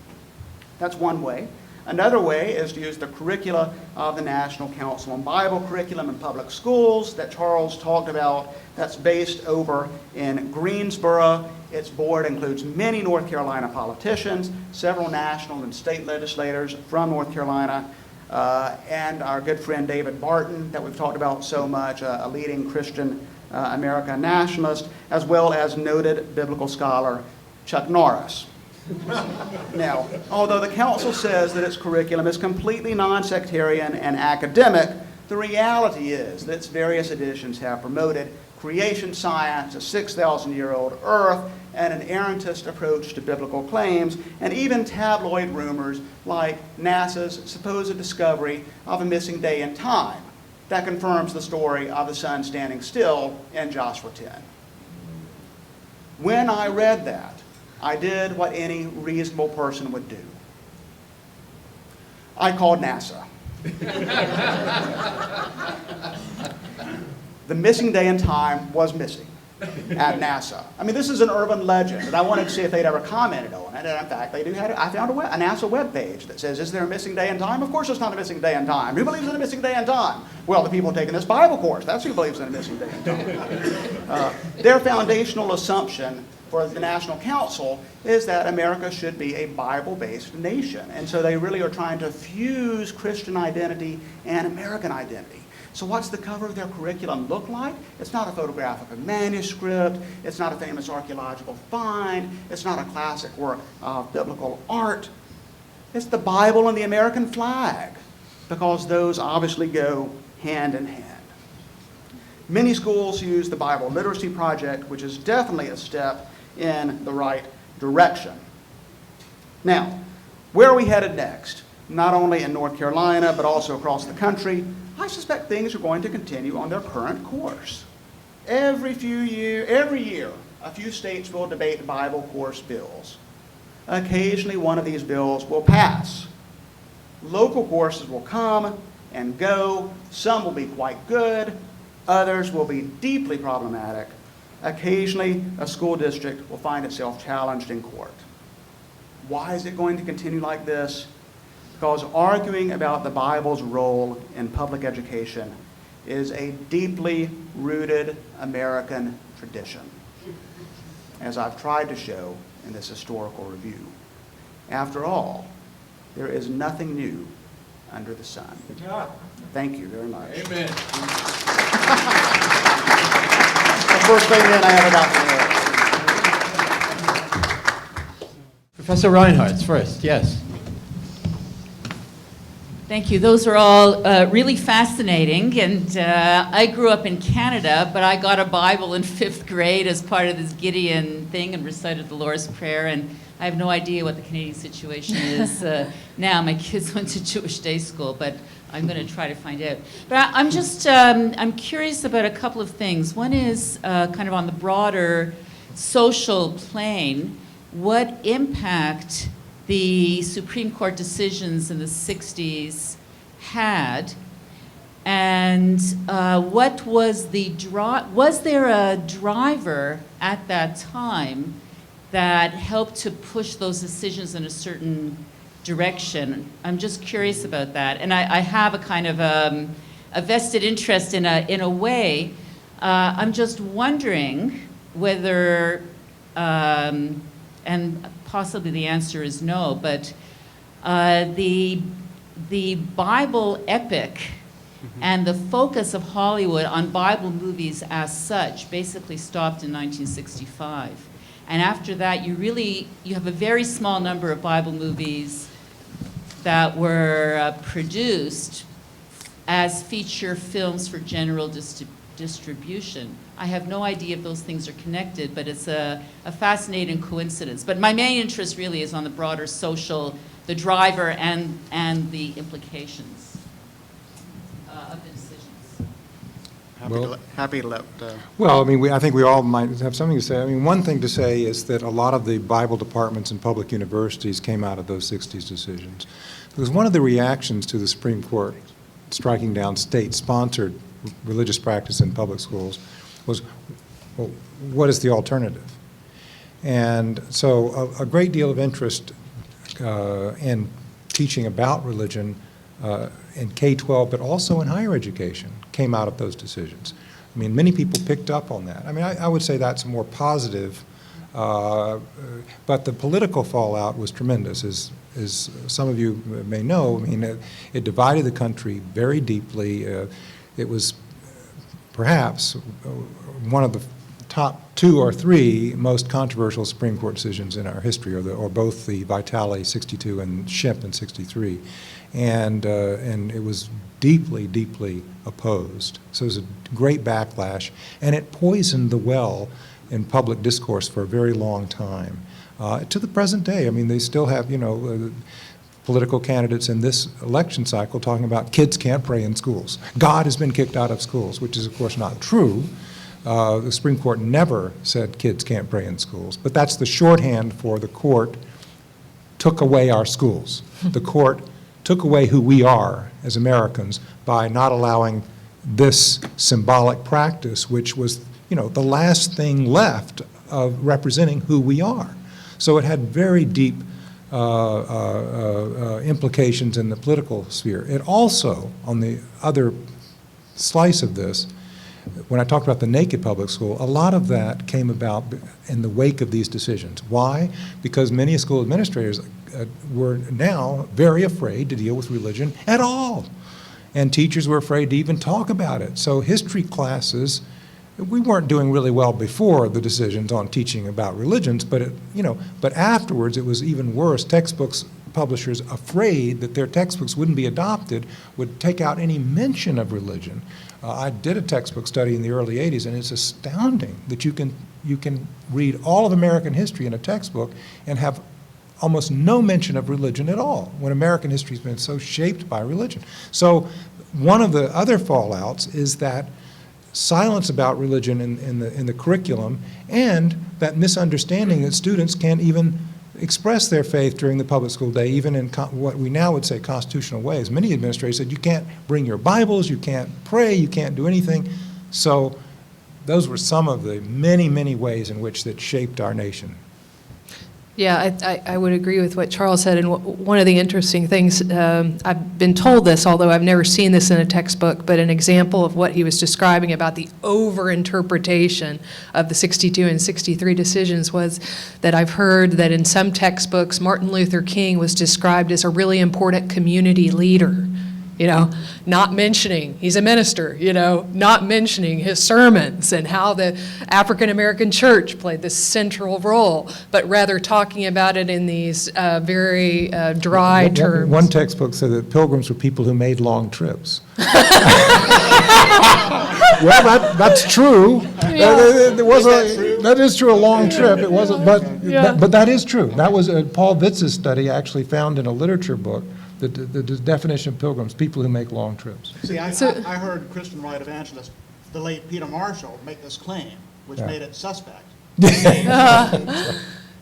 Speaker 3: That's one way. Another way is to use the curricula of the National Council on Bible Curriculum in Public Schools that Charles talked about. That's based over in Greensboro. Its board includes many North Carolina politicians, several national and state legislators from North Carolina, and our good friend David Barton that we've talked about so much, a leading Christian American nationalist, as well as noted biblical scholar Chuck Norris. Now, although the council says that its curriculum is completely non-sectarian and academic, the reality is that its various editions have promoted creation science, a 6,000-year-old earth, and an errantist approach to biblical claims, and even tabloid rumors like NASA's supposed discovery of a missing day in time that confirms the story of the sun standing still in Joshua 10. When I read that, I did what any reasonable person would do. I called NASA. The missing day in time was missing at NASA. I mean, this is an urban legend, and I wanted to see if they'd ever commented on it. And in fact, they do have it. I found a NASA webpage that says, is there a missing day in time? Of course there's not a missing day in time. Who believes in a missing day in time? Well, the people taking this Bible course, that's who believes in a missing day in time. Their foundational assumption for the National Council is that America should be a Bible-based nation. And so they really are trying to fuse Christian identity and American identity. So what's the cover of their curriculum look like? It's not a photograph of a manuscript. It's not a famous archaeological find. It's not a classic work of biblical art. It's the Bible and the American flag, because those obviously go hand in hand. Many schools use the Bible Literacy Project, which is definitely a step in the right direction. Now, where are we headed next? Not only in North Carolina, but also across the country. I suspect things are going to continue on their current course. Every year, a few states will debate Bible course bills. occasionally one of these bills will pass. Local courses will come and go. Some will be quite good. Others will be deeply problematic. Occasionally, a school district will find itself challenged in court. Why is it going to continue like this? Because arguing about the Bible's role in public education is a deeply rooted American tradition, as I've tried to show in this historical review. After all, there is nothing new under the sun. Thank you very much.
Speaker 5: Amen.
Speaker 3: The first thing then I have about the
Speaker 1: Professor Reinhardt's first, yes.
Speaker 7: Thank you. Those are all really fascinating. And I grew up in Canada, but I got a Bible in 5th grade as part of this Gideon thing and recited the Lord's Prayer. And I have no idea what the Canadian situation is now. My kids went to Jewish day school, but I'm going to try to find out. But I'm just, I'm curious about a couple of things. One is kind of on the broader social plane, what impact the Supreme Court decisions in the 60s had, and what was the was there a driver at that time that helped to push those decisions in a certain direction? I'm just curious about that, and I have a kind of a vested interest in a way. I'm just wondering whether, and possibly the answer is no, but the Bible epic and the focus of Hollywood on Bible movies as such basically stopped in 1965. And after that, you have a very small number of Bible movies that were produced as feature films for general distribution. I have no idea if those things are connected, but it's a fascinating coincidence. But my main interest really is on the broader social, the driver and the implications of the decisions.
Speaker 3: Happy to let
Speaker 2: Well, I mean, I think we all might have something to say. I mean, one thing to say is that a lot of the Bible departments in public universities came out of those 60s decisions. Because one of the reactions to the Supreme Court striking down state-sponsored religious practice in public schools was, well, what is the alternative? And so a great deal of interest in teaching about religion in K-12, but also in higher education, came out of those decisions. I mean, many people picked up on that. I mean, I would say that's more positive, but the political fallout was tremendous, as some of you may know. I mean, it divided the country very deeply. It was perhaps one of the top 2 or 3 most controversial Supreme Court decisions in our history, or both the Vitale 62 and Schimpf in 63. And it was deeply, deeply opposed. So it was a great backlash, and it poisoned the well in public discourse for a very long time. To the present day, I mean, they still have, political candidates in this election cycle talking about kids can't pray in schools. God has been kicked out of schools, which is, of course, not true. The Supreme Court never said kids can't pray in schools, but that's the shorthand for the court took away our schools. The court took away who we are as Americans by not allowing this symbolic practice, which was, the last thing left of representing who we are. So it had very deep implications in the political sphere. It also, on the other slice of this, when I talked about the naked public school, a lot of that came about in the wake of these decisions. Why? Because many school administrators were now very afraid to deal with religion at all. And teachers were afraid to even talk about it. So history classes, we weren't doing really well before the decisions on teaching about religions, but but afterwards it was even worse. Textbooks publishers, afraid that their textbooks wouldn't be adopted, would take out any mention of religion. I did a textbook study in the early 80s, and it's astounding that you can read all of American history in a textbook and have almost no mention of religion at all, when American history has been so shaped by religion. So one of the other fallouts is that silence about religion in the curriculum, and that misunderstanding that students can't even express their faith during the public school day, even in what we now would say constitutional ways. Many administrators said you can't bring your Bibles, you can't pray, you can't do anything. So those were some of the many, many ways in which that shaped our nation.
Speaker 4: Yeah, I would agree with what Charles said, and one of the interesting things, I've been told this, although I've never seen this in a textbook, but an example of what he was describing about the over-interpretation of the 62 and 63 decisions was that I've heard that in some textbooks, Martin Luther King was described as a really important community leader. Not mentioning, he's a minister, not mentioning his sermons and how the African American church played this central role, but rather talking about it in these very dry terms.
Speaker 2: One textbook said that pilgrims were people who made long trips. Well, that's true.
Speaker 4: Yeah.
Speaker 2: That is true, a long trip. It wasn't, but that is true. That was Paul Vitz's study, actually found in a literature book. The definition of pilgrims, people who make long trips.
Speaker 5: See, I heard Christian right evangelist, the late Peter Marshall, make this claim, which made it suspect.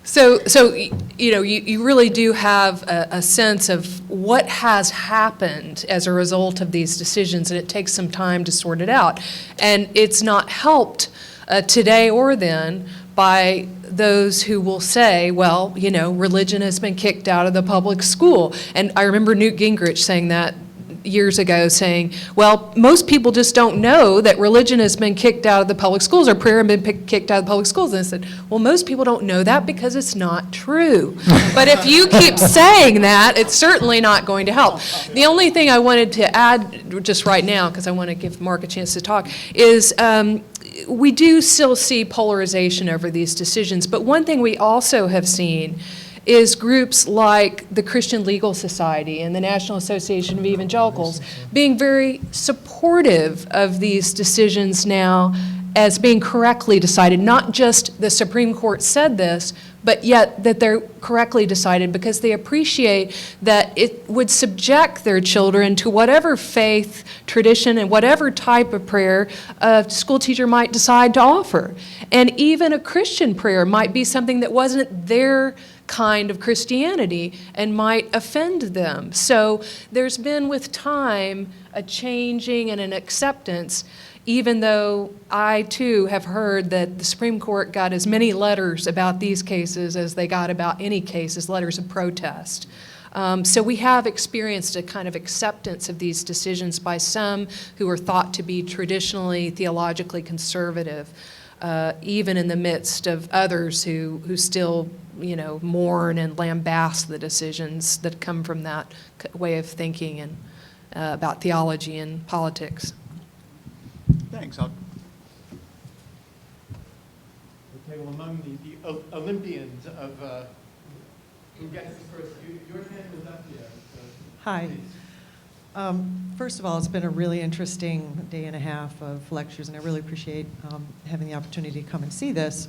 Speaker 4: So you really do have a sense of what has happened as a result of these decisions, and it takes some time to sort it out. And it's not helped today or then by those who will say, well, religion has been kicked out of the public school. And I remember Newt Gingrich saying that years ago, saying, well, most people just don't know that religion has been kicked out of the public schools, or prayer has been kicked out of the public schools. And I said, well, most people don't know that because it's not true. But if you keep saying that, it's certainly not going to help. The only thing I wanted to add just right now, because I want to give Mark a chance to talk, is we do still see polarization over these decisions, but one thing we also have seen is groups like the Christian Legal Society and the National Association of Evangelicals being very supportive of these decisions now as being correctly decided. Not just the Supreme Court said this, but yet that they're correctly decided because they appreciate that it would subject their children to whatever faith, tradition, and whatever type of prayer a school teacher might decide to offer. And even a Christian prayer might be something that wasn't their kind of Christianity and might offend them. So there's been, with time, a changing and an acceptance, even though I, too, have heard that the Supreme Court got as many letters about these cases as they got about any cases, letters of protest. So we have experienced a kind of acceptance of these decisions by some who are thought to be traditionally, theologically conservative, even in the midst of others who still, mourn and lambast the decisions that come from that way of thinking and about theology and politics.
Speaker 3: Thanks.
Speaker 1: Okay, well, among the Olympians of who gets the first, your hand was up here. So
Speaker 8: Hi.
Speaker 1: please.
Speaker 8: First of all, it's been a really interesting day and a half of lectures, and I really appreciate having the opportunity to come and see this.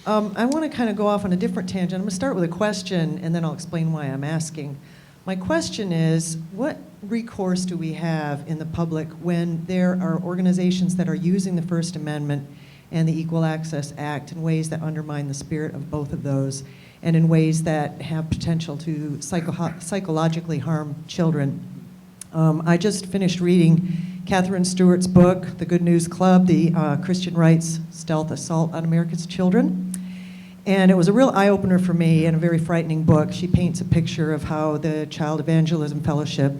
Speaker 8: I want to kind of go off on a different tangent. I'm going to start with a question, and then I'll explain why I'm asking. My question is, what recourse do we have in the public when there are organizations that are using the First Amendment and the Equal Access Act in ways that undermine the spirit of both of those, and in ways that have potential to psychologically harm children? I just finished reading Catherine Stewart's book, The Good News Club, the Christian Rights Stealth Assault on America's Children. And it was a real eye-opener for me and a very frightening book. She paints a picture of how the Child Evangelism Fellowship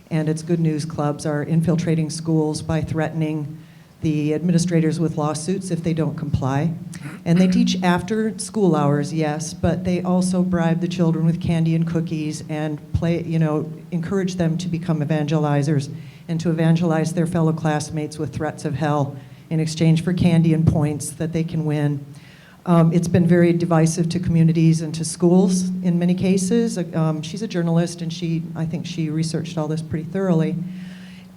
Speaker 8: and its Good News Clubs are infiltrating schools by threatening the administrators with lawsuits if they don't comply. And they teach after school hours, yes, but they also bribe the children with candy and cookies and encourage them to become evangelizers and to evangelize their fellow classmates with threats of hell in exchange for candy and points that they can win. It's been very divisive to communities and to schools in many cases. She's a journalist, and I think she researched all this pretty thoroughly.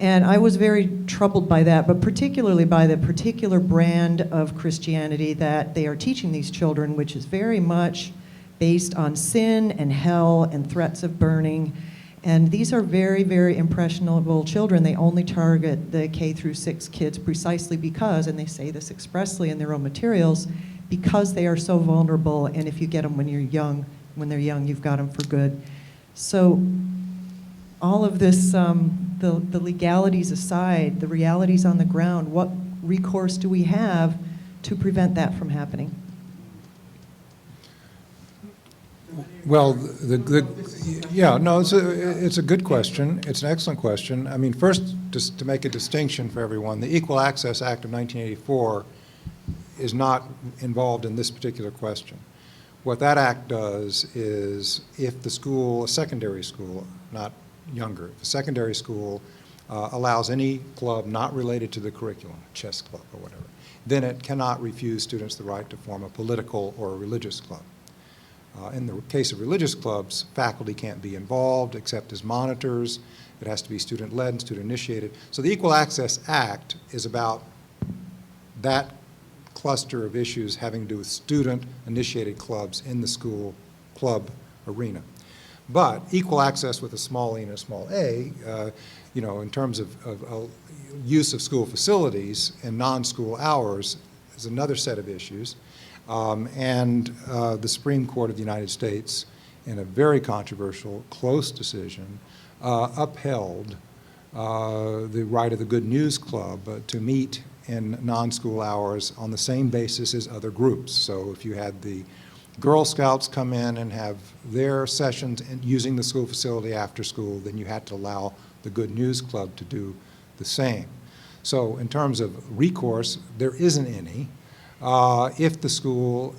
Speaker 8: And I was very troubled by that, but particularly by the particular brand of Christianity that they are teaching these children, which is very much based on sin and hell and threats of burning. And these are very, very impressionable children. They only target the K through 6 kids precisely because, and they say this expressly in their own materials, because they are so vulnerable, and if you get them when you're young, when they're young, you've got them for good. So all of this, the legalities aside, the realities on the ground, what recourse do we have to prevent that from happening?
Speaker 2: Well, yeah, no, it's a good question. It's an excellent question. I mean, first, just to make a distinction for everyone, the Equal Access Act of 1984 is not involved in this particular question. What that act does is if the school, a secondary school, not younger, if a secondary school allows any club not related to the curriculum, chess club or whatever, then it cannot refuse students the right to form a political or a religious club. In the case of religious clubs, faculty can't be involved except as monitors. It has to be student-led and student-initiated. So the Equal Access Act is about that cluster of issues having to do with student-initiated clubs in the school club arena. But equal access with a small e and a small a, you know, in terms of use of school facilities and non-school hours is another set of issues. The Supreme Court of the United States, in a very controversial, close decision, upheld the right of the Good News Club to meet in non-school hours on the same basis as other groups. So if you had the Girl Scouts come in and have their sessions using the school facility after school, then you had to allow the Good News Club to do the same. So in terms of recourse, there isn't any. If the school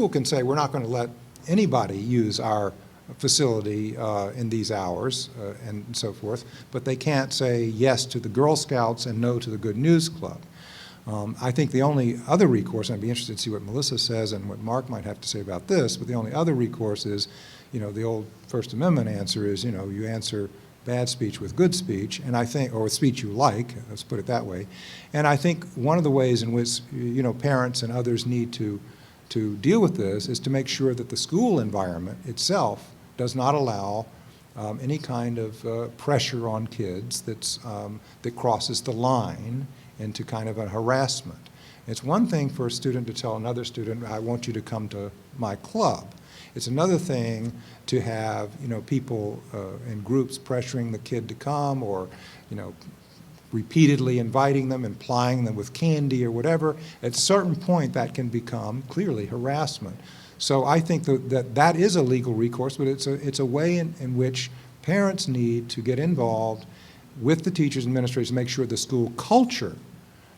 Speaker 2: can say, we're not going to let anybody use our facility in these hours and so forth, but they can't say yes to the Girl Scouts and no to the Good News Club. I think the only other recourse, and I'd be interested to see what Melissa says and what Mark might have to say about this, but the only other recourse is, you know, the old First Amendment answer is, you know, you answer bad speech with good speech, and I think, or with speech you like, let's put it that way. And I think one of the ways in which, you know, parents and others need to deal with this is to make sure that the school environment itself does not allow any kind of pressure on kids that crosses the line into kind of a harassment. It's one thing for a student to tell another student, I want you to come to my club. It's another thing to have, you know, people in groups pressuring the kid to come, or, you know, repeatedly inviting them and plying them with candy or whatever. At a certain point, that can become clearly harassment. So I think that is a legal recourse, but it's a way in which parents need to get involved with the teachers and administrators to make sure the school culture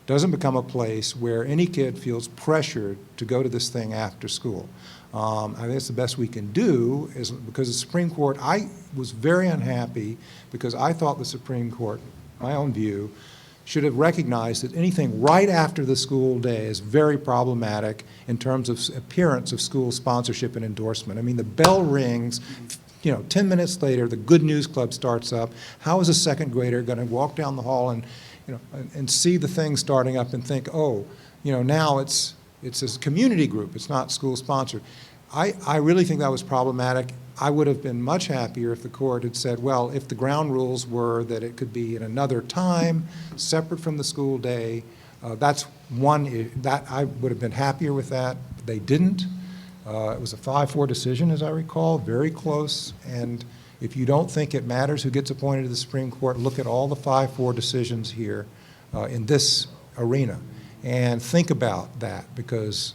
Speaker 2: doesn't become a place where any kid feels pressured to go to this thing after school. I think it's the best we can do, is because the Supreme Court, I was very unhappy because I thought the Supreme Court, my own view, should have recognized that anything right after the school day is very problematic in terms of appearance of school sponsorship and endorsement. I mean, the bell rings, you know, 10 minutes later, the Good News Club starts up. How is a second grader going to walk down the hall and, you know, and see the thing starting up and think, oh, you know, now it's a community group, it's not school sponsored. I really think that was problematic. I would have been much happier if the court had said, well, if the ground rules were that it could be at another time, separate from the school day, that's one, that I would have been happier with that. They didn't. It was a 5-4 decision, as I recall, very close. And if you don't think it matters who gets appointed to the Supreme Court, look at all the 5-4 decisions here in this arena and think about that, because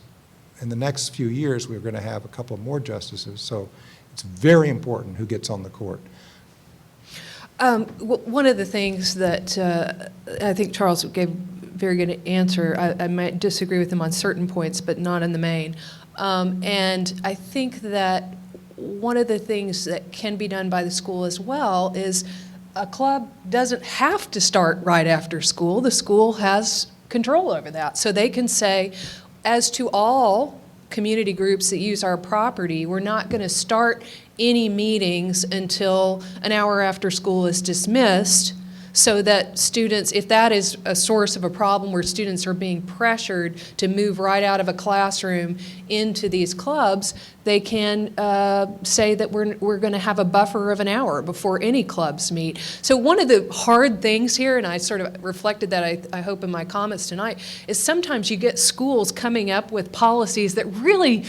Speaker 2: in the next few years we're going to have a couple more justices. So it's very important who gets on the court.
Speaker 4: One of the things that I think Charles gave a very good answer, I might disagree with him on certain points, but not in the main. And I think that one of the things that can be done by the school as well is a club doesn't have to start right after school. The school has control over that. So they can say, as to all community groups that use our property, we're not going to start any meetings until an hour after school is dismissed, so that students, if that is a source of a problem where students are being pressured to move right out of a classroom into these clubs, they can say that we're going to have a buffer of an hour before any clubs meet. So one of the hard things here, and I sort of reflected that, I hope, in my comments tonight, is sometimes you get schools coming up with policies that really,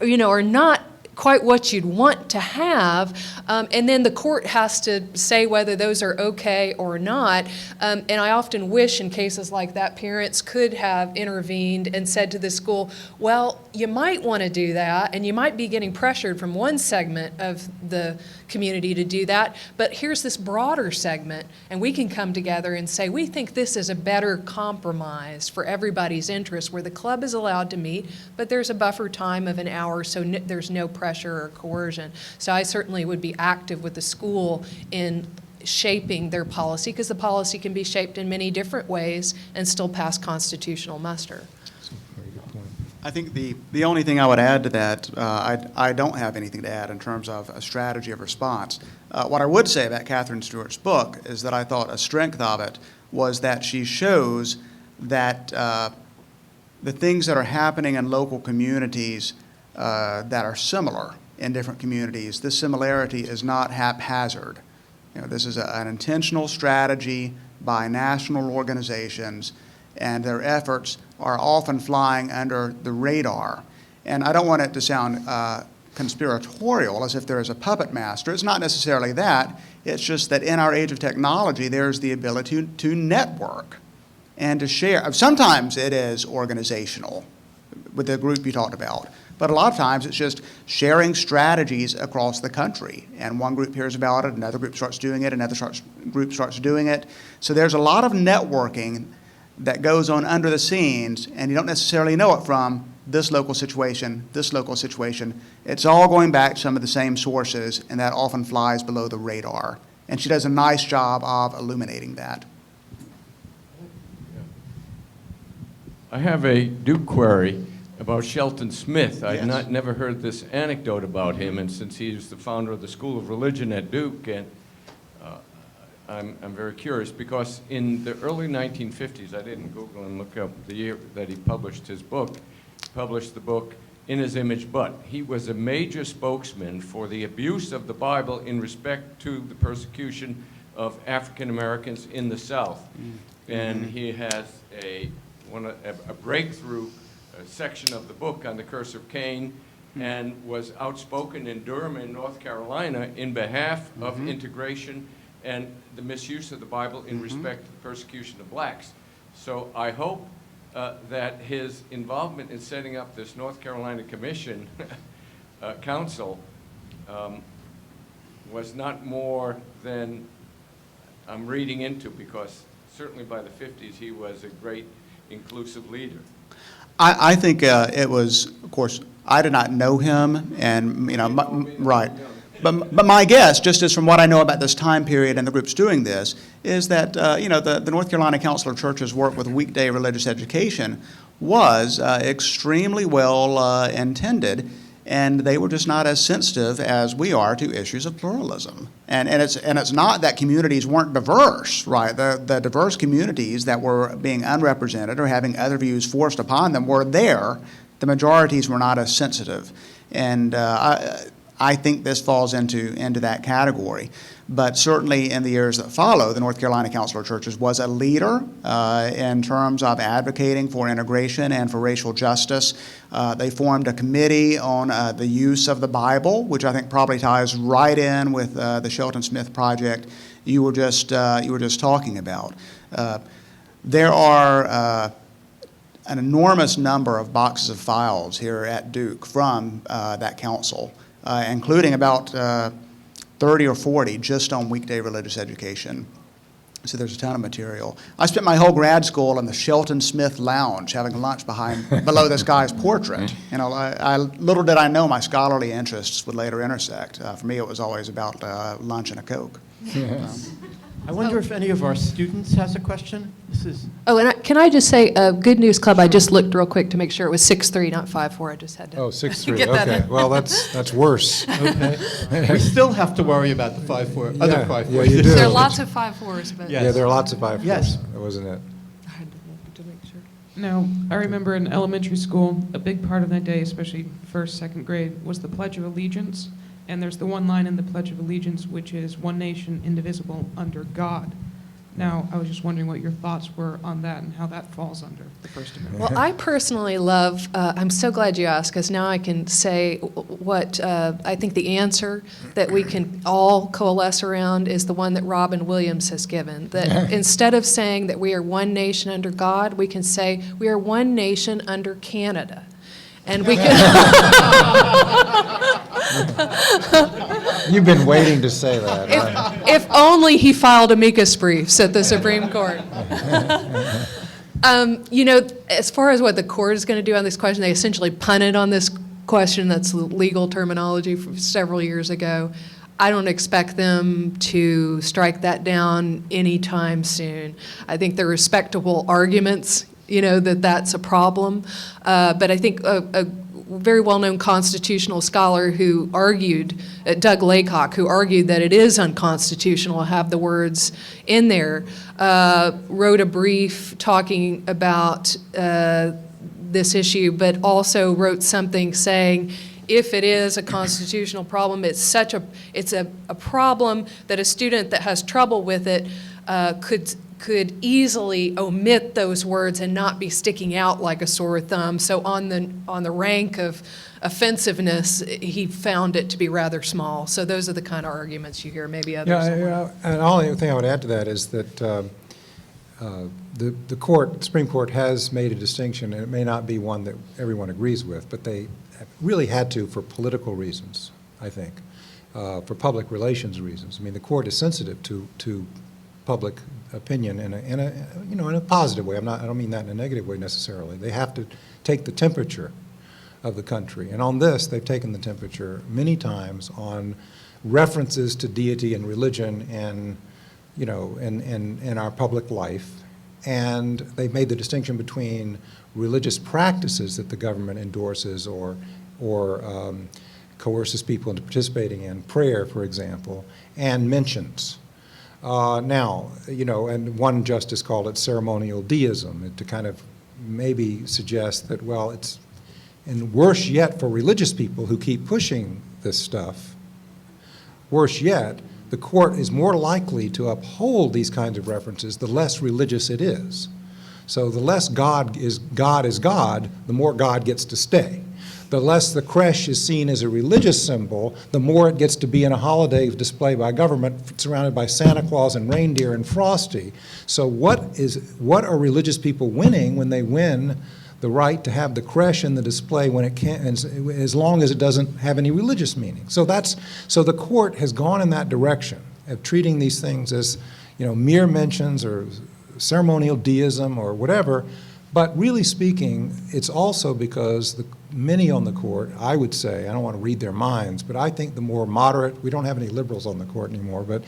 Speaker 4: you know, are not quite what you'd want to have, and then the court has to say whether those are okay or not. And I often wish in cases like that parents could have intervened and said to the school, well, you might want to do that, and you might be getting pressured from one segment of the community to do that, but here's this broader segment, and we can come together and say, we think this is a better compromise for everybody's interest, where the club is allowed to meet, but there's a buffer time of an hour, so there's no pressure or coercion. So I certainly would be active with the school in shaping their policy, because the policy can be shaped in many different ways and still pass constitutional muster.
Speaker 3: I think the only thing I would add to that, I don't have anything to add in terms of a strategy of response. What I would say about Catherine Stewart's book is that I thought a strength of it was that she shows that the things that are happening in local communities that are similar in different communities, this similarity is not haphazard. You know, this is an intentional strategy by national organizations, and their efforts are often flying under the radar. And I don't want it to sound conspiratorial, as if there is a puppet master. It's not necessarily that. It's just that in our age of technology, there's the ability to network and to share. Sometimes it is organizational, with the group you talked about. But a lot of times it's just sharing strategies across the country. And one group hears about it, another group starts doing it, another group starts doing it. So there's a lot of networking that goes on under the scenes, and you don't necessarily know it from this local situation, this local situation. It's all going back to some of the same sources, and that often flies below the radar. And she does a nice job of illuminating that.
Speaker 9: I have a Duke query about Shelton Smith. I'd
Speaker 3: Yes.
Speaker 9: never heard this anecdote about him, and since he's the founder of the School of Religion at Duke, and I'm very curious, because in the early 1950s, I didn't Google and look up the year that he published his book. He published the book In His Image, but he was a major spokesman for the abuse of the Bible in respect to the persecution of African Americans in the South. Mm-hmm. And he has a breakthrough section of the book on the curse of Cain, and was outspoken in Durham in North Carolina in behalf of integration and the misuse of the Bible in respect to the persecution of blacks. So I hope that his involvement in setting up this North Carolina Commission council was not more than I'm reading into, because certainly by the 50s he was a great inclusive leader.
Speaker 3: I think it was, of course, I did not know him, and, you know, right. But my guess, just as from what I know about this time period and the groups doing this, is that, you know, the North Carolina Council of Churches' work with weekday religious education was extremely well intended, and they were just not as sensitive as we are to issues of pluralism. And it's not that communities weren't diverse, right? The diverse communities that were being unrepresented or having other views forced upon them were there. The majorities were not as sensitive. And I think this falls into that category. But certainly in the years that follow, the North Carolina Council of Churches was a leader in terms of advocating for integration and for racial justice. They formed a committee on the use of the Bible, which I think probably ties right in with the Shelton Smith project you were just talking about. There are an enormous number of boxes of files here at Duke from that council, including about 30 or 40 just on weekday religious education. So there's a ton of material. I spent my whole grad school in the Shelton Smith Lounge having lunch below this guy's portrait. You know, little did I know my scholarly interests would later intersect. For me, it was always about lunch and a Coke.
Speaker 1: Yes. I wonder if any of our students has a question? This is.
Speaker 4: Oh, and can I just say, Good News Club, I just looked real quick to make sure it was 6'3", not 5'4". I just had to.
Speaker 10: Oh, 6'3",
Speaker 4: get that
Speaker 10: okay.
Speaker 4: in.
Speaker 10: Well, that's worse.
Speaker 1: Okay. We still have to worry about the 5'4", other 5'4".
Speaker 10: Yeah, you do.
Speaker 4: There are lots of 5'4s, but.
Speaker 1: Yes.
Speaker 10: Yeah, there are lots of 5'4".
Speaker 1: Yes.
Speaker 10: That wasn't it.
Speaker 4: I had to look to make sure.
Speaker 11: No, I remember in elementary school, a big part of that day, especially first, second grade, was the Pledge of Allegiance. And there's the one line in the Pledge of Allegiance, which is one nation indivisible under God. Now, I was just wondering what your thoughts were on that and how that falls under the First Amendment.
Speaker 4: Well, I personally love, I'm so glad you asked, because now I can say what I think the answer that we can all coalesce around is the one that Robin Williams has given. That instead of saying that we are one nation under God, we can say we are one nation under Canada. And we can.
Speaker 2: You've been waiting to say that.
Speaker 4: If only he filed amicus briefs at the Supreme Court. As far as what the court is going to do on this question, they essentially punted on this question. That's legal terminology from several years ago. I don't expect them to strike that down anytime soon. I think there are respectable arguments, that that's a problem. But I think a very well-known constitutional scholar who argued, Doug Laycock, who argued that it is unconstitutional to have the words in there, wrote a brief talking about this issue, but also wrote something saying, if it is a constitutional problem, it's a problem that a student that has trouble with it could easily omit those words and not be sticking out like a sore thumb. So on the rank of offensiveness, he found it to be rather small. So those are the kind of arguments you hear. Maybe others.
Speaker 2: Yeah, and the only thing I would add to that is that the Supreme Court has made a distinction, and it may not be one that everyone agrees with, but they really had to for political reasons, I think, for public relations reasons. I mean, the court is sensitive to public opinion in a positive way. I don't mean that in a negative way necessarily. They have to take the temperature of the country, and on this, they've taken the temperature many times on references to deity and religion and in our public life, and they've made the distinction between religious practices that the government endorses or coerces people into participating in, prayer, for example, and mentions. Now, and one justice called it ceremonial deism, to kind of maybe suggest that, well, it's, and worse yet for religious people who keep pushing this stuff, worse yet, the court is more likely to uphold these kinds of references the less religious it is. So the less God is God, the more God gets to stay. The less the creche is seen as a religious symbol, the more it gets to be in a holiday display by government surrounded by Santa Claus and reindeer and Frosty. So what are religious people winning when they win the right to have the creche in the display when it can't, as long as it doesn't have any religious meaning? So the court has gone in that direction of treating these things as mere mentions or ceremonial deism or whatever. But really speaking, it's also because many on the court, I would say, I don't want to read their minds, but I think the more moderate, we don't have any liberals on the court anymore, but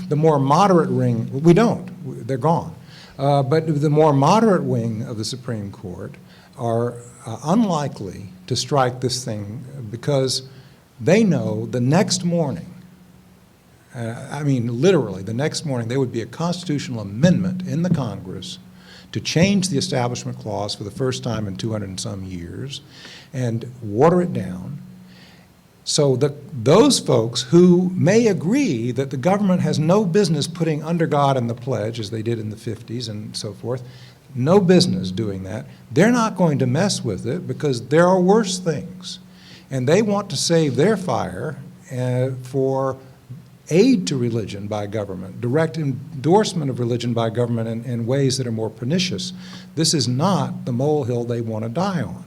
Speaker 2: the more moderate wing, we don't, they're gone. But the more moderate wing of the Supreme Court are unlikely to strike this thing because they know the next morning, literally the next morning, there would be a constitutional amendment in the Congress to change the Establishment Clause for the first time in 200 and some years and water it down. So those folks who may agree that the government has no business putting under God in the pledge, as they did in the 50s and so forth, no business doing that, they're not going to mess with it because there are worse things. And they want to save their fire for aid to religion by government, direct endorsement of religion by government in ways that are more pernicious. This is not the molehill they want to die on.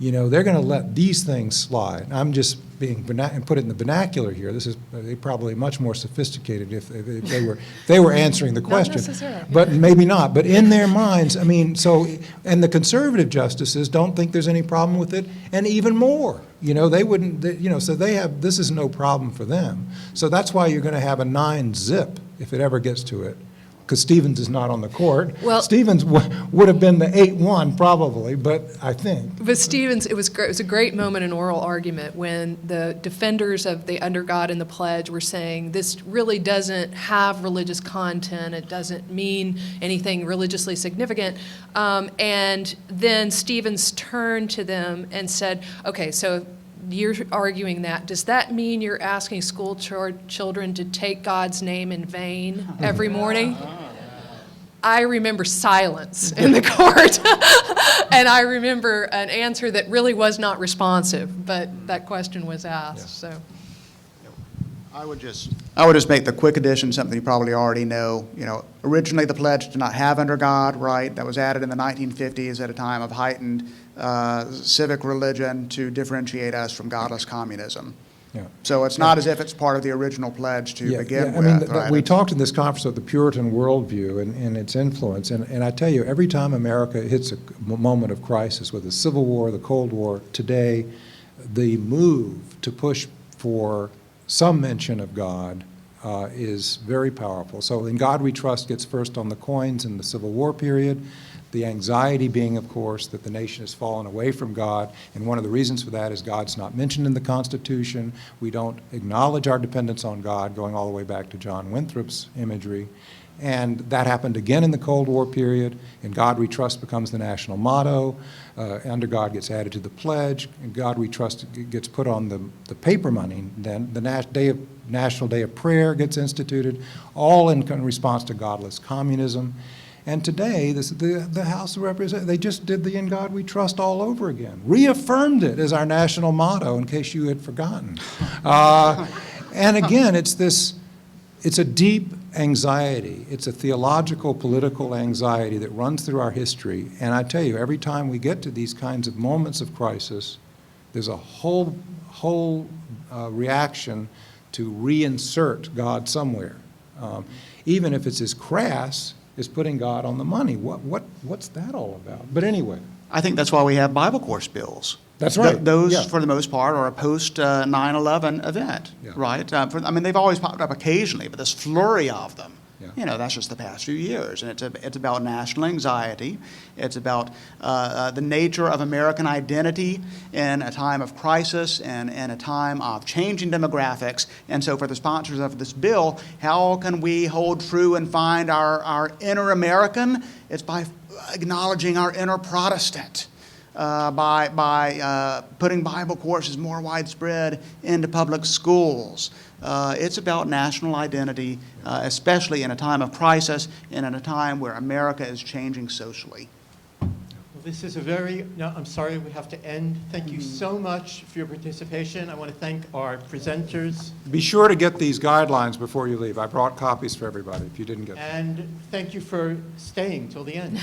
Speaker 2: They're going to let these things slide. I'm just being put it in the vernacular here. They're probably much more sophisticated if they were answering the question.
Speaker 4: Not necessarily.
Speaker 2: But maybe not. But in their minds, and the conservative justices don't think there's any problem with it, and even more. They wouldn't, so this is no problem for them. So that's why you're going to have a 9-zip if it ever gets to it, because Stevens is not on the court.
Speaker 4: Well,
Speaker 2: Stevens would have been the 8-1 probably, but I think.
Speaker 4: But Stevens, it was a great moment in oral argument when the defenders of the under God and the pledge were saying this really doesn't have religious content, it doesn't mean anything religiously significant. And then Stevens turned to them and said, okay, so you're arguing that. Does that mean you're asking school children to take God's name in vain every morning? I remember silence in the court. And I remember an answer that really was not responsive, but that question was asked, so.
Speaker 3: I would just make the quick addition, something you probably already know. You know, originally the pledge did not have under God, right? That was added in the 1950s at a time of heightened civic religion to differentiate us from godless communism.
Speaker 2: Yeah.
Speaker 3: So it's not as if it's part of the original pledge to begin
Speaker 2: I mean,
Speaker 3: with. Right?
Speaker 2: we talked in this conference of the Puritan worldview and its influence, and I tell you, every time America hits a moment of crisis, with the Civil War, the Cold War, today, the move to push for some mention of God is very powerful. So In God We Trust gets first on the coins in the Civil War period, the anxiety being, of course, that the nation has fallen away from God, and one of the reasons for that is God's not mentioned in the Constitution. We don't acknowledge our dependence on God, going all the way back to John Winthrop's imagery. And that happened again in the Cold War period. In God We Trust becomes the national motto. Under God gets added to the pledge. In God We Trust gets put on the paper money. Then the National Day of Prayer gets instituted, all in response to godless communism. And today, the House of Representatives, they just did the In God We Trust all over again, reaffirmed it as our national motto, in case you had forgotten. And again, it's a deep anxiety. It's a theological, political anxiety that runs through our history. And I tell you, every time we get to these kinds of moments of crisis, there's a whole reaction to reinsert God somewhere. Even if it's as crass as putting God on the money. What's that all about? But anyway.
Speaker 3: I think that's why we have Bible course bills.
Speaker 2: That's right.
Speaker 3: Those,
Speaker 2: yeah.
Speaker 3: for the most part, are a post 9/11 event,
Speaker 2: Yeah.
Speaker 3: right? I mean, they've always popped up occasionally, but this flurry of them,
Speaker 2: Yeah.
Speaker 3: you know, that's just the past few years. And it's about national anxiety. It's about the nature of American identity in a time of crisis and a time of changing demographics. And so for the sponsors of this bill, how can we hold true and find our inner American? It's by acknowledging our inner Protestant. By putting Bible courses more widespread into public schools. It's about national identity, especially in a time of crisis and in a time where America is changing socially.
Speaker 1: Well, this is a very, no, I'm sorry, we have to end. Thank you so much for your participation. I want to thank our presenters.
Speaker 2: Be sure to get these guidelines before you leave. I brought copies for everybody if you didn't get them.
Speaker 1: And thank you for staying till the end.